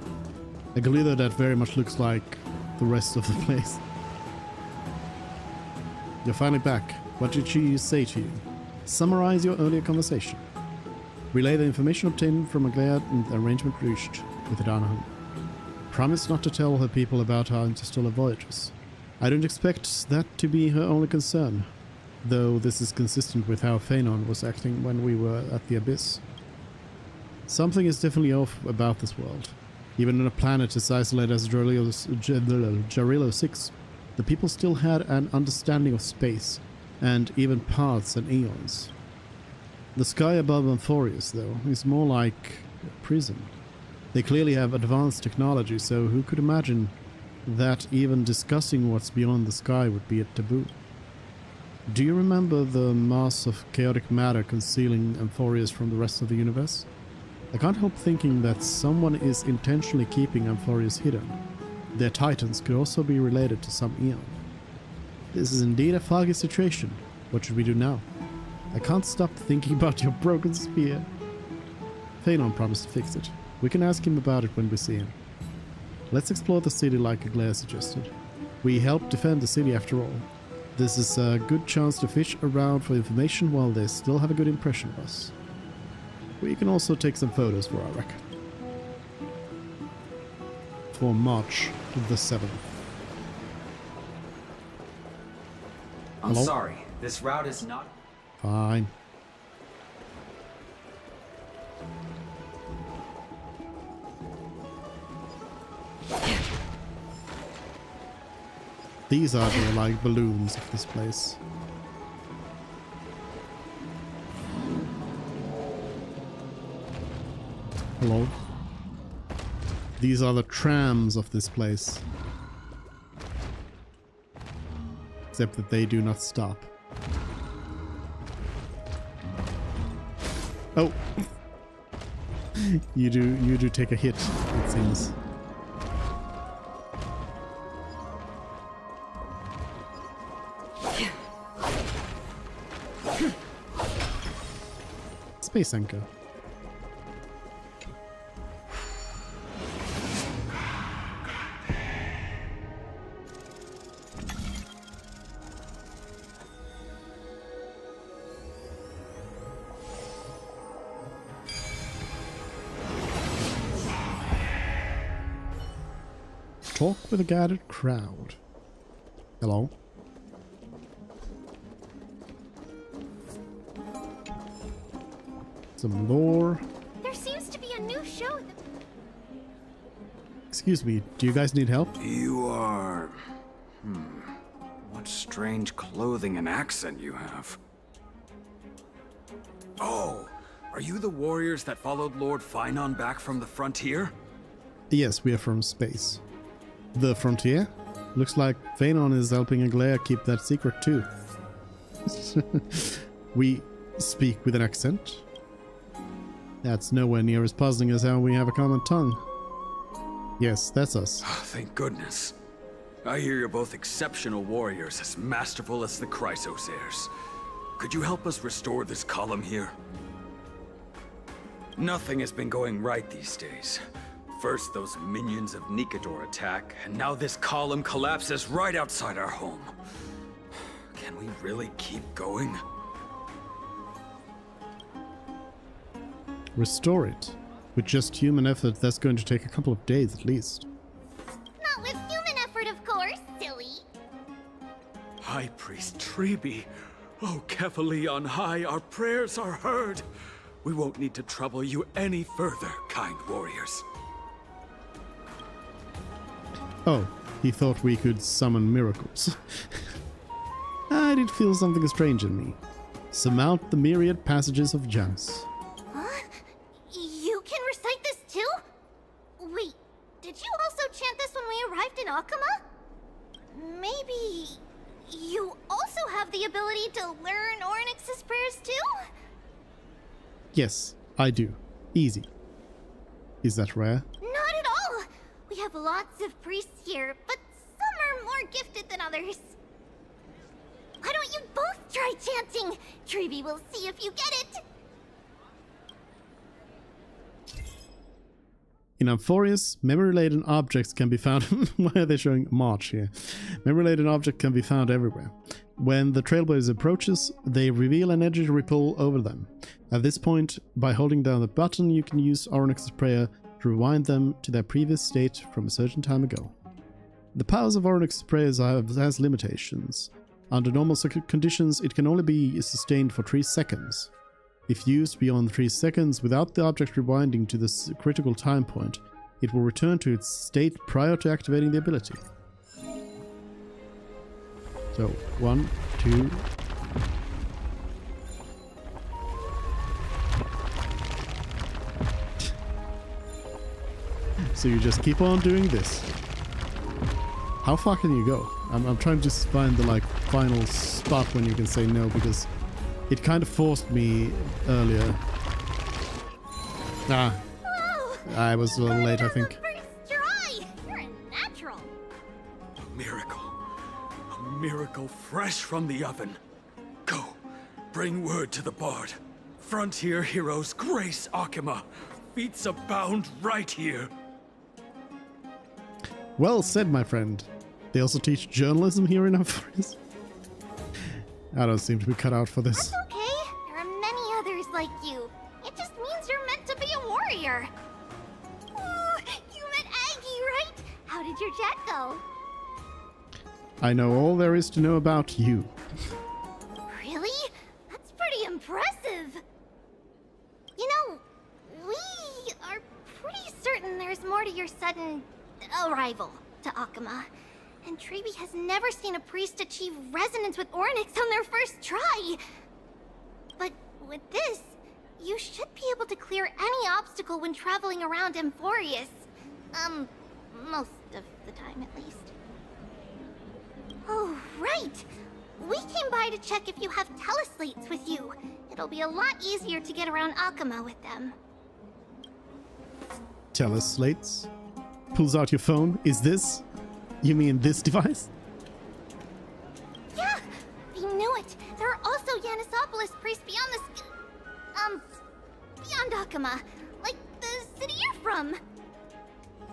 A glitter that very much looks like the rest of the place. You're finally back. What did she say to you? Summarize your earlier conversation. Relay the information obtained from Aglaya and the arrangement reached with Adanahan. Promise not to tell her people about our interstellar voyages. I don't expect that to be her only concern, though this is consistent with how Phanon was acting when we were at the Abyss. Something is definitely off about this world. Even on a planet as isolated as Jarilo 6, the people still had an understanding of space, and even paths and eons. The sky above Amphorius, though, is more like a prison. They clearly have advanced technology, so who could imagine that even discussing what's beyond the sky would be a taboo? Do you remember the mass of chaotic matter concealing Amphorius from the rest of the universe? I can't help thinking that someone is intentionally keeping Amphorius hidden. Their titans could also be related to some eon. This is indeed a foggy situation. What should we do now? I can't stop thinking about your broken spear. Phanon promised to fix it. We can ask him about it when we see him. Let's explore the city like Aglaya suggested. We helped defend the city after all. This is a good chance to fish around for information while they still have a good impression of us. We can also take some photos for our record. For March the 7th. I'm Hello? sorry, this route is not... Fine. These are the like balloons of this place. Hello? These are the trams of this place. Except that they do not stop. Oh! you do take a hit, it seems. Space anchor. Talk with a gathered crowd. Hello? Some lore. There seems to be a new show. Excuse me, do you guys need help? You are... What strange clothing and accent you have. Oh, are you the warriors that followed Lord Finon back from the frontier? Yes, we are from space. The frontier? Looks like Phanon is helping Aglaia keep that secret too. We speak with an accent. That's nowhere near as puzzling as how we have a common tongue. Yes, that's us. Thank goodness. I hear you're both exceptional warriors, as masterful as the Chrysosairs. Could you help us restore this column here? Nothing has been going right these days. First, those minions of Nikador attack, and now this column collapses right outside our home. Can we really keep going? Restore it. With just human effort, that's going to take a couple of days at least. Not with human effort, of course, silly. High Priest Treeby. Oh, Kefali on high, our prayers are heard. We won't need to trouble you any further, kind warriors. Oh, he thought we could summon miracles. I did feel something strange in me. Surmount the myriad passages of Janus. Huh? You can recite this too? Wait, did you also chant this when we arrived in Akama? Maybe you also have the ability to learn Ornyx's prayers too? Yes, I do. Easy. Is that rare? Not at all! We have lots of priests here, but some are more gifted than others. Why don't you both try chanting? Treeby will see if you get it! In Amphorius, memory-laden objects can be found... Why are they showing March here? Memory-laden object can be found everywhere. When the Trailblazer approaches, they reveal an energy ripple over them. At this point, by holding down the button, you can use Ornyx's prayer to rewind them to their previous state from a certain time ago. The powers of Ornyx's prayers has limitations. Under normal conditions, it can only be sustained for 3 seconds. If used beyond 3 seconds without the object rewinding to this critical time point, it will return to its state prior to activating the ability. So, 1, 2... So you just keep on doing this. How far can you go? I'm trying to just find the like final spot when you can say no, because it kind of forced me earlier. I was a little late, I think. Try! You're a natural! A miracle fresh from the oven. Go, bring word to the bard. Frontier heroes grace Akama. Feats abound right here. Well said, my friend. They also teach journalism here in Amphorius. I don't seem to be cut out for this. That's okay. There are many others like you. It just means you're meant to be a warrior. Oh, you met Aggie, right? How did your jet go? I know all there is to know about you. Really? That's pretty impressive. You know, we are pretty certain there's more to your sudden arrival to Akama. And Treeby has never seen a priest achieve resonance with Ornyx on their first try. But with this, you should be able to clear any obstacle when traveling around Amphorius. Most of the time at least. Oh, right! We came by to check if you have teleslates with you. It'll be a lot easier to get around Akama with them. Teleslates? Pulls out your phone. Is this? You mean this device? Yeah! We knew it! There are also Yanisopolis priests beyond the beyond Akama. Like the city you're from.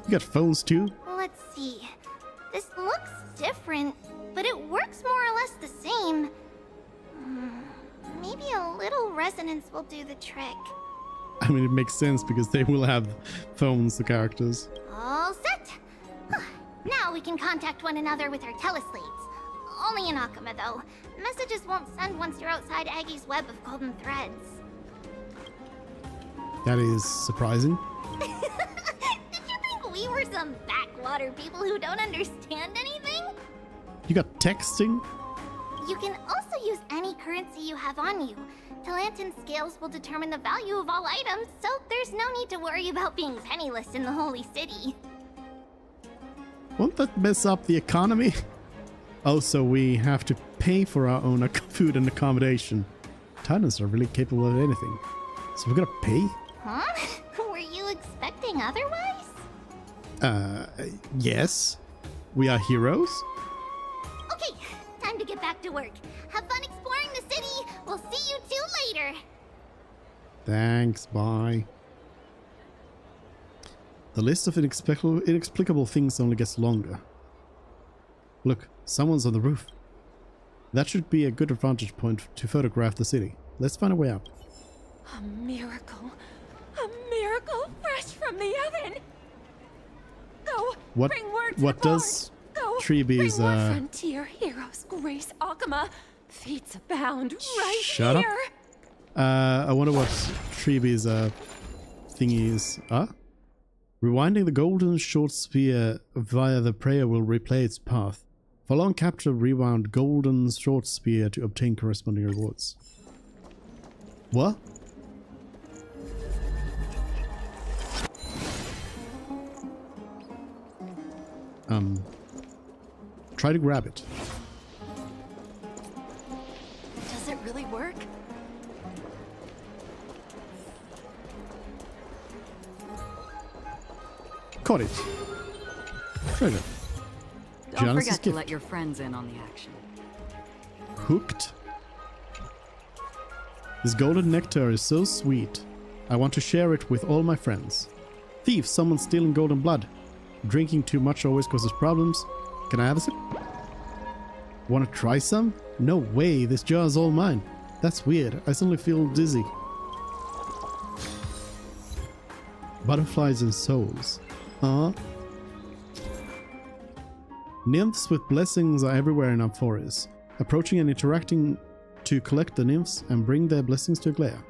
You got phones too? Let's see. This looks different, but it works more or less the same. Maybe a little resonance will do the trick. I mean, it makes sense because they will have phones, the characters. All set! Now we can contact one another with our teleslates. Only in Akama, though. Messages won't send once you're outside Aggie's web of golden threads. That is surprising. Did you think we were some backwater people who don't understand anything? You got texting? You can also use any currency you have on you. Talantan scales will determine the value of all items, so there's no need to worry about being penniless in the Holy City. Won't that mess up the economy? Oh, so we have to pay for our own food and accommodation. Titans are really capable of anything. So we're gonna pay? Huh? Were you expecting otherwise? Yes. We are heroes? Okay, time to get back to work. Have fun exploring the city. We'll see you two later. Thanks, bye. The list of inexplicable things only gets longer. Look, someone's on the roof. That should be a good vantage point to photograph the city. Let's find a way out. A miracle. A miracle fresh from the oven. Go, bring word to what the does Go, Treeby's bring more frontier heroes grace Akama. Feats abound right Shut here. up. I wonder what Treeby's thingy is. Rewinding the golden short spear via the prayer will replay its path. For long capture, rewound golden short spear to obtain corresponding rewards. What? Try to grab it. Does it really work? Caught it. Treasure. Don't Janus' forget to gift. let your friends in on the action. Hooked. This golden nectar is so sweet. I want to share it with all my friends. Thief, someone stealing golden blood. Drinking too much always causes problems. Can I have a sip? Want to try some? No way, this jar is all mine. That's weird. I suddenly feel dizzy. Butterflies and souls. Nymphs with blessings are everywhere in Amphorius. Approaching and interacting to collect the nymphs and bring their blessings to Glare.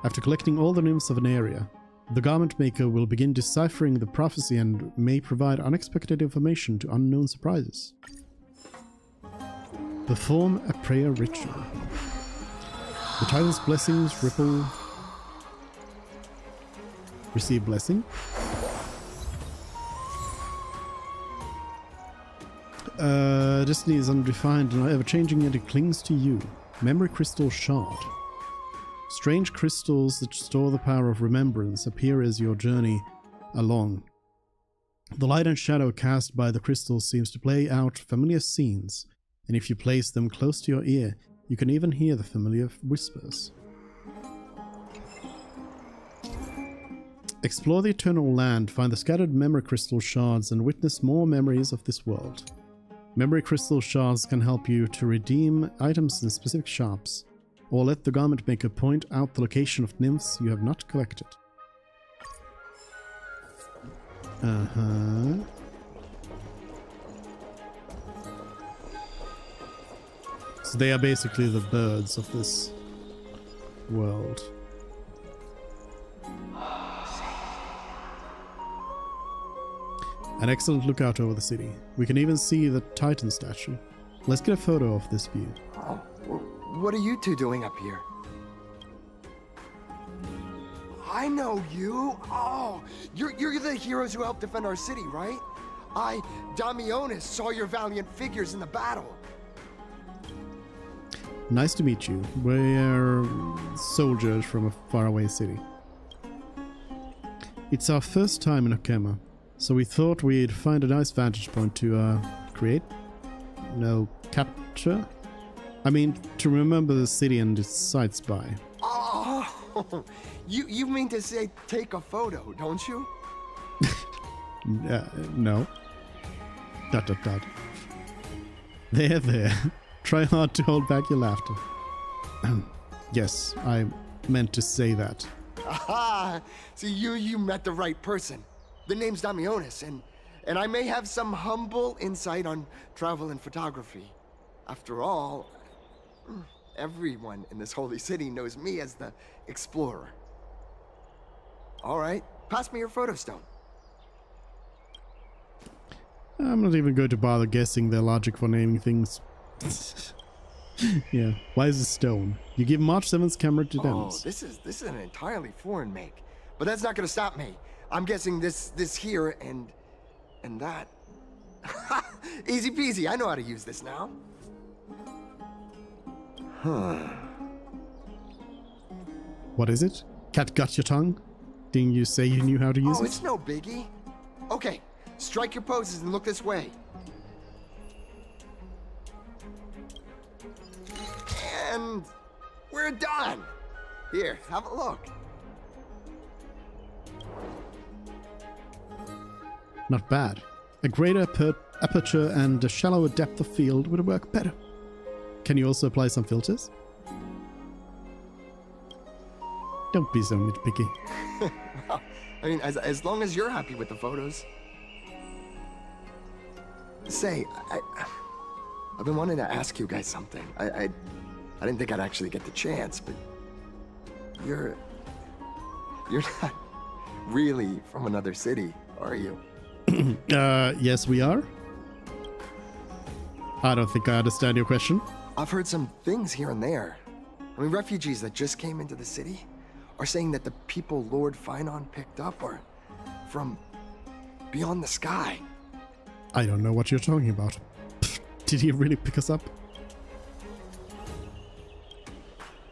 After collecting all the nymphs of an area, the garment maker will begin deciphering the prophecy and may provide unexpected information to unknown surprises. Perform a prayer ritual. The Titan's blessings ripple. Receive blessing. Destiny is undefined and ever-changing, yet it clings to you. Memory Crystal Shard. Strange crystals that store the power of remembrance appear as your journey along. The light and shadow cast by the crystals seems to play out familiar scenes, and if you place them close to your ear, you can even hear the familiar whispers. Explore the Eternal Land, find the scattered memory crystal shards, and witness more memories of this world. Memory crystal shards can help you to redeem items in specific shops, or let the garment maker point out the location of nymphs you have not collected. Uh-huh. So they are basically the birds of this world. An excellent lookout over the city. We can even see the Titan statue. Let's get a photo of this view. Oh, what are you two doing up here? I know you. Oh, you're the heroes who helped defend our city, right? I, Damionis, saw your valiant figures in the battle. Nice to meet you. We're soldiers from a faraway city. It's our first time in Okema, so we thought we'd find a nice vantage point to create. No, capture? I mean, to remember the city and its sights by. Oh, you mean to say take a photo, don't you? No. ... There. Try hard to hold back your laughter. Yes, I meant to say that. Aha! See, you met the right person. The name's Damionis, and I may have some humble insight on travel and photography. After all, everyone in this holy city knows me as the explorer. All right, pass me your photo stone. I'm not even going to bother guessing their logic for naming things. Yeah, why is it stone? You give March 7th's camera to Dennis. Oh, this is an entirely foreign make. But that's not gonna stop me. I'm guessing this here and that. Easy peasy, I know how to use this now. Huh. What is it? Cat got your tongue? Didn't you say you knew how to use it? Oh, it's no biggie. Okay, strike your poses and look this way. And we're done. Here, have a look. Not bad. A greater aperture and a shallower depth of field would work better. Can you also apply some filters? Don't be so nitpicky. Well, I mean, as long as you're happy with the photos. Say, I've been wanting to ask you guys something. I didn't think I'd actually get the chance, but you're not really from another city, are you? Yes, we are. I don't think I understand your question. I've heard some things here and there. I mean, refugees that just came into the city are saying that the people Lord Finon picked up are from beyond the sky. I don't know what you're talking about. Did he really pick us up?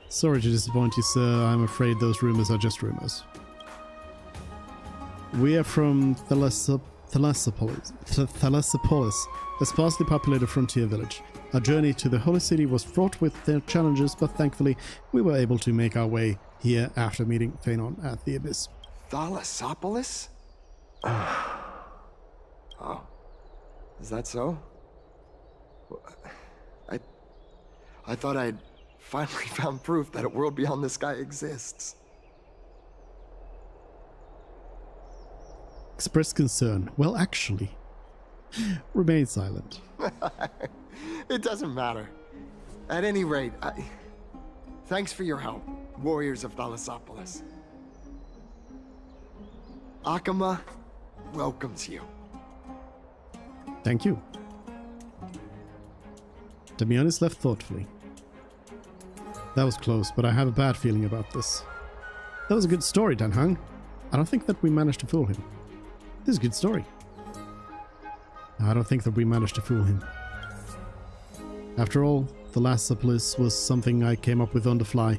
Sorry to disappoint you, sir. I'm afraid those rumors are just rumors. We are from Thalassopolis, a sparsely populated frontier village. Our journey to the Holy City was fraught with their challenges, but thankfully we were able to make our way here after meeting Phanon at the Abyss. Thalassopolis? Oh. Is that so? I thought I'd finally found proof that a world beyond the sky exists. Express concern. Well, actually, remain silent. It doesn't matter. At any rate, thanks for your help, warriors of Thalassopolis. Akama welcomes you. Thank you. Damionis left thoughtfully. That was close, but I have a bad feeling about this. That was a good story, Danhang. I don't think that we managed to fool him. This is a good story. I don't think that we managed to fool him. After all, the Thalassopolis was something I came up with on the fly.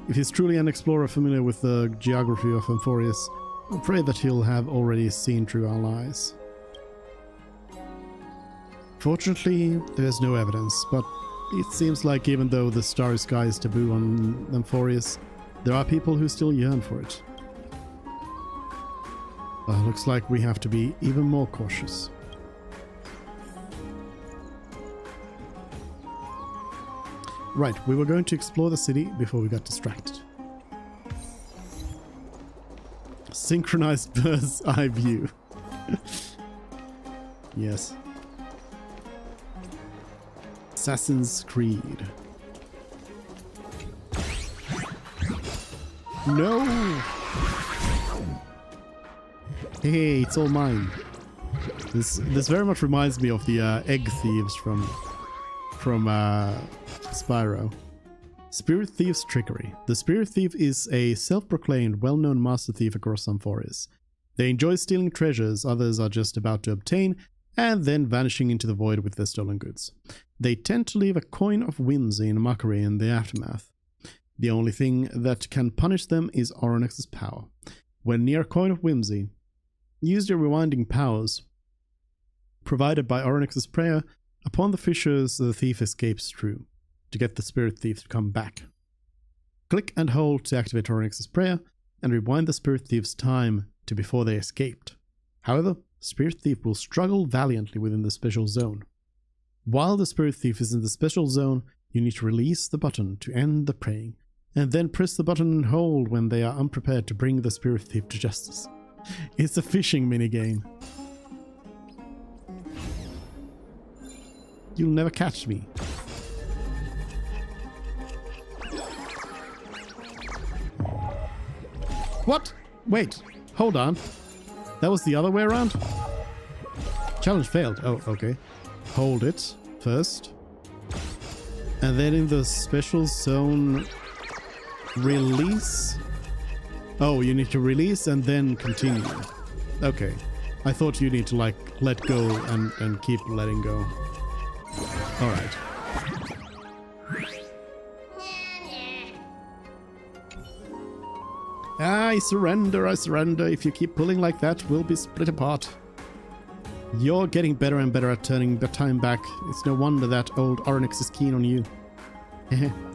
If he's truly an explorer familiar with the geography of Amphorius, I'm afraid that he'll have already seen through our lies. Fortunately, there's no evidence, but it seems like even though the starry sky is taboo on Amphorius, there are people who still yearn for it. Looks like we have to be even more cautious. Right, we were going to explore the city before we got distracted. Synchronized bird's eye view. Yes. Assassin's Creed. No! Hey, it's all mine. This very much reminds me of the egg thieves from Spyro. Spirit Thief's trickery. The Spirit Thief is a self-proclaimed, well-known master thief across some forests. They enjoy stealing treasures others are just about to obtain, and then vanishing into the void with their stolen goods. They tend to leave a coin of whimsy and mockery in the aftermath. The only thing that can punish them is Oronax's power. When near a coin of whimsy, use your rewinding powers provided by Oronax's prayer. Upon the fissures, the thief escapes through to get the Spirit Thief to come back. Click and hold to activate Oronax's prayer and rewind the Spirit Thief's time to before they escaped. However, Spirit Thief will struggle valiantly within the special zone. While the Spirit Thief is in the special zone, you need to release the button to end the praying, and then press the button and hold when they are unprepared to bring the Spirit Thief to justice. It's a fishing minigame. You'll never catch me. What? Wait, hold on. That was the other way around? Challenge failed. Oh, okay. Hold it first. And then in the special zone, release? Oh, you need to release and then continue. Okay. I thought you need to, like, let go and keep letting go. Alright. I surrender, I surrender. If you keep pulling like that, we'll be split apart. You're getting better and better at turning the time back. It's no wonder that old Oronax is keen on you.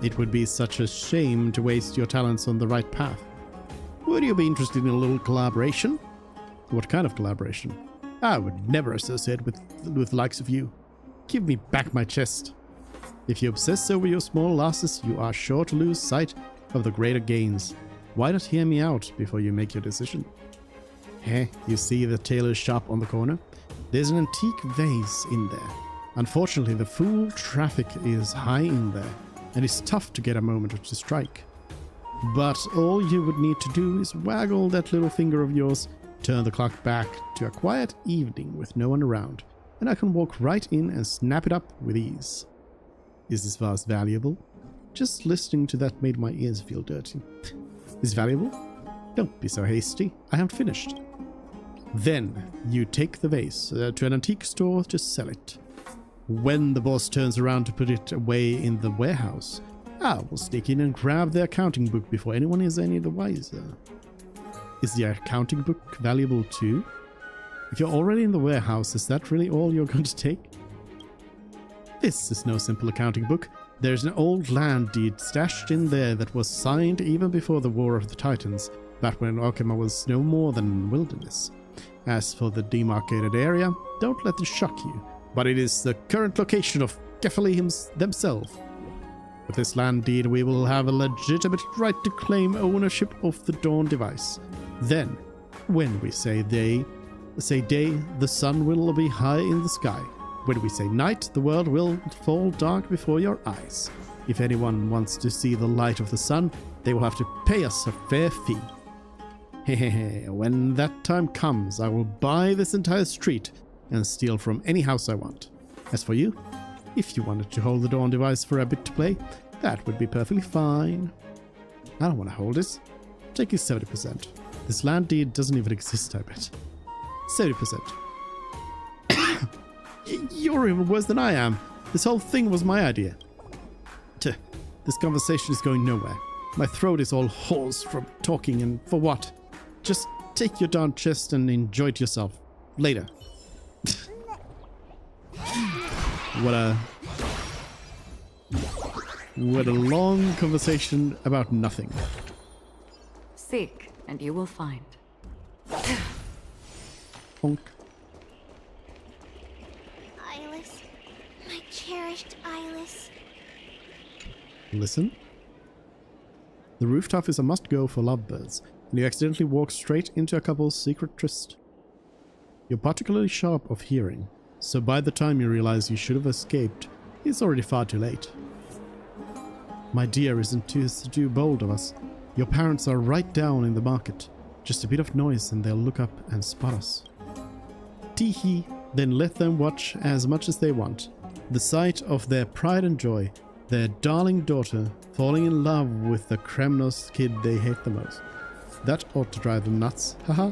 It would be such a shame to waste your talents on the right path. Would you be interested in a little collaboration? What kind of collaboration? I would never associate with the likes of you. Give me back my chest. If you obsess over your small losses, you are sure to lose sight of the greater gains. Why not hear me out before you make your decision? You see the tailor's shop on the corner? There's an antique vase in there. Unfortunately, the fool traffic is high in there, and it's tough to get a moment to strike. But all you would need to do is waggle that little finger of yours, turn the clock back to a quiet evening with no one around, and I can walk right in and snap it up with ease. Is this vase valuable? Just listening to that made my ears feel dirty. Is valuable? Don't be so hasty. I haven't finished. Then you take the vase to an antique store to sell it. When the boss turns around to put it away in the warehouse, I will sneak in and grab the accounting book before anyone is any the wiser. Is the accounting book valuable too? If you're already in the warehouse, is that really all you're going to take? This is no simple accounting book. There's an old land deed stashed in there that was signed even before the War of the Titans, back when Orkima was no more than wilderness. As for the demarcated area, don't let it shock you, but it is the current location of Kefali themselves. With this land deed, we will have a legitimate right to claim ownership of the Dawn device. Then, when we say day, the sun will be high in the sky. When we say night, the world will fall dark before your eyes. If anyone wants to see the light of the sun, they will have to pay us a fair fee. When that time comes, I will buy this entire street and steal from any house I want. As for you, if you wanted to hold the Dawn device for a bit to play, that would be perfectly fine. I don't want to hold it. Take you 70%. This land deed doesn't even exist, I bet. 70%. You're even worse than I am. This whole thing was my idea. This conversation is going nowhere. My throat is all hoarse from talking, and for what? Just take your darn chest and enjoy it yourself. Later. What a long conversation about nothing. Seek, and you will find. Honk. Eyeless. My cherished Eyeless. Listen. The rooftop is a must-go for lovebirds, and you accidentally walk straight into a couple's secret tryst. You're particularly sharp of hearing, so by the time you realize you should have escaped, it's already far too late. My dear, isn't too bold of us. Your parents are right down in the market. Just a bit of noise and they'll look up and spot us. Tee-hee, then let them watch as much as they want. The sight of their pride and joy, their darling daughter falling in love with the Kremnos kid they hate the most. That ought to drive them nuts, haha.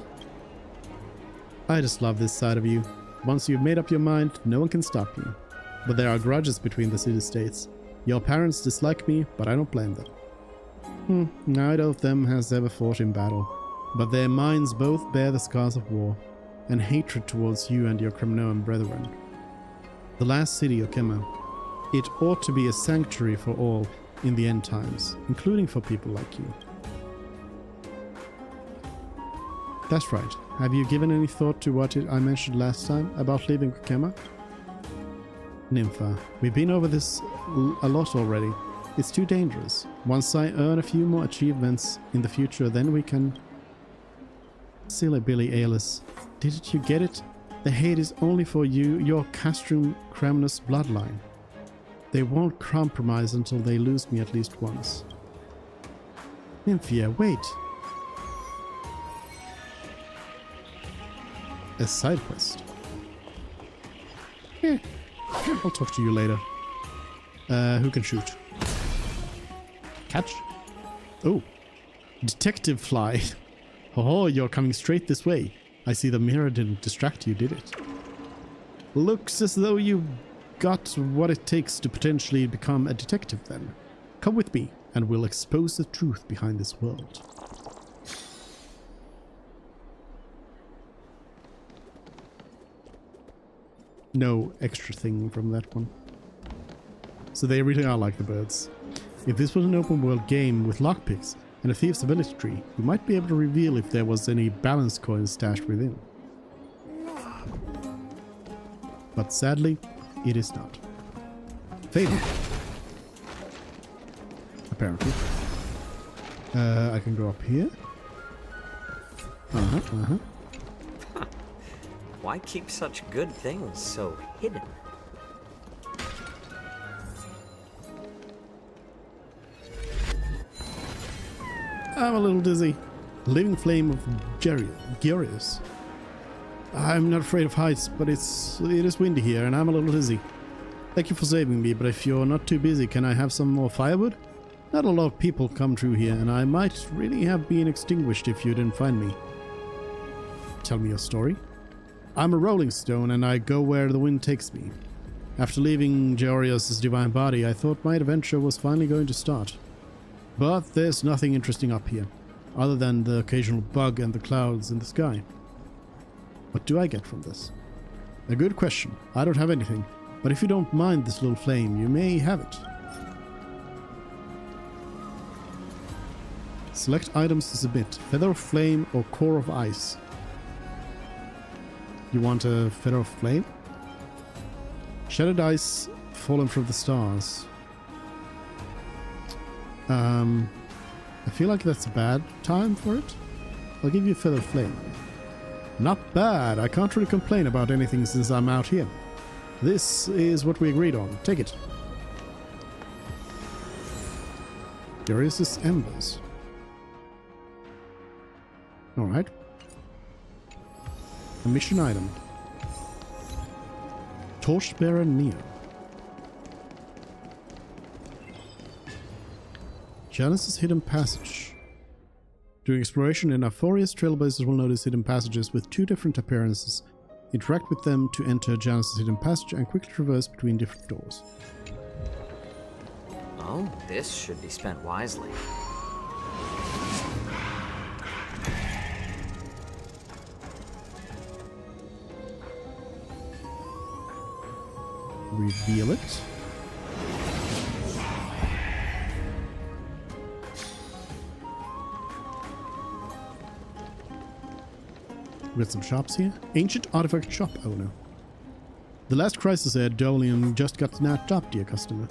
I just love this side of you. Once you've made up your mind, no one can stop you. But there are grudges between the city-states. Your parents dislike me, but I don't blame them. Neither of them has ever fought in battle, but their minds both bear the scars of war, and hatred towards you and your Kremnoan brethren. The last city, Okema, it ought to be a sanctuary for all in the end times, including for people like you. That's right. Have you given any thought to what I mentioned last time about leaving Okema? Nympha, we've been over this a lot already. It's too dangerous. Once I earn a few more achievements in the future, then we can... Silly Billy Alice, didn't you get it? The hate is only for you, your Castrum Kremnos bloodline. They won't compromise until they lose me at least once. Nymphia, wait. A side quest. I'll talk to you later. Who can shoot? Catch? Oh. Detective fly. Oh, you're coming straight this way. I see the mirror didn't distract you, did it? Looks as though you got what it takes to potentially become a detective then. Come with me, and we'll expose the truth behind this world. No extra thing from that one. So they really are like the birds. If this was an open world game with lockpicks and a thief's ability tree, we might be able to reveal if there was any balance coins stashed within. But sadly, it is not. Fable. Apparently. I can go up here. Why keep such good things so hidden? I'm a little dizzy. Living flame of Gyrius. I'm not afraid of heights, but it is windy here and I'm a little dizzy. Thank you for saving me, but if you're not too busy, can I have some more firewood? Not a lot of people come through here, and I might really have been extinguished if you didn't find me. Tell me your story. I'm a rolling stone, and I go where the wind takes me. After leaving Georios' divine body, I thought my adventure was finally going to start. But there's nothing interesting up here, other than the occasional bug and the clouds in the sky. What do I get from this? A good question. I don't have anything, but if you don't mind this little flame, you may have it. Select items to submit. Feather of flame or core of ice. You want a feather of flame? Shattered ice fallen from the stars. I feel like that's a bad time for it. I'll give you a feather of flame. Not bad. I can't really complain about anything since I'm out here. This is what we agreed on. Take it. Darius's embers. Alright. A mission item. Torchbearer Neo. Janice's hidden passage. During exploration in Arphorius, trailblazers will notice hidden passages with two different appearances. Interact with them to enter Janice's hidden passage and quickly traverse between different doors. Oh, this should be spent wisely. Reveal it. We got some shops here. Ancient artifact shop owner. The last crisis at Dolian just got snapped up, dear customer.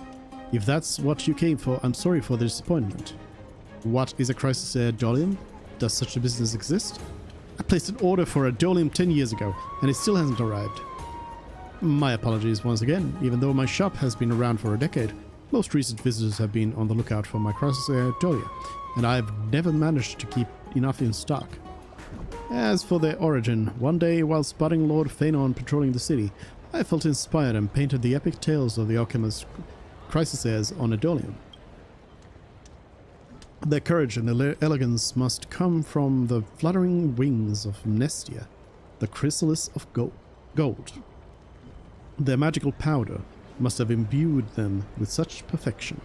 If that's what you came for, I'm sorry for the disappointment. What is a crisis dolium? Does such a business exist? I placed an order for a dolium 10 years ago, and it still hasn't arrived. My apologies once again, even though my shop has been around for a decade. Most recent visitors have been on the lookout for my crisis dolia, and I've never managed to keep enough in stock. As for their origin, one day while spotting Lord Phanon patrolling the city, I felt inspired and painted the epic tales of the alchemist crisis heirs on a dolium. Their courage and elegance must come from the fluttering wings of Nestia, the chrysalis of gold. Their magical powder must have imbued them with such perfection.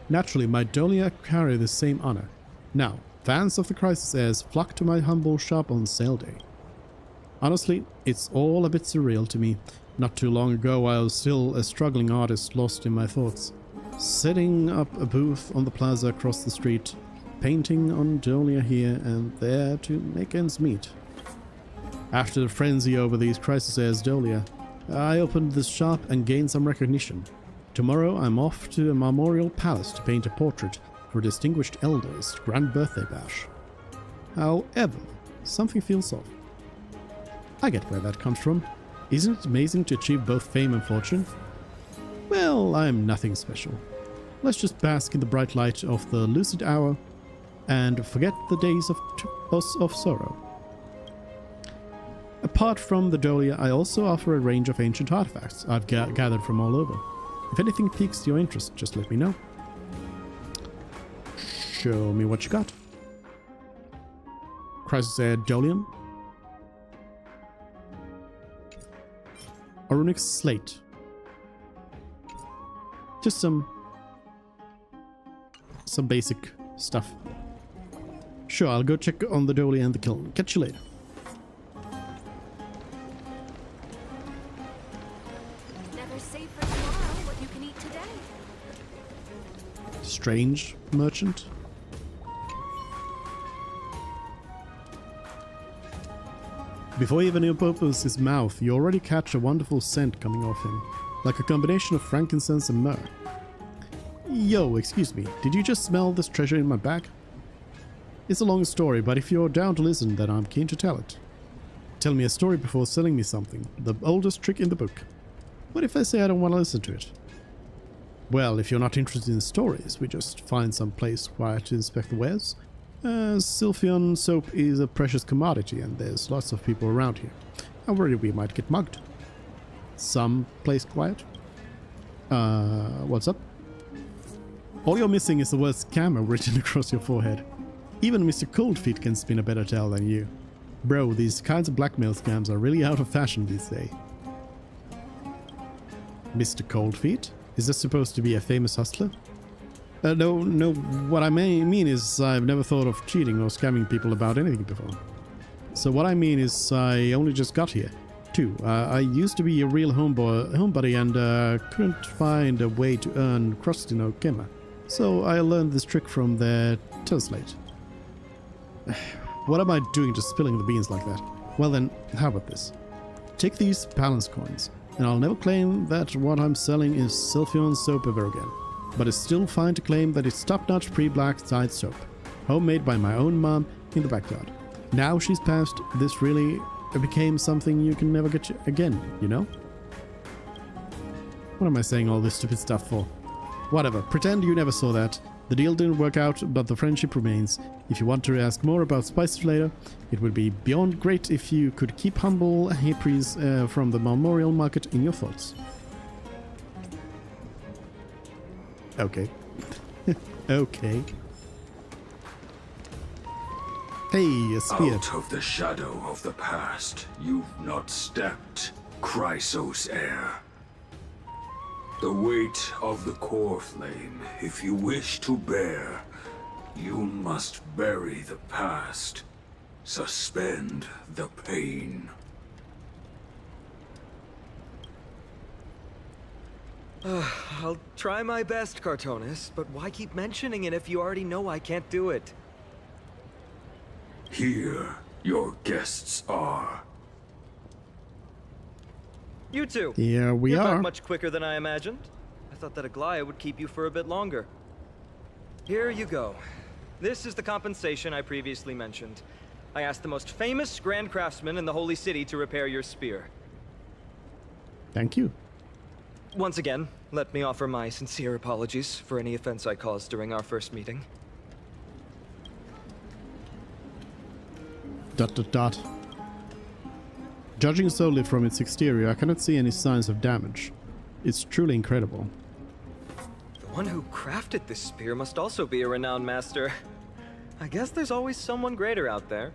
Naturally, my dolia carry the same honor. Now, fans of the crisis heirs flock to my humble shop on sale day. Honestly, it's all a bit surreal to me. Not too long ago, I was still a struggling artist lost in my thoughts, setting up a booth on the plaza across the street, painting on dolia here and there to make ends meet. After the frenzy over these crisis heirs dolia, I opened this shop and gained some recognition. Tomorrow I'm off to a memorial palace to paint a portrait for a distinguished elder's grand birthday bash. However, something feels off. I get where that comes from. Isn't it amazing to achieve both fame and fortune? Well, I'm nothing special. Let's just bask in the bright light of the lucid hour and forget the days of sorrow. Apart from the dolia, I also offer a range of ancient artifacts I've gathered from all over. If anything piques your interest, just let me know. Show me what you got. Crisis Heir Dolium. A runic slate. Just some basic stuff. Sure, I'll go check on the dolia and the kiln. Catch you later. Strange merchant. Before he even opens his mouth, you already catch a wonderful scent coming off him, like a combination of frankincense and myrrh. Yo, excuse me, did you just smell this treasure in my bag? It's a long story, but if you're down to listen, then I'm keen to tell it. Tell me a story before selling me something, the oldest trick in the book. What if I say I don't want to listen to it? Well, if you're not interested in stories, we just find some place quiet to inspect the wares. Sylphion soap is a precious commodity and there's lots of people around here. I'm worried we might get mugged. Some place quiet? What's up? All you're missing is the word scammer written across your forehead. Even Mr. Coldfeet can spin a better tale than you. Bro, these kinds of blackmail scams are really out of fashion these days. Mr. Coldfeet? Is this supposed to be a famous hustler? No, what I mean is I've never thought of cheating or scamming people about anything before. So what I mean is I only just got here, too. I used to be a real homebody and couldn't find a way to earn crust in Okema. So I learned this trick from their translate. What am I doing just spilling the beans like that? Well then, how about this? Take these balance coins, and I'll never claim that what I'm selling is Sylphion soap ever again. But it's still fine to claim that it's top-notch pre-black dyed soap, homemade by my own mom in the backyard. Now she's passed, this really became something you can never get again, you know? What am I saying all this stupid stuff for? Whatever, pretend you never saw that. The deal didn't work out, but the friendship remains. If you want to ask more about spices later, it would be beyond great if you could keep humble Haypries from the memorial market in your thoughts. Okay. Okay. Hey, a spear. Out of the shadow of the past, you've not stepped, Chrysos heir. The weight of the core flame, if you wish to bear, you must bury the past, suspend the pain. I'll try my best, Cartonis, but why keep mentioning it if you already know I can't do it? Here, your guests are. You two. Here we You're are. back much quicker than I imagined. I thought that Aglaya would keep you for a bit longer. Here you go. This is the compensation I previously mentioned. I asked the most famous Grand Craftsman in the Holy City to repair your spear. Thank you. Once again, let me offer my sincere apologies for any offense I caused during our first meeting. ... Judging solely from its exterior, I cannot see any signs of damage. It's truly incredible. The one who crafted this spear must also be a renowned master. I guess there's always someone greater out there.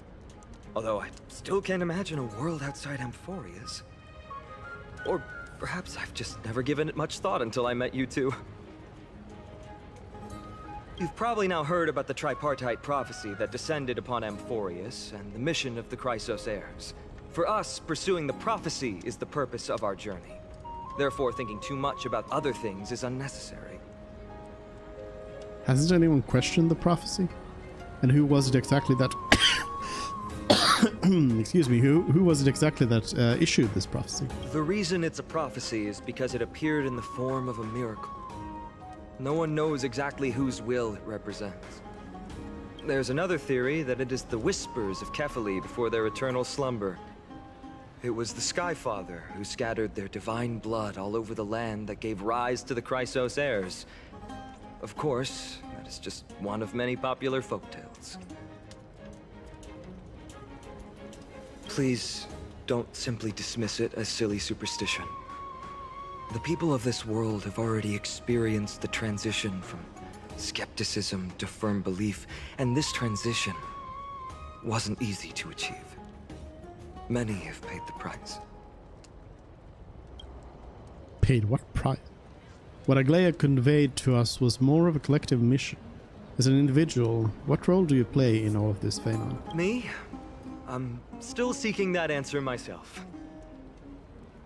Although I still can't imagine a world outside Amphorius. Or perhaps I've just never given it much thought until I met you two. You've probably now heard about the tripartite prophecy that descended upon Amphorius and the mission of the Chrysos heirs. For us, pursuing the prophecy is the purpose of our journey. Therefore, thinking too much about other things is unnecessary. Hasn't anyone questioned the prophecy? And who was it exactly that... Excuse me, who was it exactly that issued this prophecy? The reason it's a prophecy is because it appeared in the form of a miracle. No one knows exactly whose will it represents. There's another theory that it is the whispers of Kefali before their eternal slumber. It was the Skyfather who scattered their divine blood all over the land that gave rise to the Chrysos heirs. Of course, that is just one of many popular folktales. Please, don't simply dismiss it as silly superstition. The people of this world have already experienced the transition from skepticism to firm belief, and this transition wasn't easy to achieve. Many have paid the price. Paid what price? What Aglaya conveyed to us was more of a collective mission. As an individual, what role do you play in all of this, Phenon? Me? I'm still seeking that answer myself.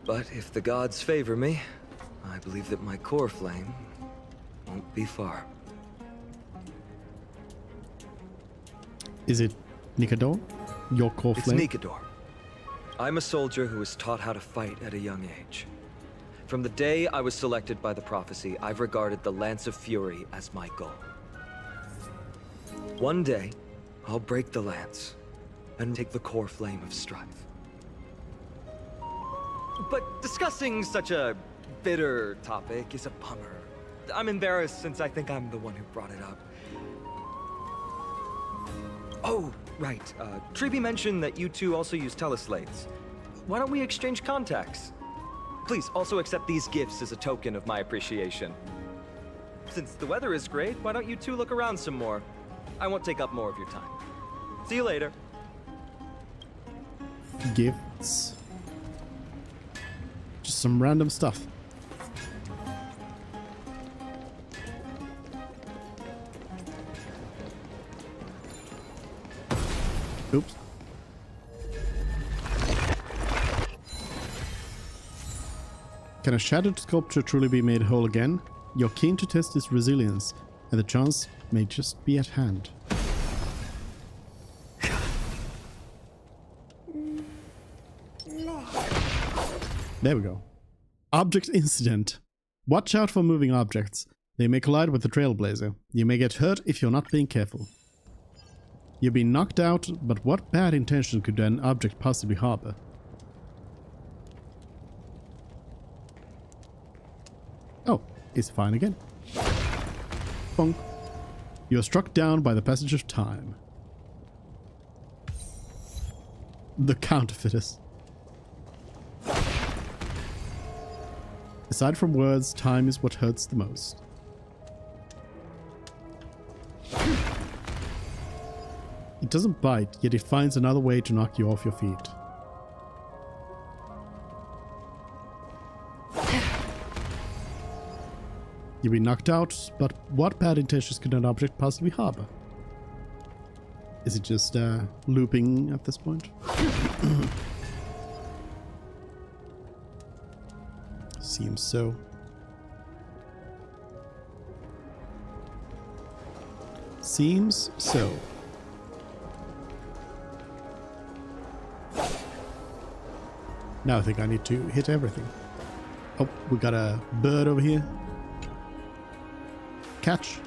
But if the gods favor me, I believe that my core flame won't be far. Is it Nikador? Your core flame? It's Nikador. I'm a soldier who was taught how to fight at a young age. From the day I was selected by the prophecy, I've regarded the Lance of Fury as my goal. One day, I'll break the lance and take the core flame of strife. But discussing such a bitter topic is a bummer. I'm embarrassed since I think I'm the one who brought it up. Oh, right. Treeby mentioned that you two also use teleslates. Why don't we exchange contacts? Please also accept these gifts as a token of my appreciation. Since the weather is great, why don't you two look around some more? I won't take up more of your time. See you later. Gifts. Just some random stuff. Oops. Can a shattered sculpture truly be made whole again? You're keen to test its resilience, and the chance may just be at hand. There we go. Object incident. Watch out for moving objects. They may collide with the Trailblazer. You may get hurt if you're not being careful. You've been knocked out, but what bad intention could an object possibly harbor? Oh, it's fine again. Bonk. You are struck down by the passage of time. The counterfeiters. Aside from words, time is what hurts the most. It doesn't bite, yet it finds another way to knock you off your feet. You've been knocked out, but what bad intentions could an object possibly harbor? Is it just looping at this point? Seems so. Seems so. Now I think I need to hit everything. Oh, we got a bird over here. Catch.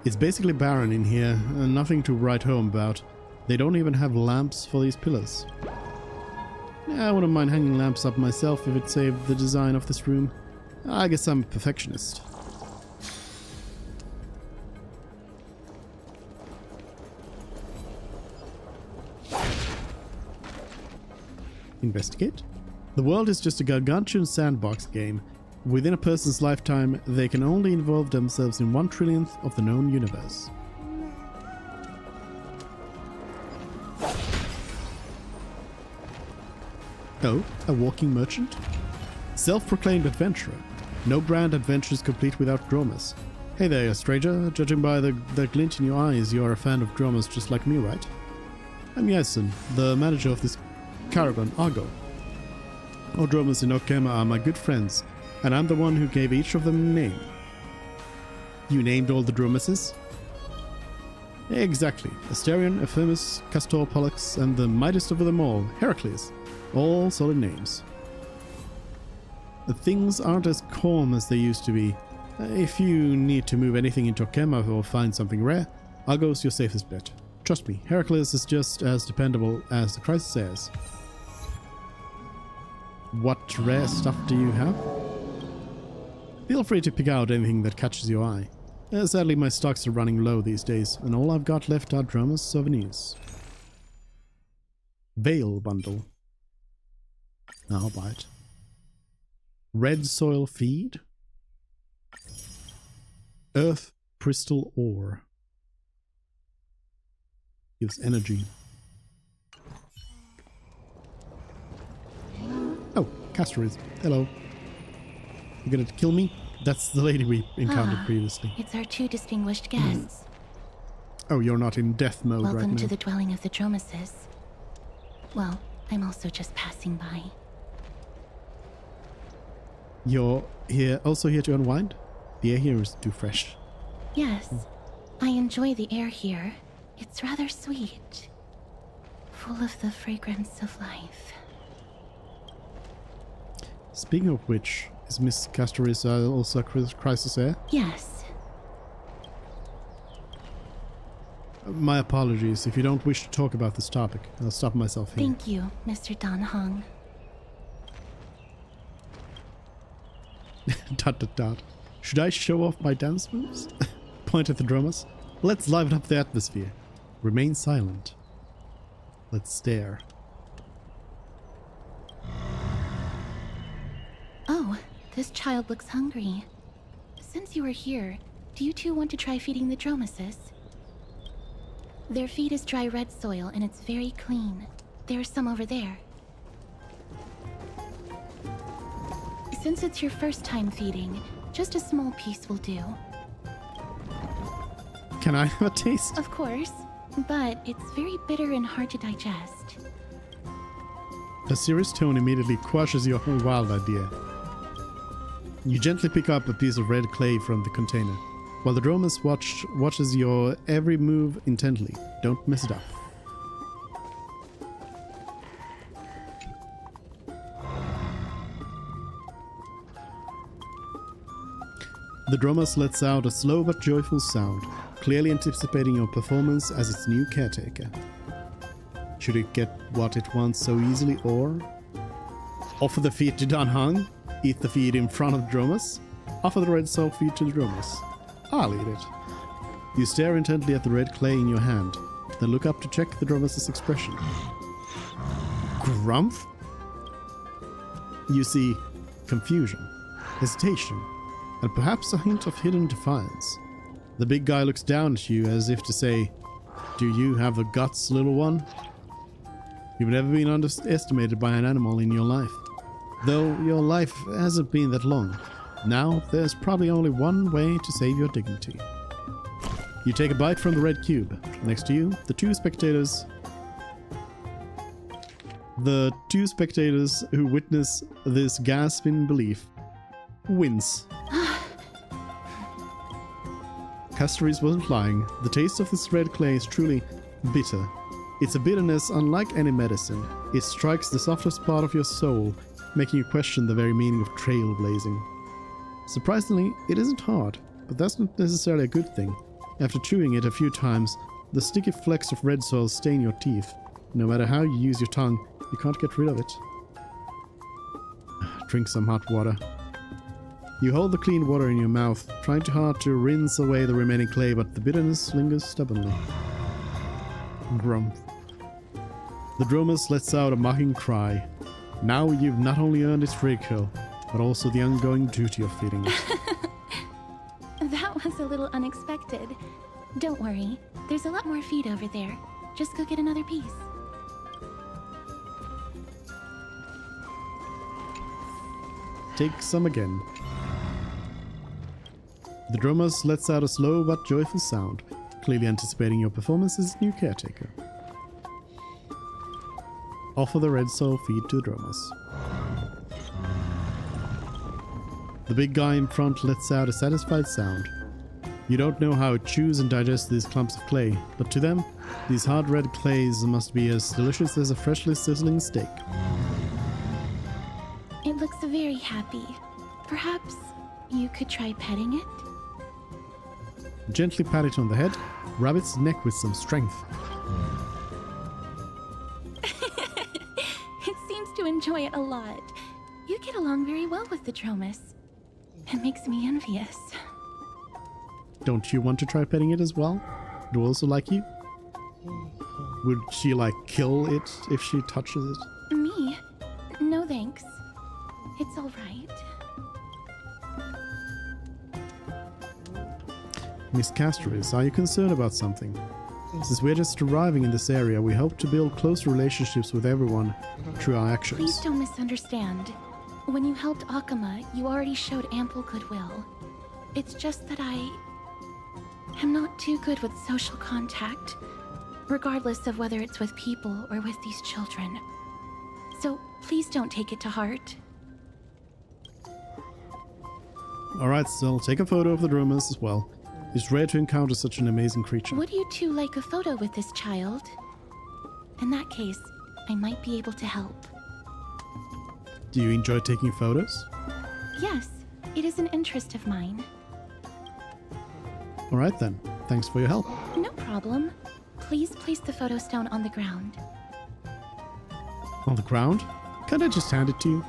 It's basically barren in here, and nothing to write home about. They don't even have lamps for these pillars. Yeah, I wouldn't mind hanging lamps up myself if it saved the design of this room. I guess I'm a perfectionist. Investigate. The world is just a gargantuan sandbox game. Within a person's lifetime, they can only involve themselves in 1/1,000,000th of the known universe. Oh, a walking merchant? Self-proclaimed adventurer. No grand adventure is complete without dramas. Hey there, stranger. Judging by the glint in your eyes, you are a fan of dramas just like me, right? I'm Yason, the manager of this caravan, Argo. All dramas in Okema are my good friends, and I'm the one who gave each of them a name. You named all the Dromases? Exactly. Asterion, Ephemus, Castor, Pollux, and the mightiest of them all, Heracles. All solid names. Things aren't as calm as they used to be. If you need to move anything into Okema or find something rare, Argo's your safest bet. Trust me, Heracles is just as dependable as the Chrysosaurs. What rare stuff do you have? Feel free to pick out anything that catches your eye. Sadly, my stocks are running low these days, and all I've got left are Drama's souvenirs. Veil bundle. I'll buy it. Red soil feed. Earth crystal ore. Gives energy. Oh, Castoris. Hello. You gonna kill me? That's the lady we encountered previously. It's our two distinguished guests. Oh, you're not in death mode right now. Welcome to the dwelling of the Dromases. Well, I'm also just passing by. You're also here to unwind? The air here is too fresh. Yes, I enjoy the air here. It's rather sweet. Full of the fragrance of life. Speaking of which, is Miss Castoris also a Chrysosaur? Yes. My apologies. If you don't wish to talk about this topic, I'll stop myself here. Thank you, Mr. Dan Hong. Dot dot dot. Should I show off my dance moves? Point at the drummers. Let's liven up the atmosphere. Remain silent. Let's stare. Oh, this child looks hungry. Since you are here, do you two want to try feeding the Dromases? Their feed is dry red soil and it's very clean. There's some over there. Since it's your first time feeding, just a small piece will do. Can I have a taste? Of course, but it's very bitter and hard to digest. A serious tone immediately quashes your whole wild idea. You gently pick up a piece of red clay from the container, while the Dromas watches your every move intently. Don't mess it up. The Dromas lets out a slow but joyful sound, clearly anticipating your performance as its new caretaker. Should it get what it wants so easily, or offer the feed to Dan Hong? Eat the feed in front of the Dromas? Offer the red soul feed to the Dromas? I'll eat it. You stare intently at the red clay in your hand, then look up to check the Dromas' expression. Grumph? You see confusion, hesitation, and perhaps a hint of hidden defiance. The big guy looks down at you as if to say, "Do you have the guts, little one?" You've never been underestimated by an animal in your life. Though your life hasn't been that long. Now, there's probably only one way to save your dignity. You take a bite from the red cube. Next to you, the two spectators who witness this gasp in belief wince. Castoris wasn't lying. The taste of this red clay is truly bitter. It's a bitterness unlike any medicine. It strikes the softest part of your soul, making you question the very meaning of trailblazing. Surprisingly, it isn't hard. but that's not necessarily a good thing. After chewing it a few times, the sticky flecks of red soil stain your teeth. No matter how you use your tongue, you can't get rid of it. Drink some hot water. You hold the clean water in your mouth, trying too hard to rinse away the remaining clay, but the bitterness lingers stubbornly. Grumph. The Dromus lets out a mocking cry. Now you've not only earned its ridicule, but also the ongoing duty of feeding it. That was a little unexpected. Don't worry, there's a lot more feed over there. Just go get another piece. Take some again. The Dromus lets out a slow but joyful sound, clearly anticipating your performance as its new caretaker. Offer the red soil feed to the Dromus. The big guy in front lets out a satisfied sound. You don't know how it chews and digests these clumps of clay, but to them, these hard red clays must be as delicious as a freshly sizzling steak. It looks very happy. Perhaps you could try petting it? Gently pat it on the head, rub its neck with some strength. It seems to enjoy it a lot. You get along very well with the Dromus. It makes me envious. Don't you want to try petting it as well? Do you also like you? Would she, like, kill it if she touches it? Me? No thanks. It's all right. Miss Castoris, are you concerned about something? Since we're just arriving in this area, we hope to build close relationships with everyone through our actions. Please don't misunderstand. When you helped Akama, you already showed ample goodwill. It's just that I am not too good with social contact, regardless of whether it's with people or with these children. So please don't take it to heart. Alright, so take a photo of the Dromus as well. It's rare to encounter such an amazing creature. Would you two like a photo with this child? In that case, I might be able to help. Do you enjoy taking photos? Yes, it is an interest of mine. Alright then, thanks for your help. No problem. Please place the photo stone on the ground. On the ground? Can't I just hand it to you?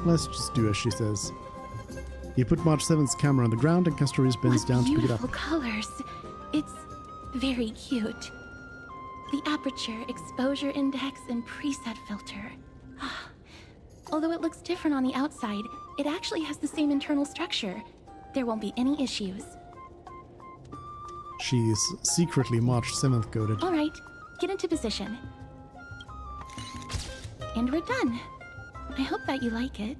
Let's just do as she says. You put March 7th's camera on the ground and Castoris bends down to pick it up. Beautiful colors. It's very cute. The aperture, exposure index, and preset filter. Although it looks different on the outside, it actually has the same internal structure. There won't be any issues. She's secretly March 7th coded. All right, get into position. And we're done. I hope that you like it.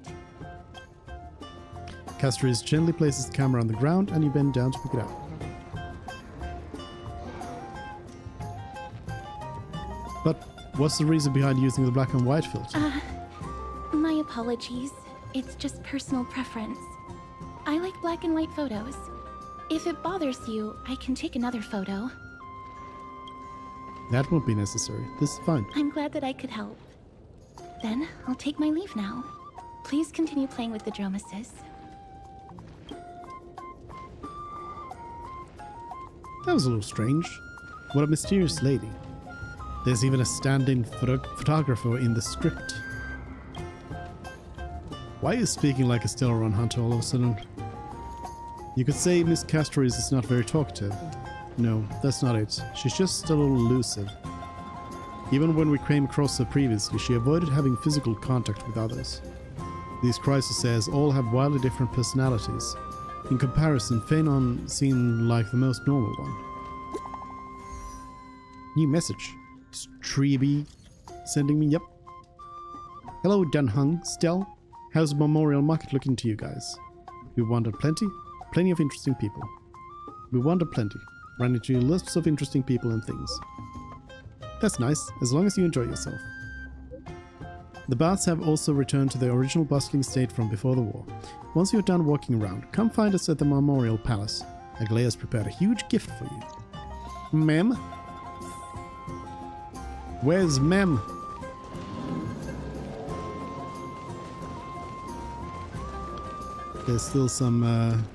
Castoris gently places the camera on the ground and you bend down to pick it up. But what's the reason behind using the black and white filter? My apologies. It's just personal preference. I like black and white photos. If it bothers you, I can take another photo. That won't be necessary. This is fine. I'm glad that I could help. Then, I'll take my leave now. Please continue playing with the Dromuses. That was a little strange. What a mysterious lady. There's even a stand-in photographer in the script. Why are you speaking like a Stellaron hunter all of a sudden? You could say Miss Castoris is not very talkative. No, that's not it. She's just a little elusive. Even when we came across her previously, she avoided having physical contact with others. These Chrysosaurs all have wildly different personalities. In comparison, Phanon seemed like the most normal one. New message. It's Treeby sending me, yep. Hello, Dunhung, Stell. How's the Memorial Market looking to you guys? We wandered plenty of interesting people. We wandered plenty, ran into lots of interesting people and things. That's nice, as long as you enjoy yourself. The baths have also returned to their original bustling state from before the war. Once you're done walking around, come find us at the Memorial Palace. Aglaea's prepared a huge gift for you. Mem? Where's Mem? There's still some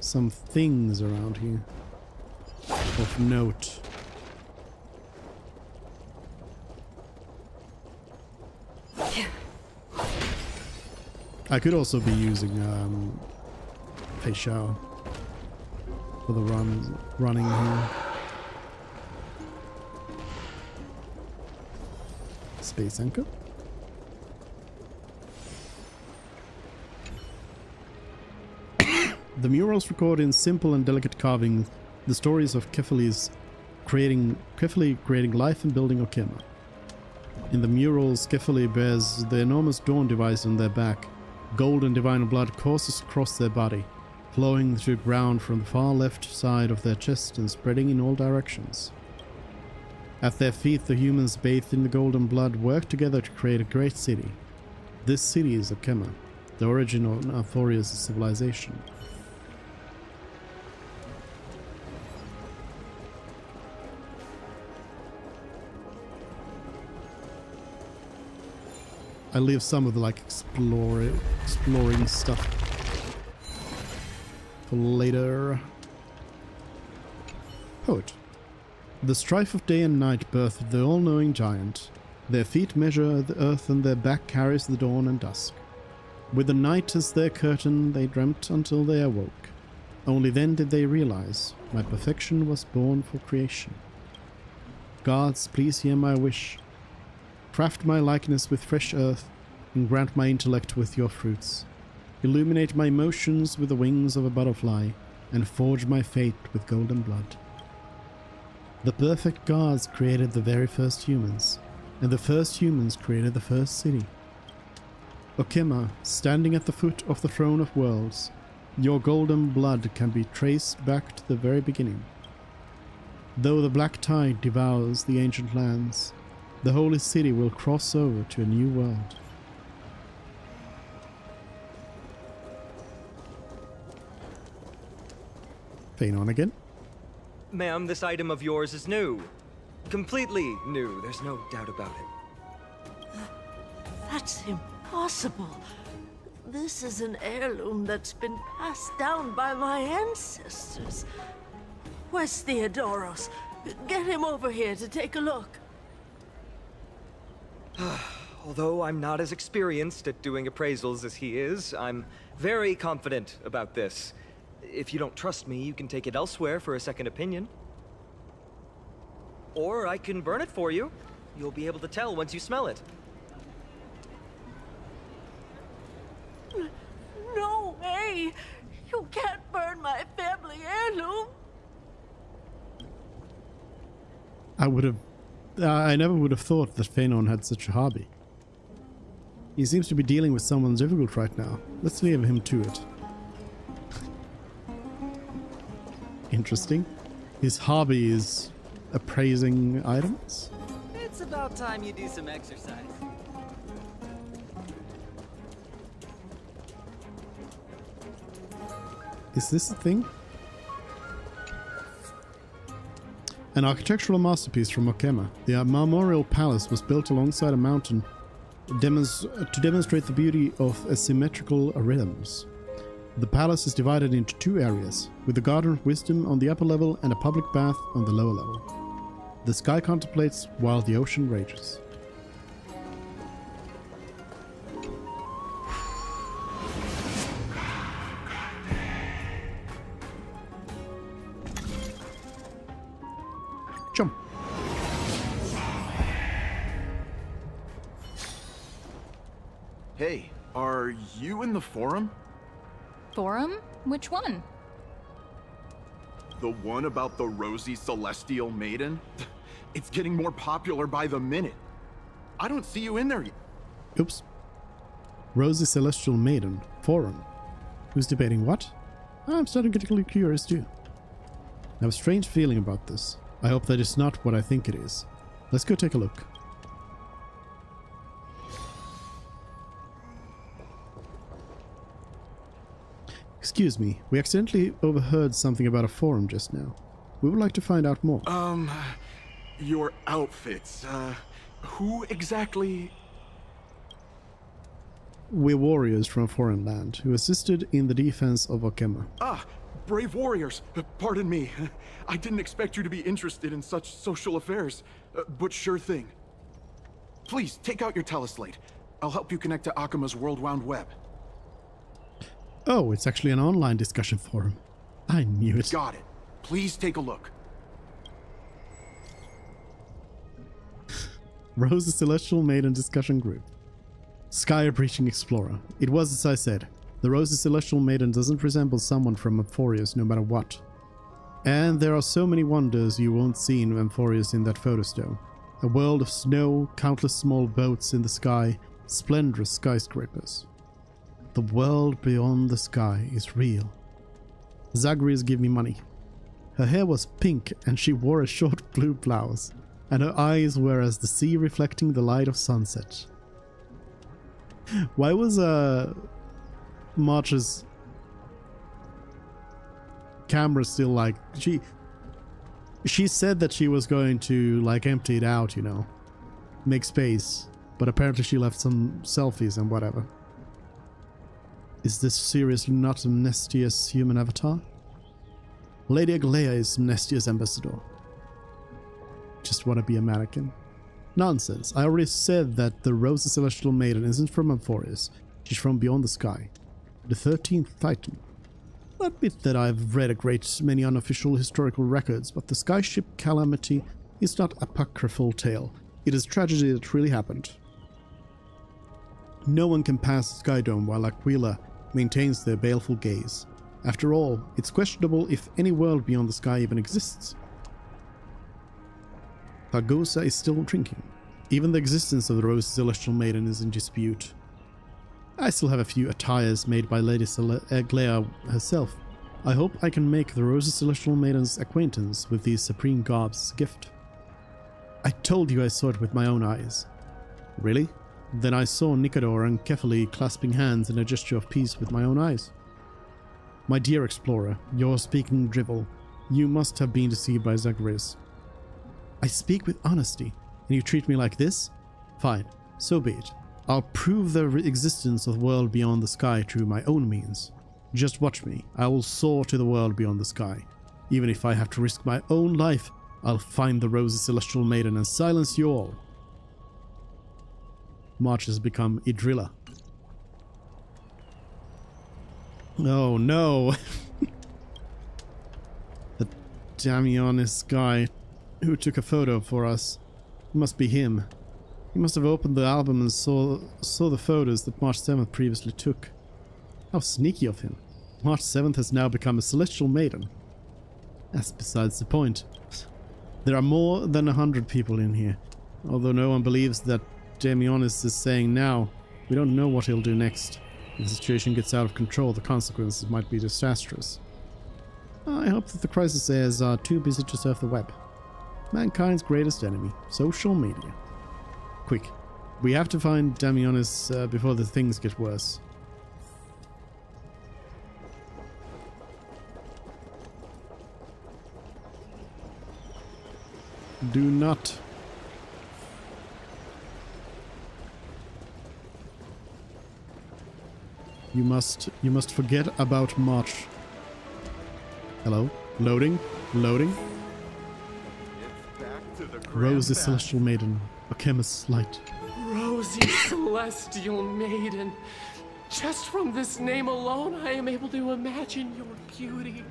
some things around here of note. I could also be using Feishao for the running here. Space anchor. The murals record in simple and delicate carving the stories of carefully creating life and building Okema. In the murals, Kefali bears the enormous dawn device on their back. Gold and divine blood courses across their body, flowing through ground from the far left side of their chest and spreading in all directions. At their feet, the humans bathed in the golden blood work together to create a great city. This city is Okema, the origin of Arthuria's civilization. I leave some of the exploring stuff for later. Poet. The strife of day and night birthed the all-knowing giant. Their feet measure the earth and their back carries the dawn and dusk. With the night as their curtain, they dreamt until they awoke. Only then did they realize my perfection was born for creation. Gods, please hear my wish. Craft my likeness with fresh earth, and grant my intellect with your fruits. Illuminate my motions with the wings of a butterfly, and forge my fate with golden blood. The perfect gods created the very first humans, and the first humans created the first city. Okema, standing at the foot of the throne of worlds, your golden blood can be traced back to the very beginning. Though the black tide devours the ancient lands, the holy city will cross over to a new world. Phanon again. Ma'am, this item of yours is new. Completely new, there's no doubt about it. That's impossible. This is an heirloom that's been passed down by my ancestors. Where's Theodoros? Get him over here to take a look. Although I'm not as experienced at doing appraisals as he is, I'm very confident about this. If you don't trust me, you can take it elsewhere for a second opinion. Or I can burn it for you. You'll be able to tell once you smell it. No way! You can't burn my family heirloom! I never would have thought that Phanon had such a hobby. He seems to be dealing with someone difficult right now. Let's leave him to it. Interesting. His hobby is appraising items? It's about time you do some exercise. Is this a thing? An architectural masterpiece from Okema, the Memorial Palace was built alongside a mountain to demonstrate the beauty of asymmetrical rhythms. The palace is divided into two areas, with the Garden of Wisdom on the upper level and a public bath on the lower level. The sky contemplates while the ocean rages. Jump. Hey, are you in the forum? Forum? Which one? The one about the rosy celestial maiden? It's getting more popular by the minute. I don't see you in there yet. Oops. Rosy Celestial Maiden. Forum. Who's debating what? I'm starting to get a little curious too. I have a strange feeling about this. I hope that is not what I think it is. Let's go take a look. Excuse me, we accidentally overheard something about a forum just now. We would like to find out more. Your outfits, who exactly? We're warriors from a foreign land who assisted in the defense of Okema. Ah, brave warriors. Pardon me. I didn't expect you to be interested in such social affairs, but sure thing. Please, take out your teleslate. I'll help you connect to Akuma's World Wound Web. Oh, it's actually an online discussion forum. I knew it. Got it. Please take a look. Rose the Celestial Maiden discussion group. Sky Breaching Explorer. It was as I said. The Rose the Celestial Maiden doesn't resemble someone from Amphorius no matter what. And there are so many wonders you won't see in Amphorius in that photo stone. A world of snow, countless small boats in the sky, splendorous skyscrapers. The world beyond the sky is real. Zagreus gave me money. Her hair was pink and she wore a short blue blouse, and her eyes were as the sea reflecting the light of sunset. Why was March's camera still like... She said that she was going to like empty it out, you know, make space, but apparently she left some selfies and whatever. Is this seriously not Mnestia's human avatar? Lady Aglea is Mnestia's ambassador. Just want to be a mannequin. Nonsense. I already said that the Rose the Celestial Maiden isn't from Amphorius. She's from beyond the sky. The 13th Titan. I'll admit that I've read a great many unofficial historical records, but the skyship calamity is not apocryphal tale. It is tragedy that really happened. No one can pass the Sky Dome while Aquila maintains their baleful gaze. After all, it's questionable if any world beyond the sky even exists. Thargosa is still drinking. Even the existence of the Rose Celestial Maiden is in dispute. I still have a few attires made by Lady Aglea herself. I hope I can make the Rose Celestial Maiden's acquaintance with these supreme garbs as a gift. I told you I saw it with my own eyes. Really? Then I saw Nikador and Kefali clasping hands in a gesture of peace with my own eyes. My dear explorer, you're speaking drivel. You must have been deceived by Zagreus. I speak with honesty, and you treat me like this? Fine, so be it. I'll prove the existence of the world beyond the sky through my own means. Just watch me. I will soar to the world beyond the sky. Even if I have to risk my own life, I'll find the Rose Celestial Maiden and silence you all. March has become Idrilla. Oh no! The Damionis guy who took a photo for us. It must be him. He must have opened the album and saw the photos that March 7th previously took. How sneaky of him. March 7th has now become a Celestial Maiden. That's besides the point. There are more than 100 people in here. Although no one believes that Damionis is saying now, we don't know what he'll do next. If the situation gets out of control, the consequences might be disastrous. I hope that the crisis heirs are too busy to surf the web. Mankind's greatest enemy, social media. Quick, we have to find Damionis before the things get worse. Do not. You must forget about March. Hello? Loading? Loading? Rose the Celestial Maiden, a chemist's light. Rosy Celestial Maiden. Just from this name alone, I am able to imagine your beauty.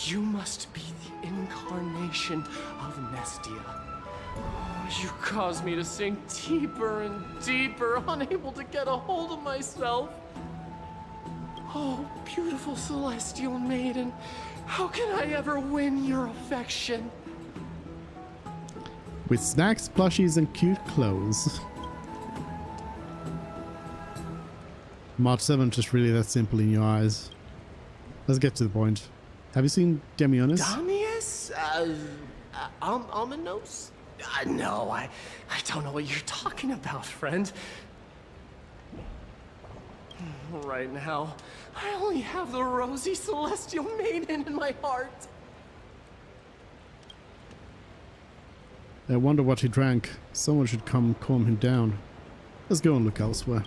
You must be the incarnation of Nestia. You cause me to sink deeper and deeper, unable to get a hold of myself. Oh, beautiful Celestial Maiden, how can I ever win your affection? With snacks, plushies, and cute clothes. March 7th is really that simple in your eyes. Let's get to the point. Have you seen Damionis? Damius? Ominos? No, I don't know what you're talking about, friend. Right now, I only have the rosy Celestial Maiden in my heart. I wonder what he drank. Someone should come calm him down. Let's go and look elsewhere.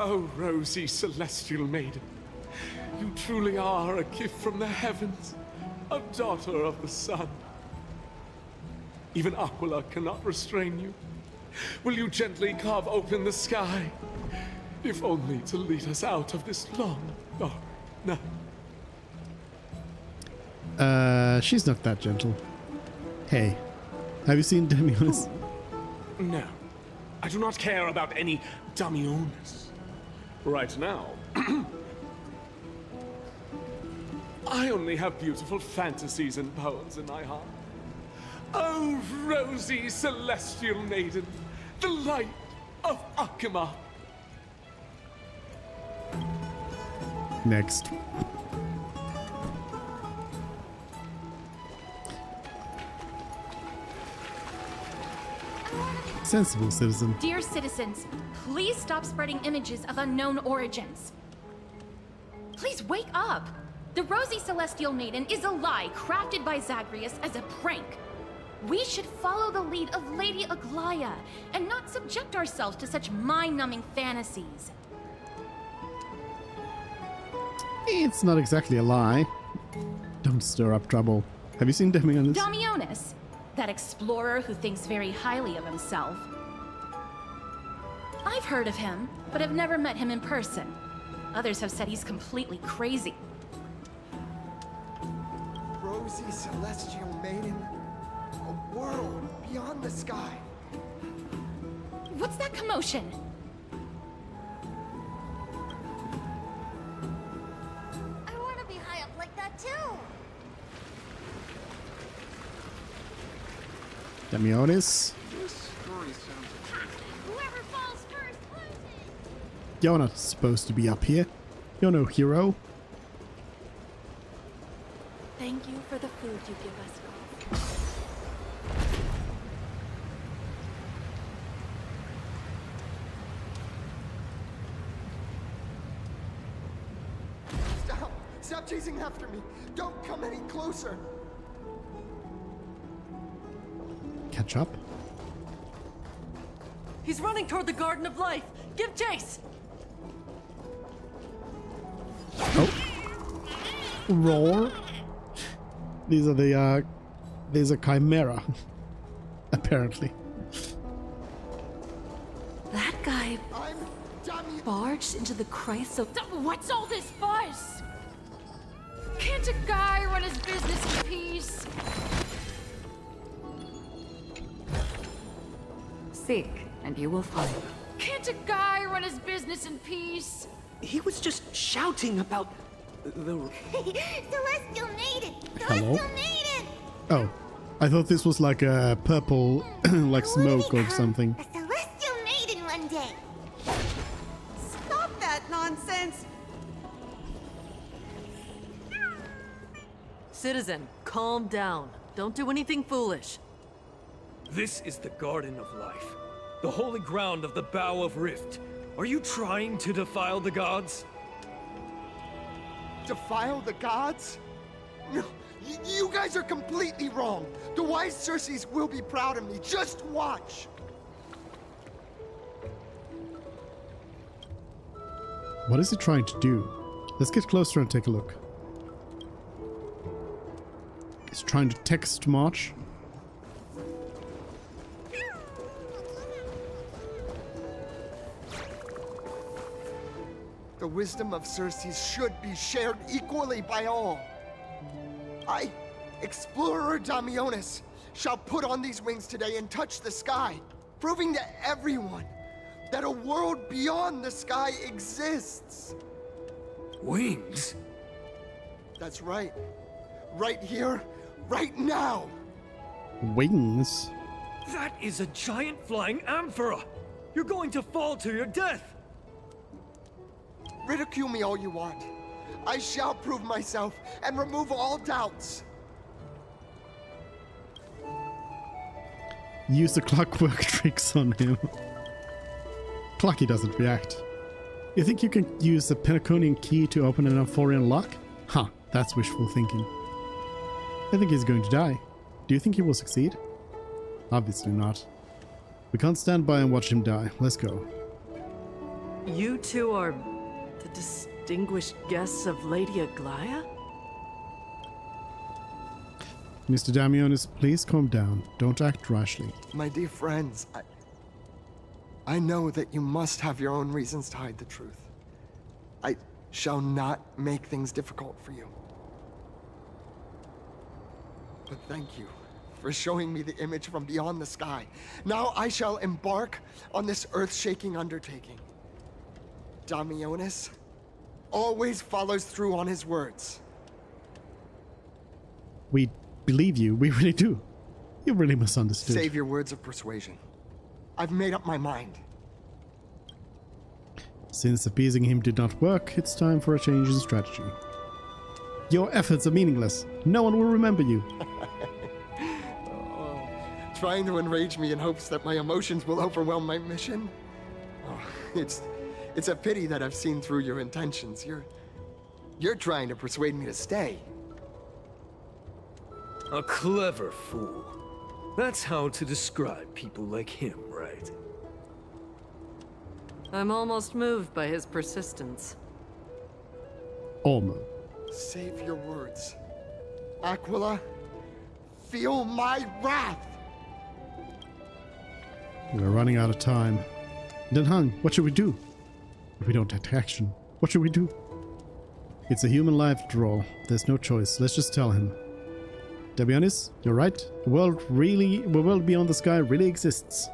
Oh, rosy celestial maiden, you truly are a gift from the heavens, a daughter of the sun. Even Aquila cannot restrain you. Will you gently carve open the sky, if only to lead us out of this long, dark night? She's not that gentle. Hey, have you seen Damiones? No, I do not care about any Damiones. Right now, I only have beautiful fantasies and poems in my heart. Oh, rosy celestial maiden, the light of Akima. Next. Sensible citizen. Dear citizens, please stop spreading images of unknown origins. Please wake up! The Rosy Celestial Maiden is a lie crafted by Zagreus as a prank. We should follow the lead of Lady Aglaya and not subject ourselves to such mind-numbing fantasies. It's not exactly a lie. Don't stir up trouble. Have you seen Damiones? Damiones, that explorer who thinks very highly of himself. I've heard of him, but have never met him in person. Others have said he's completely crazy. Rosy Celestial Maiden, a world beyond the sky. What's that commotion? I want to be high up like that too. Damiones. This story sounds... Whoever falls first loses. You're not supposed to be up here. You're no hero. Thank you for the food you give us. Stop! Stop chasing after me! Don't come any closer! Catch up. He's running toward the Garden of Life. Give chase! Oh. Roar. These are the, there's a chimera. Apparently. That guy barged into the Christ of... What's all this fuss? Can't a guy run his business in peace? Seek, and you will find. Can't a guy run his business in peace? He was just shouting about the... Celestial Maiden! Hello? Celestial Maiden! Oh, I thought this was like a purple, like smoke or something. A Celestial Maiden one day. Stop that nonsense! Citizen, calm down. Don't do anything foolish. This is the Garden of Life, the holy ground of the Bow of Rift. Are you trying to defile the gods? Defile the gods? No, you guys are completely wrong. The wise Circes will be proud of me. Just watch. What is he trying to do? Let's get closer and take a look. He's trying to text march. The wisdom of Circes should be shared equally by all. I, Explorer Damiones, shall put on these wings today and touch the sky, proving to everyone that a world beyond the sky exists. Wings? That's right. Right here, right now. Wings? That is a giant flying amphora! You're going to fall to your death! Ridicule me all you want. I shall prove myself and remove all doubts. Use the clockwork tricks on him. Clocky doesn't react. You think you can use the Penaconian key to open an Amphorian lock? Huh, that's wishful thinking. I think he's going to die. Do you think he will succeed? Obviously not. We can't stand by and watch him die. Let's go. You two are the distinguished guests of Lady Aglaya? Mr. Damionis, please calm down. Don't act rashly. My dear friends, I know that you must have your own reasons to hide the truth. I shall not make things difficult for you. But thank you for showing me the image from beyond the sky. Now I shall embark on this earth-shaking undertaking. Damionis always follows through on his words. We believe you. We really do. You really misunderstood. Save your words of persuasion. I've made up my mind. Since appeasing him did not work, it's time for a change in strategy. Your efforts are meaningless. No one will remember you. Trying to enrage me in hopes that my emotions will overwhelm my mission? Oh, it's a pity that I've seen through your intentions. You're trying to persuade me to stay. A clever fool. That's how to describe people like him, right? I'm almost moved by his persistence. Almost. Save your words. Aquila, feel my wrath! We're running out of time. Denhang, what should we do? If we don't take action, what should we do? It's a human life after all. There's no choice. Let's just tell him. Damionis, you're right. The world beyond the sky really exists.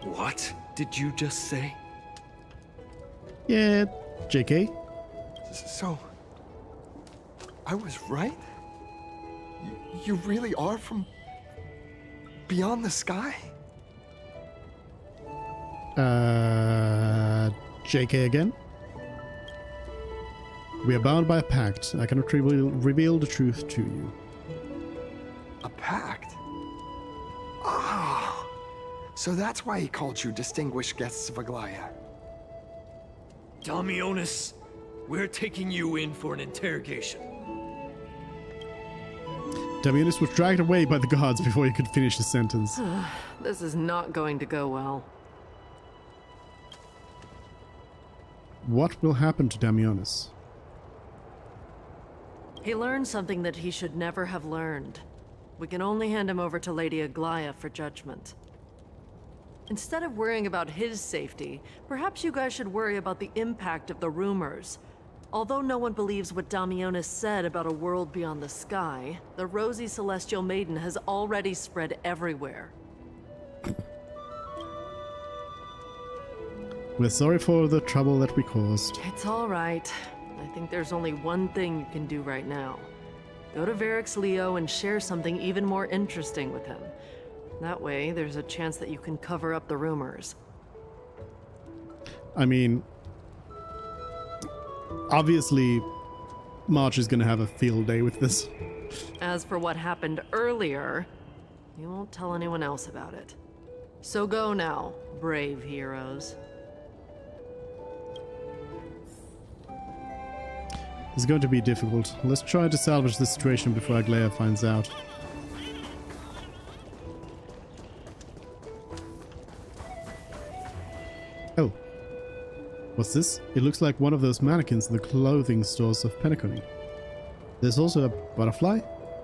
What did you just say? Yeah, JK. So, I was right? You really are from beyond the sky? JK again? We are bound by a pact. I cannot reveal the truth to you. A pact? Ah, so that's why he called you distinguished guests of Aglaya. Damionis, we're taking you in for an interrogation. Damionis was dragged away by the guards before he could finish his sentence. This is not going to go well. What will happen to Damionis? He learned something that he should never have learned. We can only hand him over to Lady Aglaya for judgment. Instead of worrying about his safety, perhaps you guys should worry about the impact of the rumors. Although no one believes what Damionis said about a world beyond the sky, the rosy celestial maiden has already spread everywhere. We're sorry for the trouble that we caused. It's all right. I think there's only one thing you can do right now. Go to Varix Leo and share something even more interesting with him. That way, there's a chance that you can cover up the rumors. I mean, obviously, March is gonna have a field day with this. As for what happened earlier, you won't tell anyone else about it. So go now, brave heroes. It's going to be difficult. Let's try to salvage the situation before Aglaya finds out. Oh. What's this? It looks like one of those mannequins in the clothing stores of Penacony. There's also a butterfly?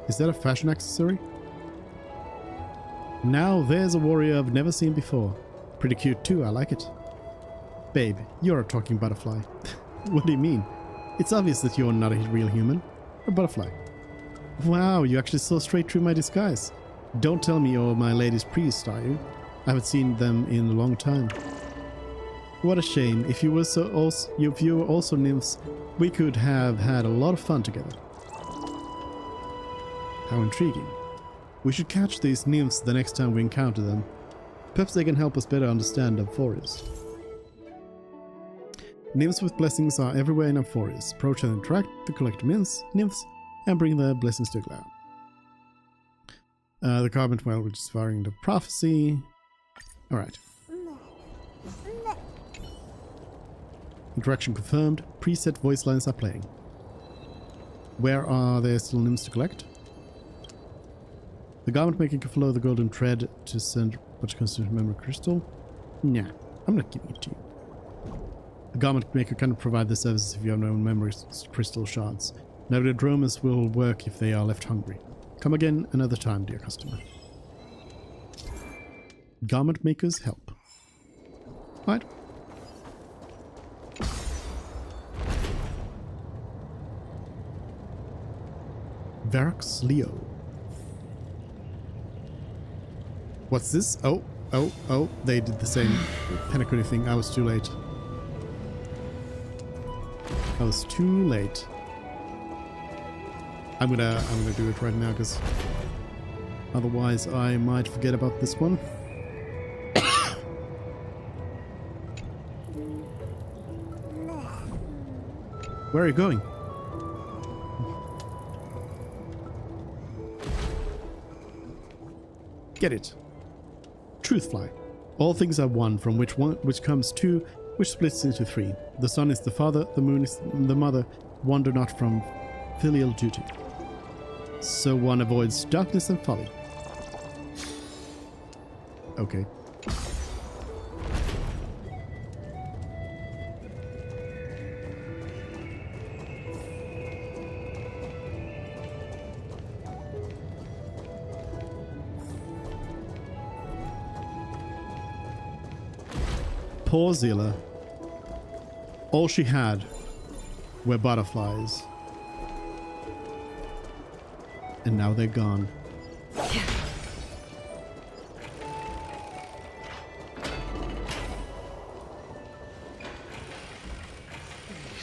Is that a fashion accessory? Now there's a warrior I've never seen before. Pretty cute too, I like it. Babe, you're a talking butterfly. What do you mean? It's obvious that you're not a real human. A butterfly. Wow, you actually saw straight through my disguise. Don't tell me you're my lady's priest, are you? I haven't seen them in a long time. What a shame. If you were also nymphs, we could have had a lot of fun together. How intriguing. We should catch these nymphs the next time we encounter them. Perhaps they can help us better understand Amphorius. Nymphs with blessings are everywhere in Amphorius. Approach and interact to collect nymphs, and bring their blessings to Aglaya. The carbon well, which is firing the prophecy. Alright. Interaction confirmed. Preset voice lines are playing. Where are there still nymphs to collect? The garment maker can follow the golden thread to send what constitutes memory crystal. Nah, I'm not giving it to you. A garment maker cannot provide the services if you have no memory crystal shards. Navigadromas will work if they are left hungry. Come again another time, dear customer. Garment makers help. Right. Verax Leo. What's this? Oh, they did the same Penacony thing. I was too late. I was too late. I'm gonna do it right now because otherwise I might forget about this one. Where are you going? Get it. Truth fly. All things are one, from which comes two, which splits into three. The sun is the father, the moon is the mother. Wander not from filial duty. So one avoids darkness and folly. Okay. Poor Zilla. All she had were butterflies. And now they're gone.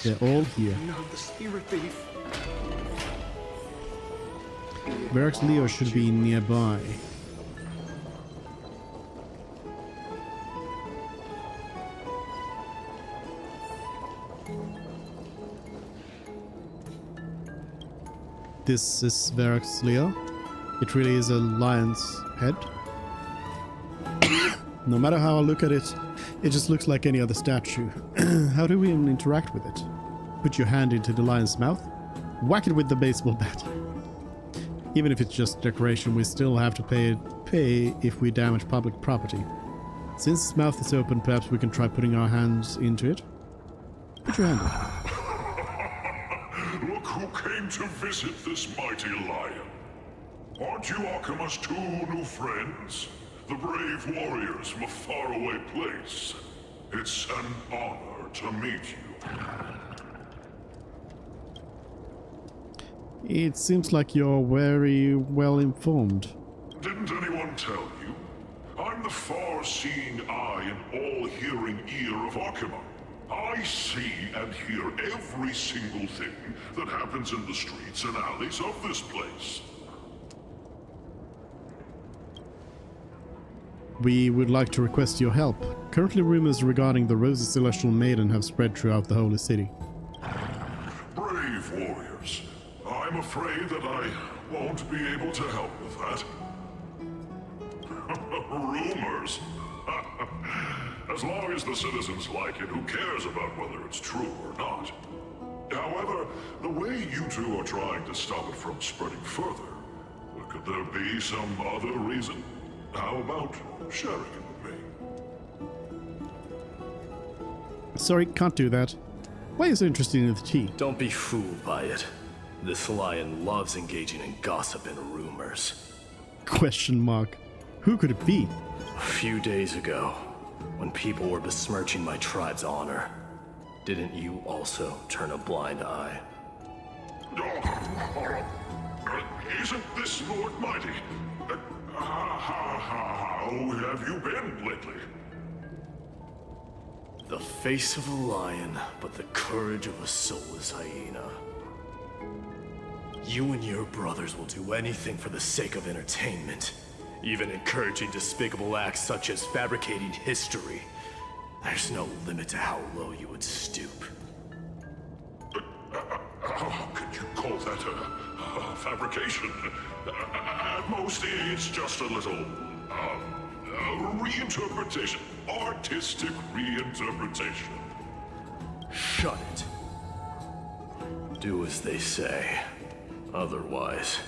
They're all here. Not the spirit thief. Verax Leo should be nearby. This is Verax Leo. It really is a lion's head. No matter how I look at it, it just looks like any other statue. How do we even interact with it? Put your hand into the lion's mouth, whack it with the baseball bat. Even if it's just decoration, we still have to pay if we damage public property. Since its mouth is open, perhaps we can try putting our hands into it. Put your hand in. Look who came to visit this mighty lion. Aren't you Akima's two new friends? The brave warriors from a faraway place. It's an honor to meet you. It seems like you're very well informed. Didn't anyone tell you? I'm the far-seeing eye and all-hearing ear of Akima. I see and hear every single thing that happens in the streets and alleys of this place. We would like to request your help. Currently, rumors regarding the Rosy Celestial Maiden have spread throughout the holy city. Brave warriors. I'm afraid that I won't be able to help with that. Rumors? As long as the citizens like it, who cares about whether it's true or not? However, the way you two are trying to stop it from spreading further, could there be some other reason? How about sharing it with me? Sorry, can't do that. Why are you so interested in the tea? Don't be fooled by it. This lion loves engaging in gossip and rumors. Question mark. Who could it be? A few days ago, when people were besmirching my tribe's honor, didn't you also turn a blind eye? Isn't this Lord Mighty? How have you been lately? The face of a lion, but the courage of a soulless hyena. You and your brothers will do anything for the sake of entertainment, even encouraging despicable acts such as fabricating history. There's no limit to how low you would stoop. How could you call that a fabrication? At most, it's just a little, reinterpretation. Artistic reinterpretation. Shut it. Do as they say. Otherwise,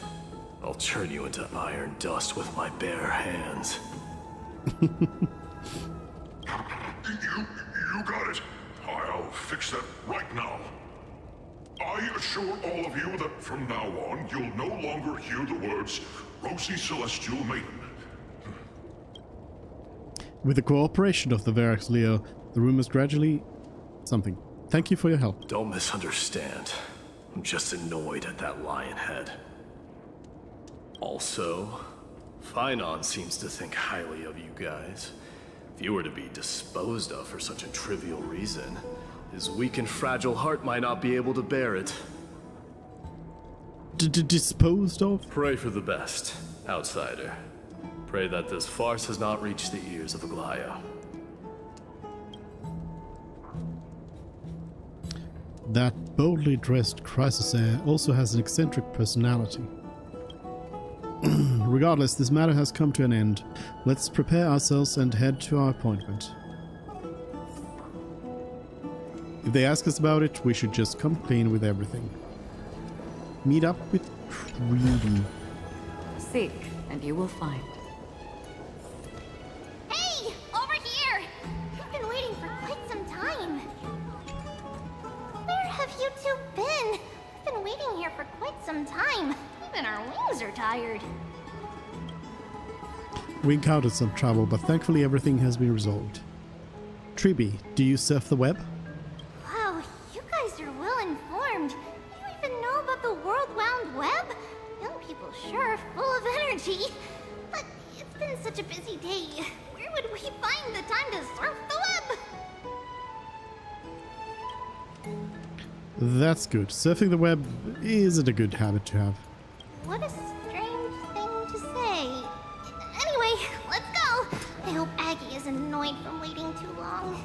I'll turn you into iron dust with my bare hands. fix that right now. I assure all of you that from now on, you'll no longer hear the words Rosy Celestial Maiden. With the cooperation of the Verax Leo, the room is gradually... something. Thank you for your help. Don't misunderstand. I'm just annoyed at that lion head. Also, Finon seems to think highly of you guys. If you were to be disposed of for such a trivial reason, his weak and fragile heart might not be able to bear it. Disposed of? Pray for the best, outsider. Pray that this farce has not reached the ears of Aglaya. That boldly dressed Chrysosaur also has an eccentric personality. Regardless, this matter has come to an end. Let's prepare ourselves and head to our appointment. If they ask us about it, we should just come clean with everything. Meet up with Treaty. Seek, and you will find. Hey! Over here! I've been waiting for quite some time. Where have you two been? I've been waiting here for quite some time. Even our wings are tired. We encountered some trouble, but thankfully everything has been resolved. Triby, do you surf the web? Wow, you guys are well informed. You even know about the World Wound Web? Young people sure are full of energy. But it's been such a busy day. Where would we find the time to surf the web? That's good. Surfing the web isn't a good habit to have. What a strange thing to say. Anyway, let's go. I hope Aggie isn't annoyed from waiting too long.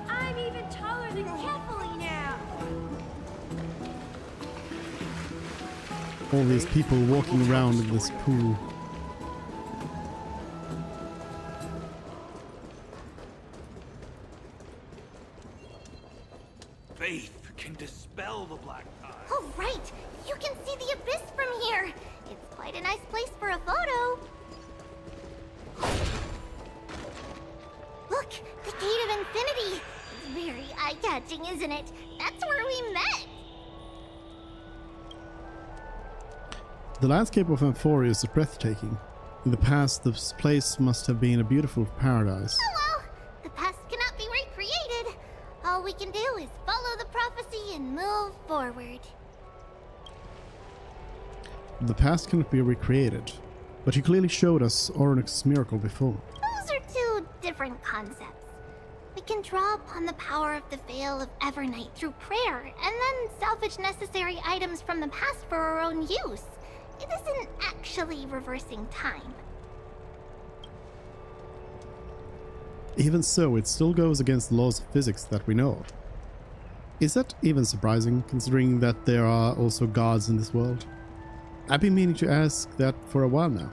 I'm even taller than Kefali now. All these people walking around in this pool. Faith can dispel the black tide. Oh, right. You can see the abyss from here. It's quite a nice place for a photo. Look, the Gate of Infinity. It's very eye-catching, isn't it? That's where we met. The landscape of Amphoria is breathtaking. In the past, this place must have been a beautiful paradise. Oh well, the past cannot be recreated. All we can do is follow the prophecy and move forward. The past cannot be recreated, but you clearly showed us Oryx's miracle before. Those are two different concepts. We can draw upon the power of the Veil of Evernight through prayer, and then salvage necessary items from the past for our own use. It isn't actually reversing time. Even so, it still goes against the laws of physics that we know of. Is that even surprising, considering that there are also gods in this world? I've been meaning to ask that for a while now.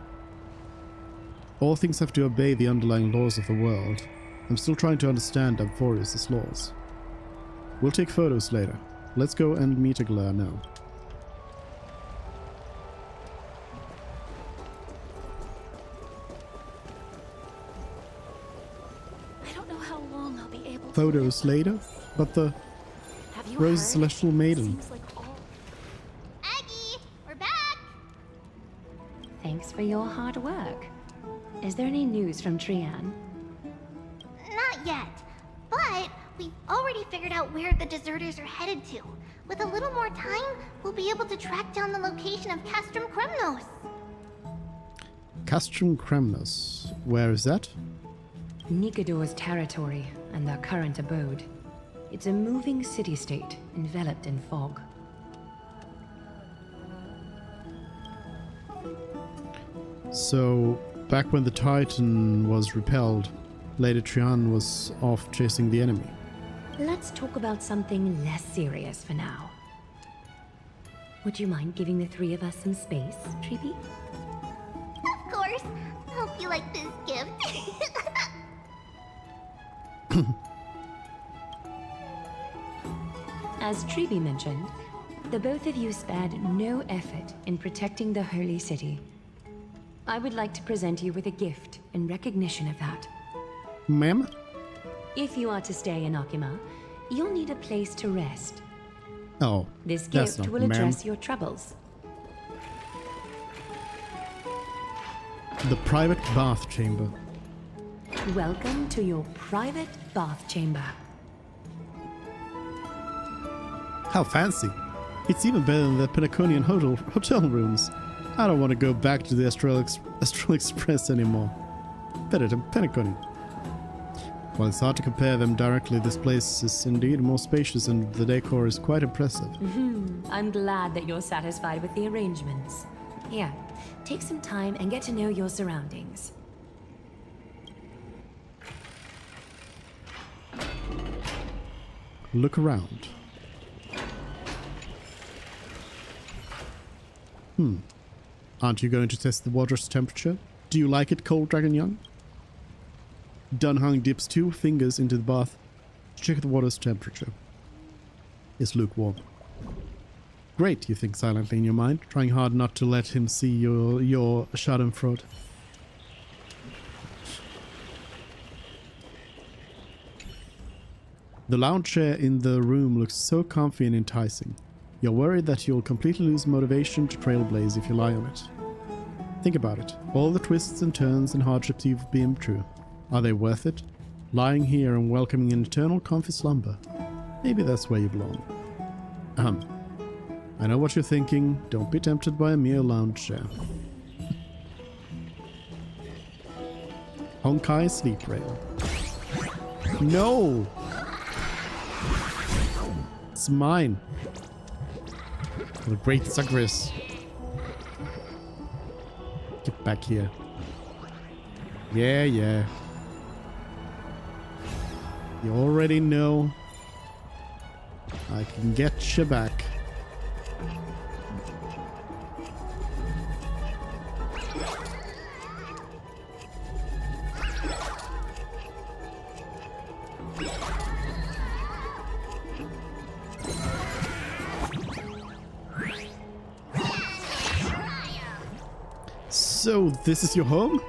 All things have to obey the underlying laws of the world. I'm still trying to understand Amphorius' laws. We'll take photos later. Let's go and meet Aglaya now. I don't know how long I'll be able to Photos later? But the Rosy Celestial Maiden. Aggie, we're back! Thanks for your hard work. Is there any news from Trian? Not yet, but we've already figured out where the deserters are headed to. With a little more time, we'll be able to track down the location of Castrum Kremnos. Castrum Kremnos. Where is that? Nikador's territory and their current abode. It's a moving city-state enveloped in fog. So, back when the Titan was repelled, Lady Trian was off chasing the enemy. Let's talk about something less serious for now. Would you mind giving the three of us some space, Treepy? Of course. Hope you like this gift. As Treepy mentioned, the both of you spared no effort in protecting the Holy City. I would like to present you with a gift in recognition of that. Ma'am? If you are to stay in Akima, you'll need a place to rest. Oh, This that's gift not will ma'am. address your troubles. The private bath chamber. Welcome to your private bath chamber. How fancy. It's even better than the Penaconian hotel rooms. I don't want to go back to the Astral Express anymore. Better than Penaconian. While it's hard to compare them directly, this place is indeed more spacious and the decor is quite impressive. I'm glad that you're satisfied with the arrangements. Here, take some time and get to know your surroundings. Look around. Aren't you going to test the water's temperature? Do you like it cold, Dragon Young? Dunhung dips 2 fingers into the bath to check the water's temperature. It's lukewarm. Great, you think silently in your mind, trying hard not to let him see your schadenfreude. The lounge chair in the room looks so comfy and enticing. You're worried that you'll completely lose motivation to trailblaze if you lie on it. Think about it. All the twists and turns and hardships you've been through. Are they worth it? Lying here and welcoming an eternal comfy slumber. Maybe that's where you belong. I know what you're thinking. Don't be tempted by a mere lounge chair. Honkai sleep rail. No! It's mine. The great Zagreus. Get back here. Yeah. You already know. I can get you back. So, this is your home?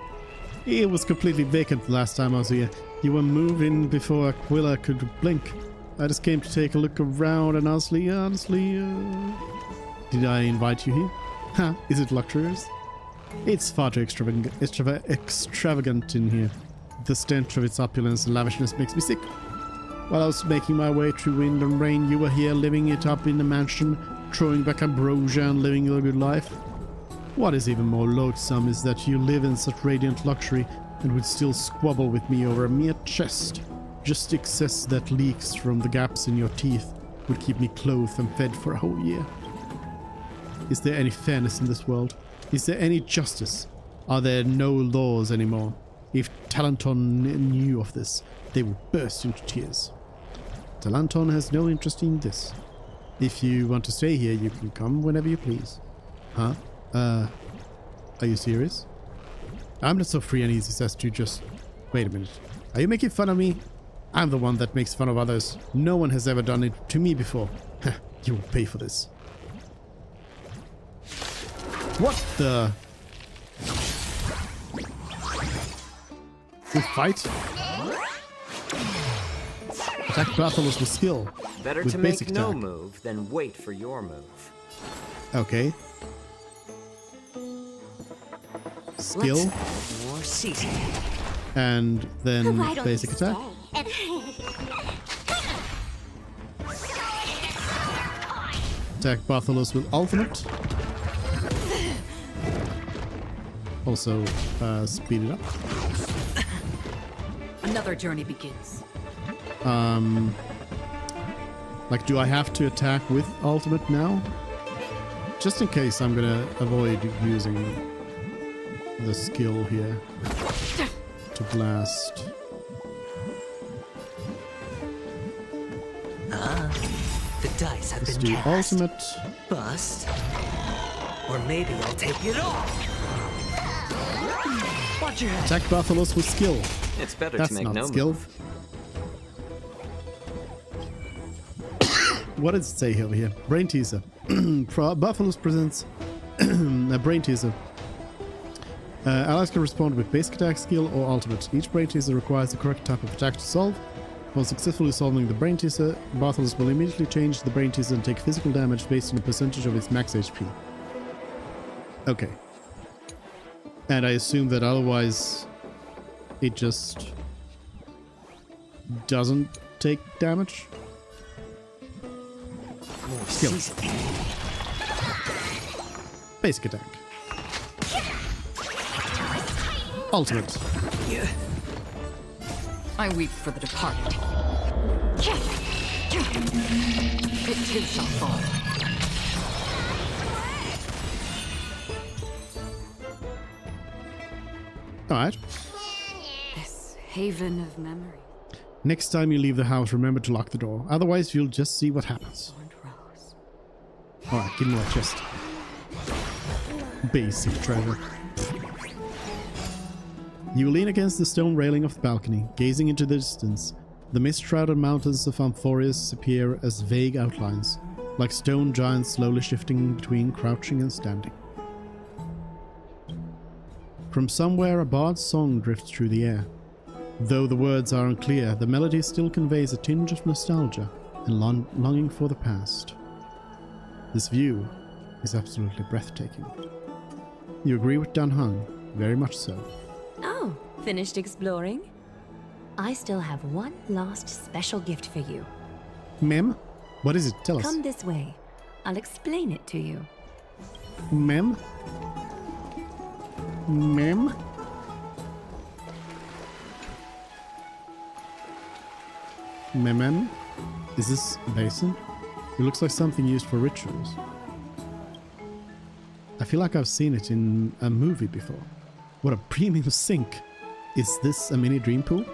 It was completely vacant the last time I was here. You were moving before Aquila could blink. I just came to take a look around and honestly, did I invite you here? Ha, is it luxurious? It's far too extravagant in here. The stench of its opulence and lavishness makes me sick. While I was making my way through wind and rain, you were here living it up in the mansion, throwing back ambrosia and living a good life. What is even more loathsome is that you live in such radiant luxury and would still squabble with me over a mere chest. Just the excess that leaks from the gaps in your teeth would keep me clothed and fed for a whole year. Is there any fairness in this world? Is there any justice? Are there no laws anymore? If Talanton knew of this, they would burst into tears. Talanton has no interest in this. If you want to stay here, you can come whenever you please. Huh? Are you serious? I'm not so free and easy as to just... Wait a minute. Are you making fun of me? I'm the one that makes fun of others. No one has ever done it to me before. You will pay for this. What the... We fight? Attack Bartholus with skill. Better with to basic make no attack. move than wait for your move. Okay. Skill. Let's more season. And then Why don't basic you attack. Attack Bartholus with ultimate. Also, speed it up. Another journey begins. Like, do I have to attack with ultimate now? Just in case, I'm gonna avoid using the skill here to blast. The dice have Let's been do cast. ultimate. Bust. Or maybe I'll take it off. Watch your head. Attack Bartholus with skill. It's better That's to make not no skill. move. What does it say over here? Brain teaser. Bartholus presents a brain teaser. Allies can respond with basic attack skill or ultimate. Each brain teaser requires the correct type of attack to solve. While successfully solving the brain teaser, Bartels will immediately change the brain teaser and take physical damage based on the percentage of its max HP. Okay. And I assume that otherwise it just doesn't take damage? Skill. Basic attack. Ultimate. I weep for the departed. It too shall fall. Alright. This haven of memory. Next time you leave the house, remember to lock the door. Otherwise, you'll just see what happens. Alright, give me that chest. Basic treasure. You lean against the stone railing of the balcony, gazing into the distance. The mist-shrouded mountains of Amphorius appear as vague outlines, like stone giants slowly shifting between crouching and standing. From somewhere, a bard's song drifts through the air. Though the words are unclear, the melody still conveys a tinge of nostalgia and longing for the past. This view is absolutely breathtaking. You agree with Dan Hung, very much so. Oh, finished exploring? I still have one last special gift for you. Mem? What is it? Tell us. Come this way. I'll explain it to you. Mem? Mem? Mem? Is this a basin? It looks like something used for rituals. I feel like I've seen it in a movie before. What a premium sink! Is this a mini dream pool?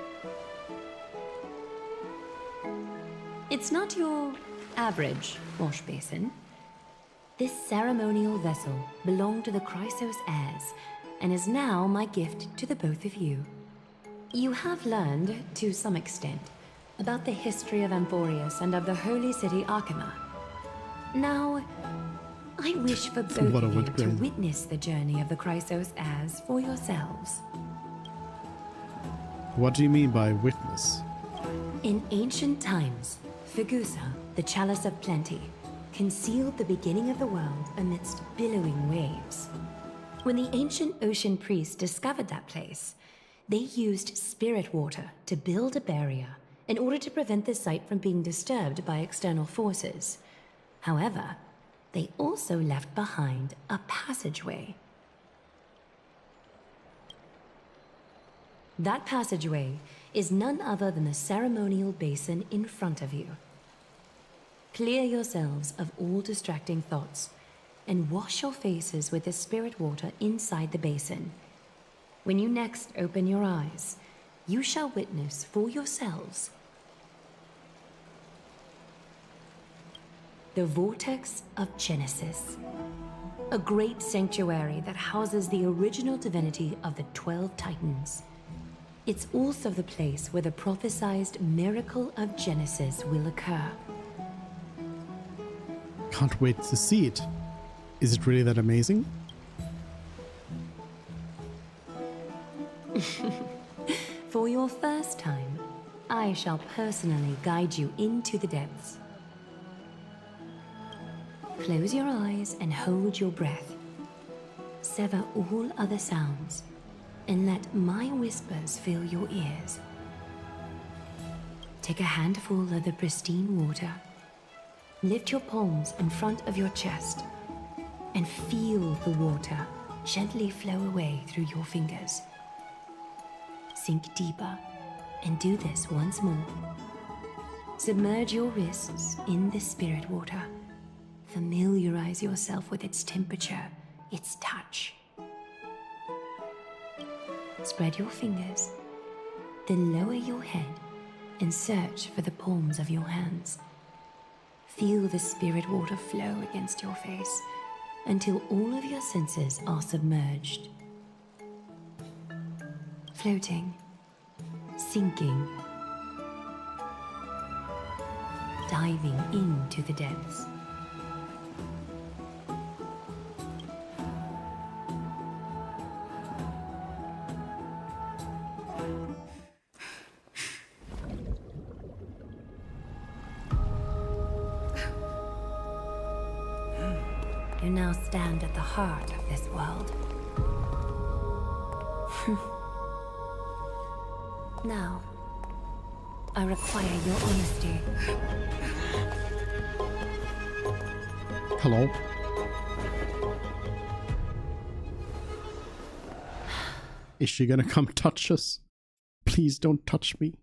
It's not your average wash basin. This ceremonial vessel belonged to the Chrysos heirs and is now my gift to the both of you. You have learned, to some extent, about the history of Amphorius and of the holy city Arkema. Now, I wish for both of you to witness the journey of the Chrysos heirs for yourselves. What do you mean by witness? In ancient times, Fegusa, the chalice of plenty, concealed the beginning of the world amidst billowing waves. When the ancient ocean priests discovered that place, they used spirit water to build a barrier in order to prevent the site from being disturbed by external forces. However, they also left behind a passageway. That passageway is none other than the ceremonial basin in front of you. Clear yourselves of all distracting thoughts and wash your faces with the spirit water inside the basin. When you next open your eyes, you shall witness for yourselves the Vortex of Genesis, a great sanctuary that houses the original divinity of the 12 Titans. It's also the place where the prophesized miracle of Genesis will occur. Can't wait to see it. Is it really that amazing? For your first time, I shall personally guide you into the depths. Close your eyes and hold your breath. Sever all other sounds and let my whispers fill your ears. Take a handful of the pristine water. Lift your palms in front of your chest and feel the water gently flow away through your fingers. Sink deeper and do this once more. Submerge your wrists in the spirit water. Familiarize yourself with its temperature, its touch. Spread your fingers, then lower your head and search for the palms of your hands. Feel the spirit water flow against your face until all of your senses are submerged. Floating, sinking, diving into the depths. who now stand at the heart of this world. Now, I require your honesty. Hello? Is she gonna come touch us? Please don't touch me.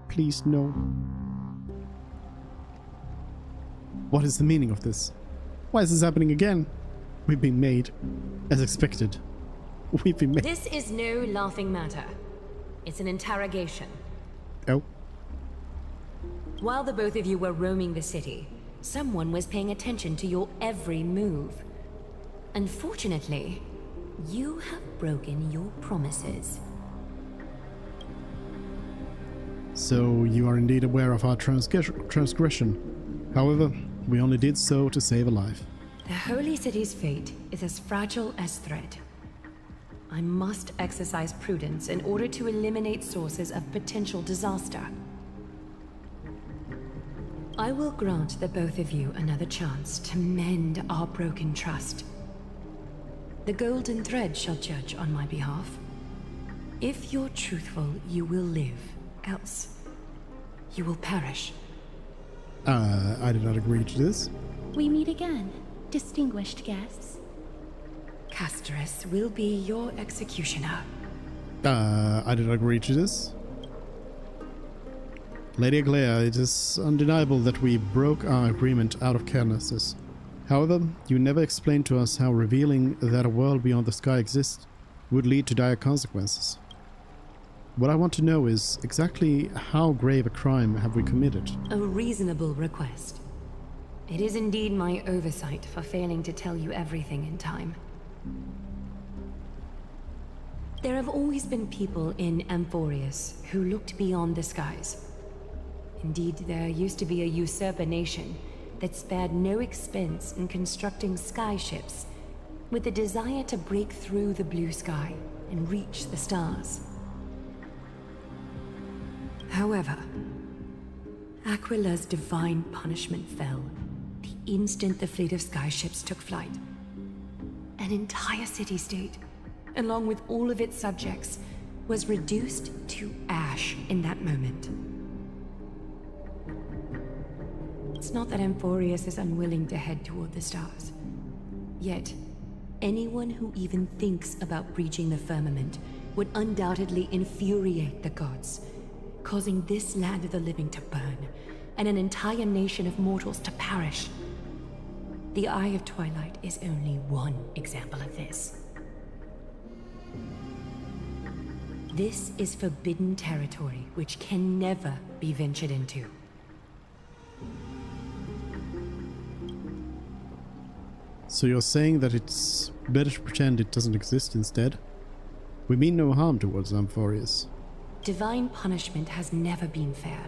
Please, no. What is the meaning of this? Why is this happening again? We've been made, as expected. We've been made. This is no laughing matter. It's an interrogation. Oh. While the both of you were roaming the city, someone was paying attention to your every move. Unfortunately, you have broken your promises. So you are indeed aware of our transgression. However, we only did so to save a life. The Holy City's fate is as fragile as thread. I must exercise prudence in order to eliminate sources of potential disaster. I will grant the both of you another chance to mend our broken trust. The Golden Thread shall judge on my behalf. If you're truthful, you will live. Else, you will perish. I did not agree to this. We meet again, distinguished guests. Castress will be your executioner. I did not agree to this. Lady Aglaya, it is undeniable that we broke our agreement out of carelessness. However, you never explained to us how revealing that a world beyond the sky exists would lead to dire consequences. What I want to know is exactly how grave a crime have we committed? A reasonable request. It is indeed my oversight for failing to tell you everything in time. There have always been people in Amphorius who looked beyond the skies. Indeed, there used to be a usurper nation that spared no expense in constructing skyships with the desire to break through the blue sky and reach the stars. However, Aquila's divine punishment fell the instant the fleet of skyships took flight. An entire city-state, along with all of its subjects, was reduced to ash in that moment. It's not that Amphorius is unwilling to head toward the stars. Yet, anyone who even thinks about breaching the firmament would undoubtedly infuriate the gods, causing this land of the living to burn, and an entire nation of mortals to perish. The Eye of Twilight is only one example of this. This is forbidden territory which can never be ventured into. So you're saying that it's better to pretend it doesn't exist instead? We mean no harm towards Amphorius. Divine punishment has never been fair.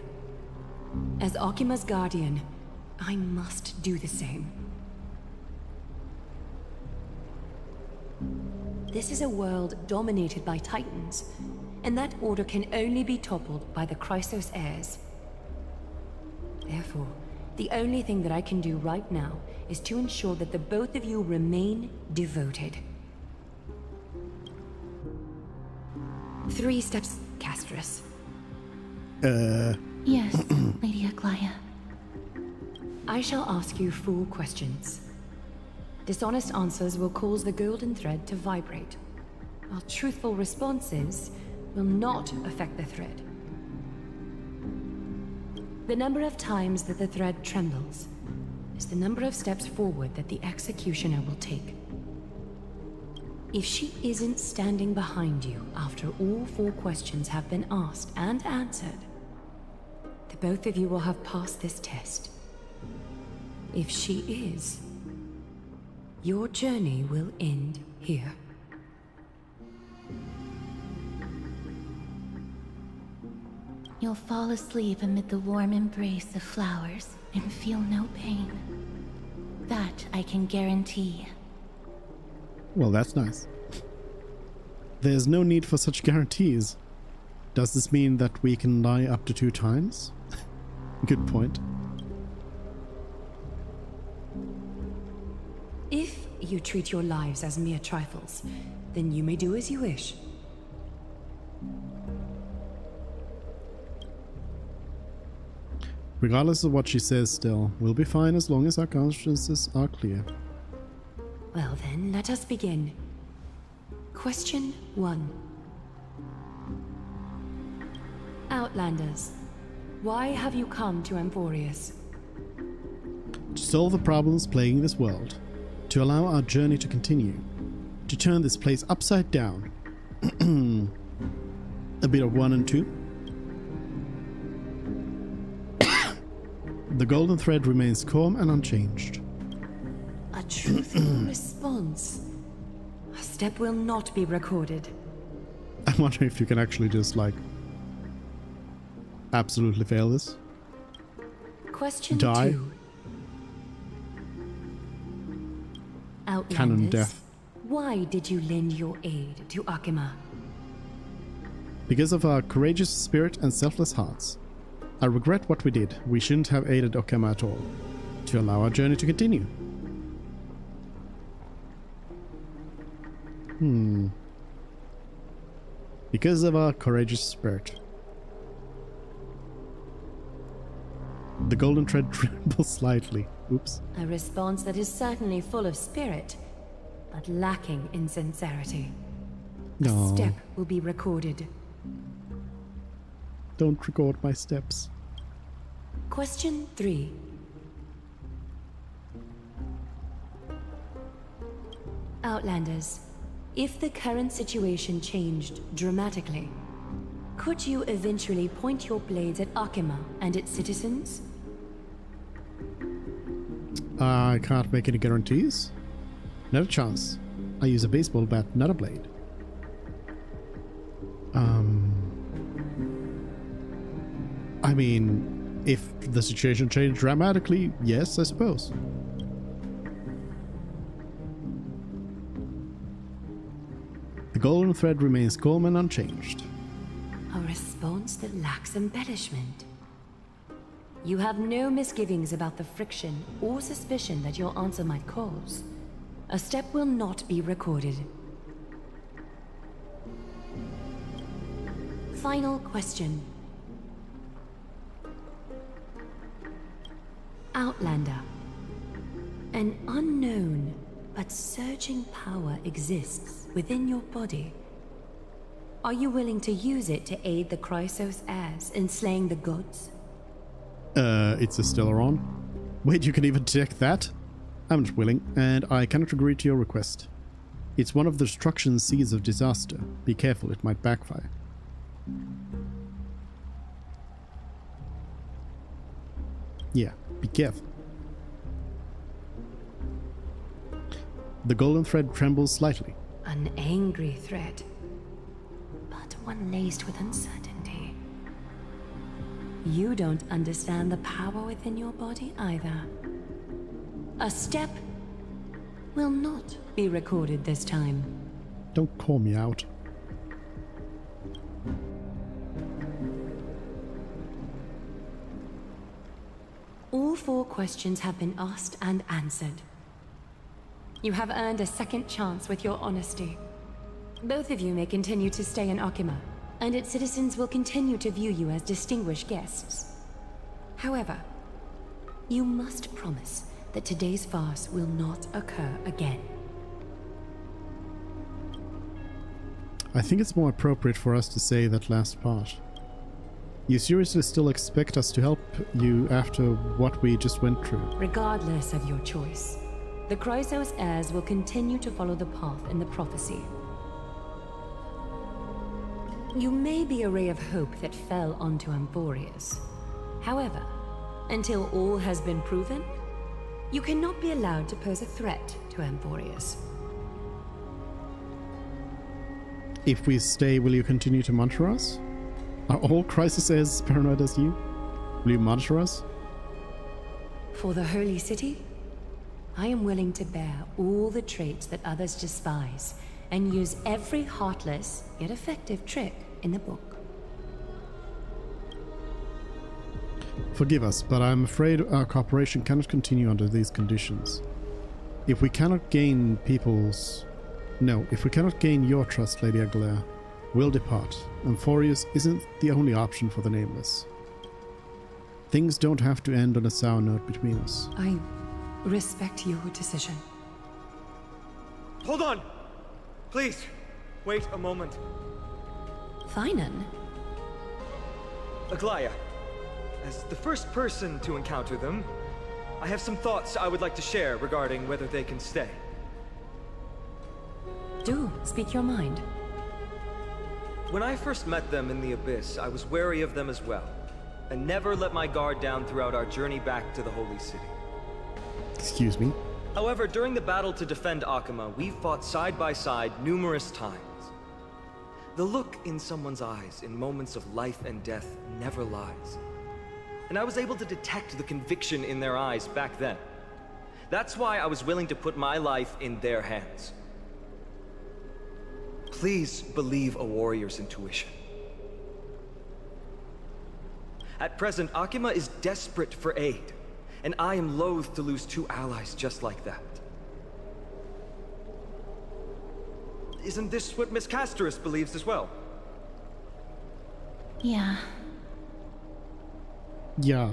As Akima's guardian, I must do the same. This is a world dominated by Titans, and that order can only be toppled by the Chrysos heirs. Therefore, the only thing that I can do right now is to ensure that the both of you remain devoted. 3 steps, Castress. Yes, Lady Aglaya. I shall ask you 4 questions. Dishonest answers will cause the golden thread to vibrate, while truthful responses will not affect the thread. The number of times that the thread trembles is the number of steps forward that the executioner will take. If she isn't standing behind you after all 4 questions have been asked and answered, the both of you will have passed this test. If she is, your journey will end here. You'll fall asleep amid the warm embrace of flowers and feel no pain. That I can guarantee. Well, that's nice. There's no need for such guarantees. Does this mean that we can lie up to 2 times? Good point. you treat your lives as mere trifles, then you may do as you wish. Regardless of what she says, still, we'll be fine as long as our consciences are clear. Well then, let us begin. Question 1. Outlanders, why have you come to Emporius? To solve the problems plaguing this world, to allow our journey to continue, to turn this place upside down. A bit of 1 and 2. The golden thread remains calm and unchanged. A truthful response. A step will not be recorded. I'm wondering if you can actually just, like, absolutely fail this. Question Die. 2. Outlanders, Canon death. why did you lend your aid to Akima? Because of our courageous spirit and selfless hearts. I regret what we did. We shouldn't have aided Okama at all. To allow our journey to continue. Because of our courageous spirit. The golden thread trembles slightly. Oops. A response that is certainly full of spirit, but lacking in sincerity. No. A step will be recorded. Don't record my steps. Question 3. Outlanders, if the current situation changed dramatically, could you eventually point your blades at Akima and its citizens? I can't make any guarantees. Not a chance. I use a baseball bat, not a blade. I mean, if the situation changed dramatically, yes, I suppose. The golden thread remains calm and unchanged. A response that lacks embellishment. You have no misgivings about the friction or suspicion that your answer might cause. A step will not be recorded. Final question. Outlander. An unknown but surging power exists within your body. Are you willing to use it to aid the Chrysos heirs in slaying the gods? It's a Stellaron. Wait, you can even detect that? I'm not willing, and I cannot agree to your request. It's one of the destruction seeds of disaster. Be careful, it might backfire. Yeah, be careful. The golden thread trembles slightly. An angry thread, but one laced with uncertainty. You don't understand the power within your body either. A step will not be recorded this time. Don't call me out. All 4 questions have been asked and answered. You have earned a second chance with your honesty. Both of you may continue to stay in Akima, and its citizens will continue to view you as distinguished guests. However, you must promise that today's farce will not occur again. I think it's more appropriate for us to say that last part. You seriously still expect us to help you after what we just went through? Regardless of your choice, the Chrysos heirs will continue to follow the path in the prophecy. You may be a ray of hope that fell onto Emporius. However, until all has been proven, you cannot be allowed to pose a threat to Emporius. If we stay, will you continue to monitor us? Are all Chrysos heirs as paranoid as you? Will you monitor us? For the Holy City, I am willing to bear all the traits that others despise and use every heartless yet effective trick in the book. Forgive us, but I'm afraid our cooperation cannot continue under these conditions. If we cannot gain people's... No, if we cannot gain your trust, Lady Aguilera, we'll depart. Amphorius isn't the only option for the Nameless. Things don't have to end on a sour note between us. I respect your decision. Hold on! Please, wait a moment. Finan? Aglaya, as the first person to encounter them, I have some thoughts I would like to share regarding whether they can stay. Do speak your mind. When I first met them in the Abyss, I was wary of them as well, and never let my guard down throughout our journey back to the Holy City. Excuse me? However, during the battle to defend Akama, we fought side by side numerous times. The look in someone's eyes in moments of life and death never lies. And I was able to detect the conviction in their eyes back then. That's why I was willing to put my life in their hands. Please believe a warrior's intuition. At present, Akama is desperate for aid, and I am loath to lose two allies just like that. Isn't this what Miss Casterus believes as well? Yeah. Yeah.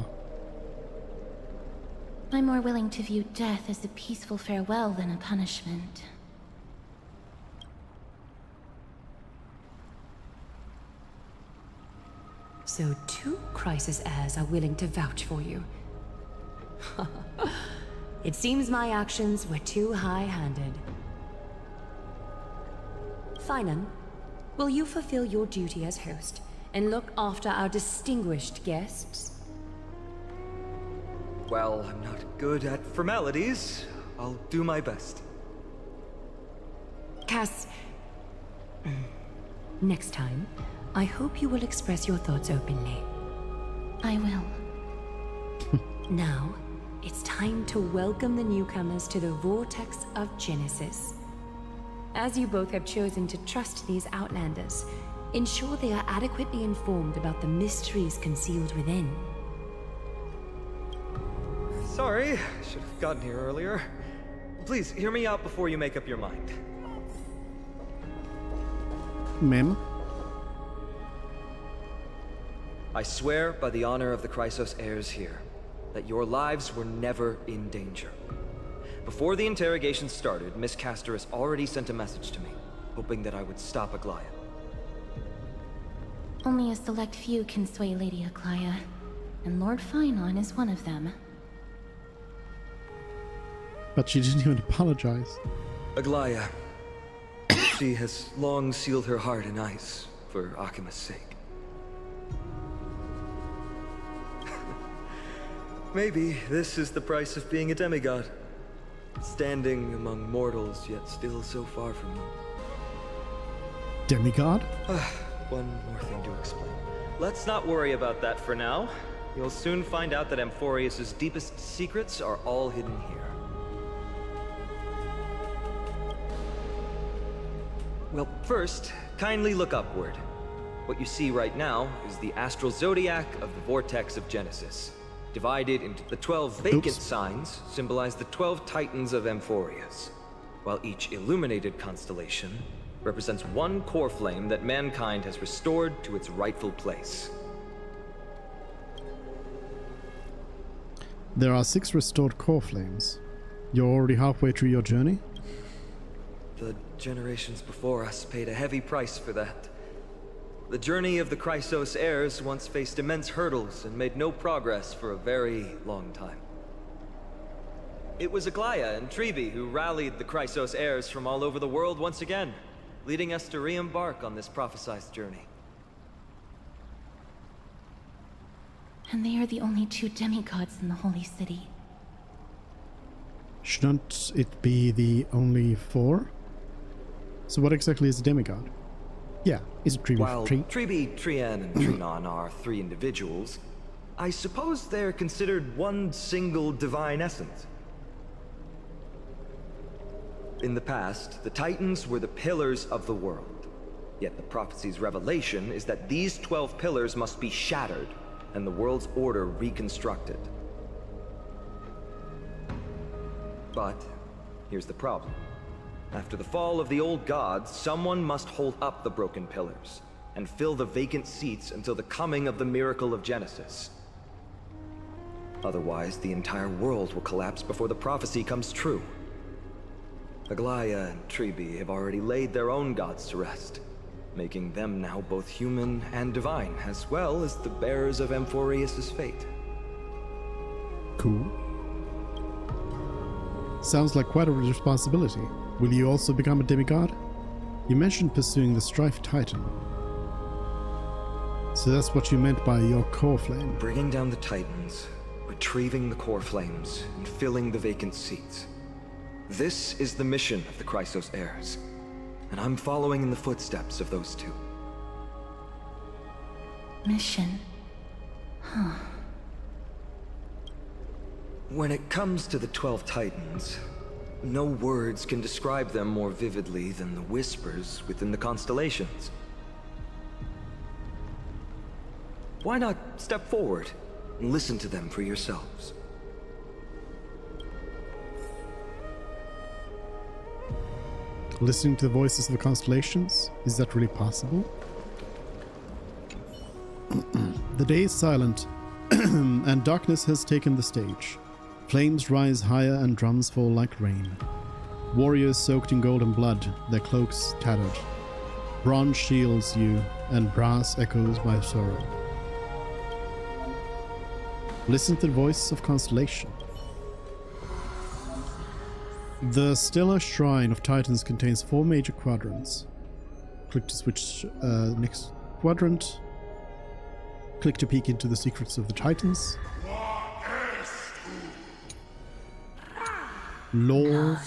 I'm more willing to view death as a peaceful farewell than a punishment. So 2 Crisis heirs are willing to vouch for you. It seems my actions were too high-handed. Finan, will you fulfill your duty as host and look after our distinguished guests? Well, I'm not good at formalities. I'll do my best. Cass... Next time, I hope you will express your thoughts openly. I will. Now, it's time to welcome the newcomers to the Vortex of Genesis. As you both have chosen to trust these Outlanders, ensure they are adequately informed about the mysteries concealed within. Sorry, should have gotten here earlier. Please, hear me out before you make up your mind. Ma'am? I swear by the honor of the Chrysos heirs here, that your lives were never in danger. Before the interrogation started, Miss Casterus already sent a message to me, hoping that I would stop Aglaya. Only a select few can sway Lady Aglaya, and Lord Finon is one of them. But she didn't even apologize. Aglaya. She has long sealed her heart in ice for Akima's sake. Maybe this is the price of being a demigod. Standing among mortals, yet still so far from them. Demigod? One more thing to explain. Let's not worry about that for now. You'll soon find out that Amphorius's deepest secrets are all hidden here. Well, first, kindly look upward. What you see right now is the astral zodiac of the Vortex of Genesis. Divided into the 12 vacant signs symbolize the 12 titans of Amphorius, while each illuminated constellation represents one core flame that mankind has restored to its rightful place. There are 6 restored core flames. You're already halfway through your journey? The generations before us paid a heavy price for that. The journey of the Chrysos heirs once faced immense hurdles and made no progress for a very long time. It was Aglaya and Trebi who rallied the Chrysos heirs from all over the world once again, leading us to re-embark on this prophesized journey. And they are the only 2 demigods in the Holy City. Shouldn't it be the only 4? So what exactly is a demigod? Yeah, is it Trebi? While Trebi, Trian, and Trinon are 3 individuals, I suppose they're considered one single divine essence. In the past, the Titans were the pillars of the world. Yet the prophecy's revelation is that these 12 pillars must be shattered and the world's order reconstructed. But here's the problem. After the fall of the old gods, someone must hold up the broken pillars and fill the vacant seats until the coming of the miracle of Genesis. Otherwise, the entire world will collapse before the prophecy comes true. Aglaya and Tribi have already laid their own gods to rest, making them now both human and divine, as well as the bearers of Amphorius' fate. Cool. Sounds like quite a responsibility. Will you also become a demigod? You mentioned pursuing the Strife Titan. So that's what you meant by your core flame. Bringing down the Titans, retrieving the core flames, and filling the vacant seats. This is the mission of the Chrysos heirs, and I'm following in the footsteps of those two. Mission. Huh. When it comes to the 12 Titans, no words can describe them more vividly than the whispers within the constellations. Why not step forward and listen to them for yourselves? Listening to the voices of the constellations? Is that really possible? The day is silent, and darkness has taken the stage. Flames rise higher and drums fall like rain. Warriors soaked in golden blood, their cloaks tattered. Bronze shields you, and brass echoes my sorrow. Listen to the voice of constellation. The stellar shrine of Titans contains 4 major quadrants. Click to switch next quadrant. Click to peek into the secrets of the Titans. Lore.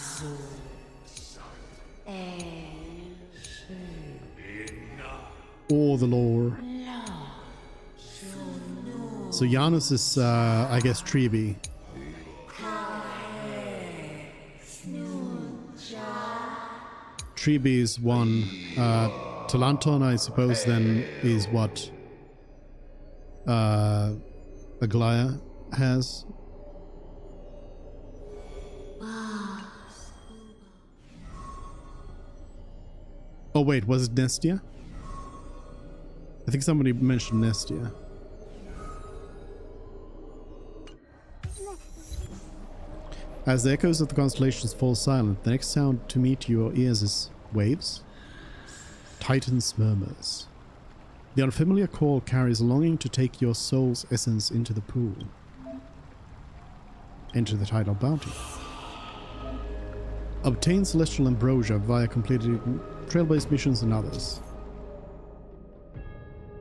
Or the lore. So Janus is, I guess, Tribi. Tribi is one. Talanton, I suppose, then is what Aglaya has. Oh wait, was it Nestia? I think somebody mentioned Nestia. As the echoes of the constellations fall silent, the next sound to meet your ears is waves. Titans' murmurs. The unfamiliar call carries a longing to take your soul's essence into the pool. Enter the tidal bounty. Obtain celestial ambrosia via completed trail-based missions and others.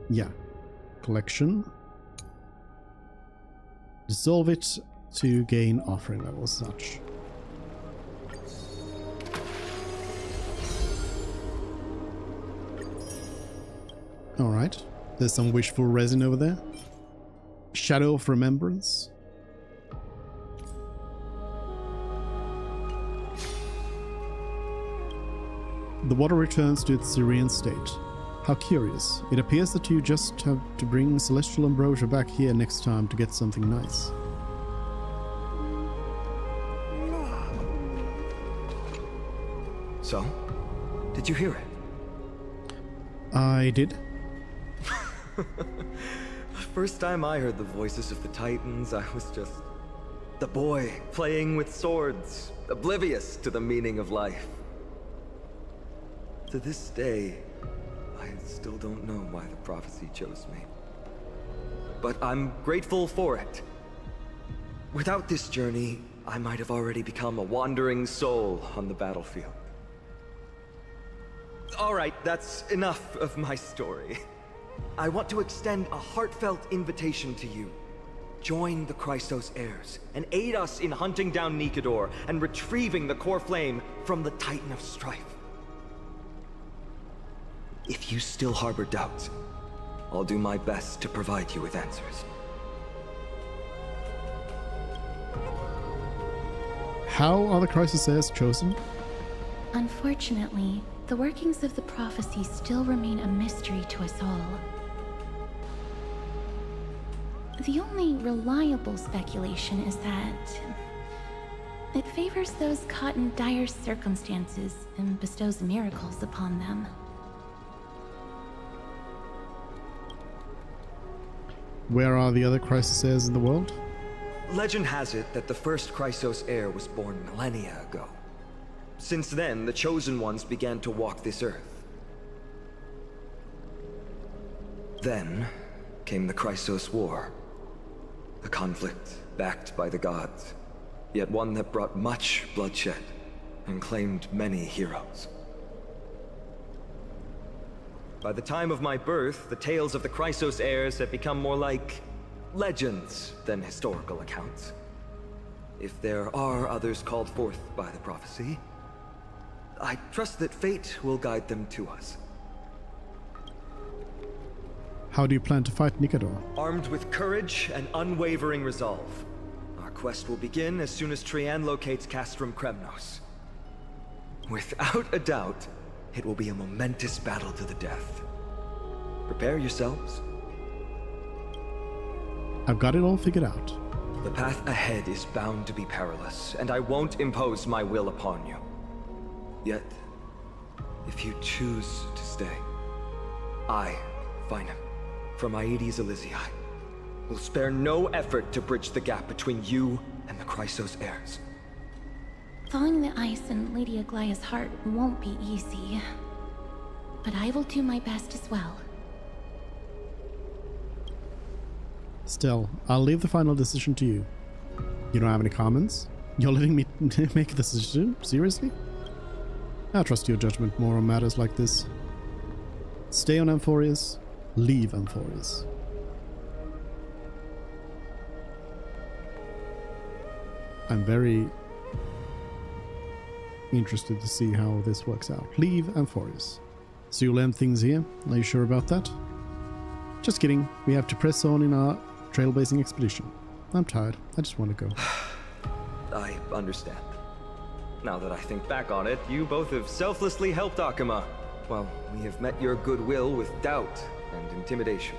Yeah. Collection. Dissolve it to gain offering levels, such. Alright. There's some wishful resin over there. Shadow of Remembrance. The water returns to its Syrian state. How curious. It appears that you just have to bring celestial ambrosia back here next time to get something nice. So, did you hear it? I did. The first time I heard the voices of the Titans, I was just the boy playing with swords, oblivious to the meaning of life. To this day, I still don't know why the prophecy chose me. But I'm grateful for it. Without this journey, I might have already become a wandering soul on the battlefield. All right, that's enough of my story. I want to extend a heartfelt invitation to you. Join the Chrysos heirs and aid us in hunting down Nikador and retrieving the core flame from the Titan of Strife. If you still harbor doubts, I'll do my best to provide you with answers. How are the Chrysos heirs chosen? Unfortunately, the workings of the prophecy still remain a mystery to us all. The only reliable speculation is that It favors those caught in dire circumstances and bestows miracles upon them. Where are the other Chrysos heirs in the world? Legend has it that the first Chrysos heir was born millennia ago. Since then, the Chosen Ones began to walk this earth. Then came the Chrysos War. A conflict backed by the gods, yet one that brought much bloodshed and claimed many heroes. By the time of my birth, the tales of the Chrysos heirs had become more like legends than historical accounts. If there are others called forth by the prophecy, I trust that fate will guide them to us. How do you plan to fight Nikador? Armed with courage and unwavering resolve. Our quest will begin as soon as Trian locates Castrum Kremnos. Without a doubt, it will be a momentous battle to the death. Prepare yourselves. I've got it all figured out. The path ahead is bound to be perilous, and I won't impose my will upon you. Yet, if you choose to stay, I, Finam, from Aedes Elysiae, will spare no effort to bridge the gap between you and the Chrysos heirs. Thawing the ice in Lady Aglaya's heart won't be easy, but I will do my best as well. Still, I'll leave the final decision to you. You don't have any comments? You're letting me make the decision? Seriously? I trust your judgment more on matters like this. Stay on Amphorius, leave Amphorius. I'm very interested to see how this works out. Leave Amphorius. So you'll end things here? Are you sure about that? Just kidding. We have to press on in our trailblazing expedition. I'm tired. I just want to go. I understand. Now that I think back on it, you both have selflessly helped Akama. Well, we have met your goodwill with doubt and intimidation.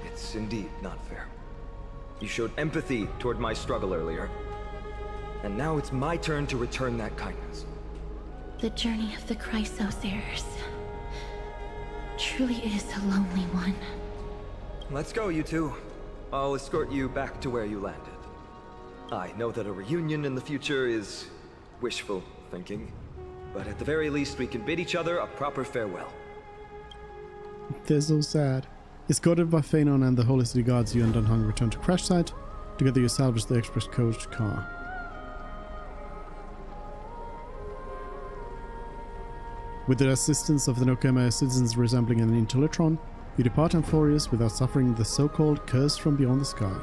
It's indeed not fair. You showed empathy toward my struggle earlier, and now it's my turn to return that kindness. The journey of the Chrysos heirs truly is a lonely one. Let's go, you two. I'll escort you back to where you landed. I know that a reunion in the future is wishful thinking, but at the very least we can bid each other a proper farewell. They're so sad. Escorted by Phanon and the Holy City Guards, you and Dunhung return to crash site. Together you salvage the express coach car. With the assistance of the Nokema citizens resembling an Intellitron, you depart Amphorius without suffering the so-called curse from beyond the sky.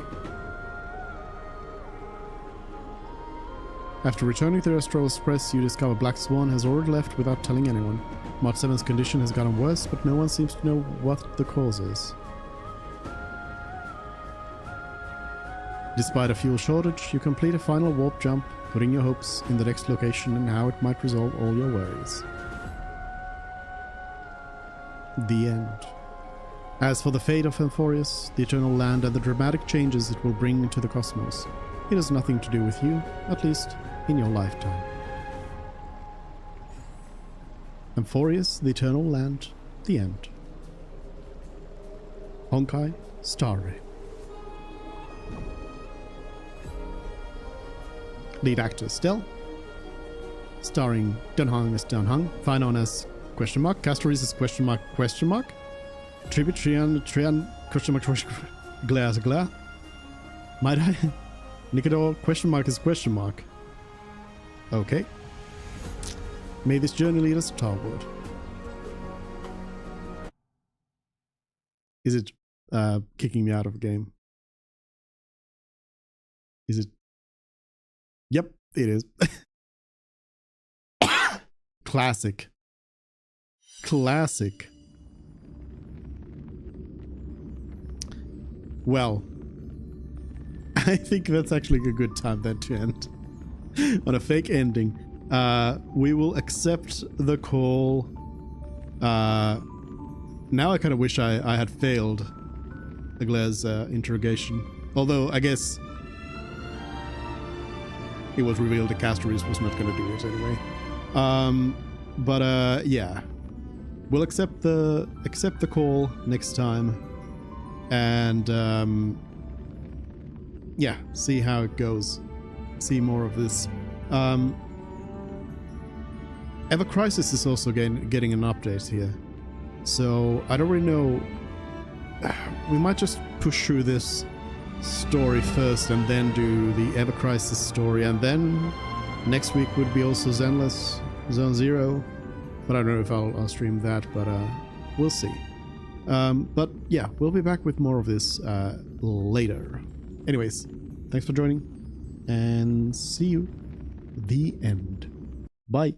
After returning to the Astral Express, you discover Black Swan has already left without telling anyone. Mod 7's condition has gotten worse, but no one seems to know what the cause is. Despite a fuel shortage, you complete a final warp jump, putting your hopes in the next location and how it might resolve all your worries. The end. As for the fate of Amphorius, the Eternal Land, and the dramatic changes it will bring into the cosmos, it has nothing to do with you, at least in your lifetime. Amphorius, the Eternal Land, the end. Honkai Star Ray. Lead actor Stell. Starring Dunhung as Dunhung, Phanon as question mark, Castoris as question mark, Tribute Trian, question mark, Glare as Glare. Might I? Nikador, question mark is question mark. Okay. May this journey lead us to Tarwood. Is it kicking me out of a game? Is it? Yep, it is. Classic. Classic. Well, I think that's actually a good time then to end on a fake ending. We will accept the call. Now I kind of wish I had failed Aglair's interrogation. Although, I guess it was revealed the Castoris was not going to do it anyway. Yeah, we'll accept the call next time, and yeah, see how it goes. See more of this. Ever Crisis is also getting an update here, so I don't really know. We might just push through this story first and then do the Ever Crisis story, and then next week would be also Zenless Zone Zero, but I don't know if I'll stream that, but we'll see. But yeah, we'll be back with more of this later. Anyways, thanks for joining, and see you. The end. Bye.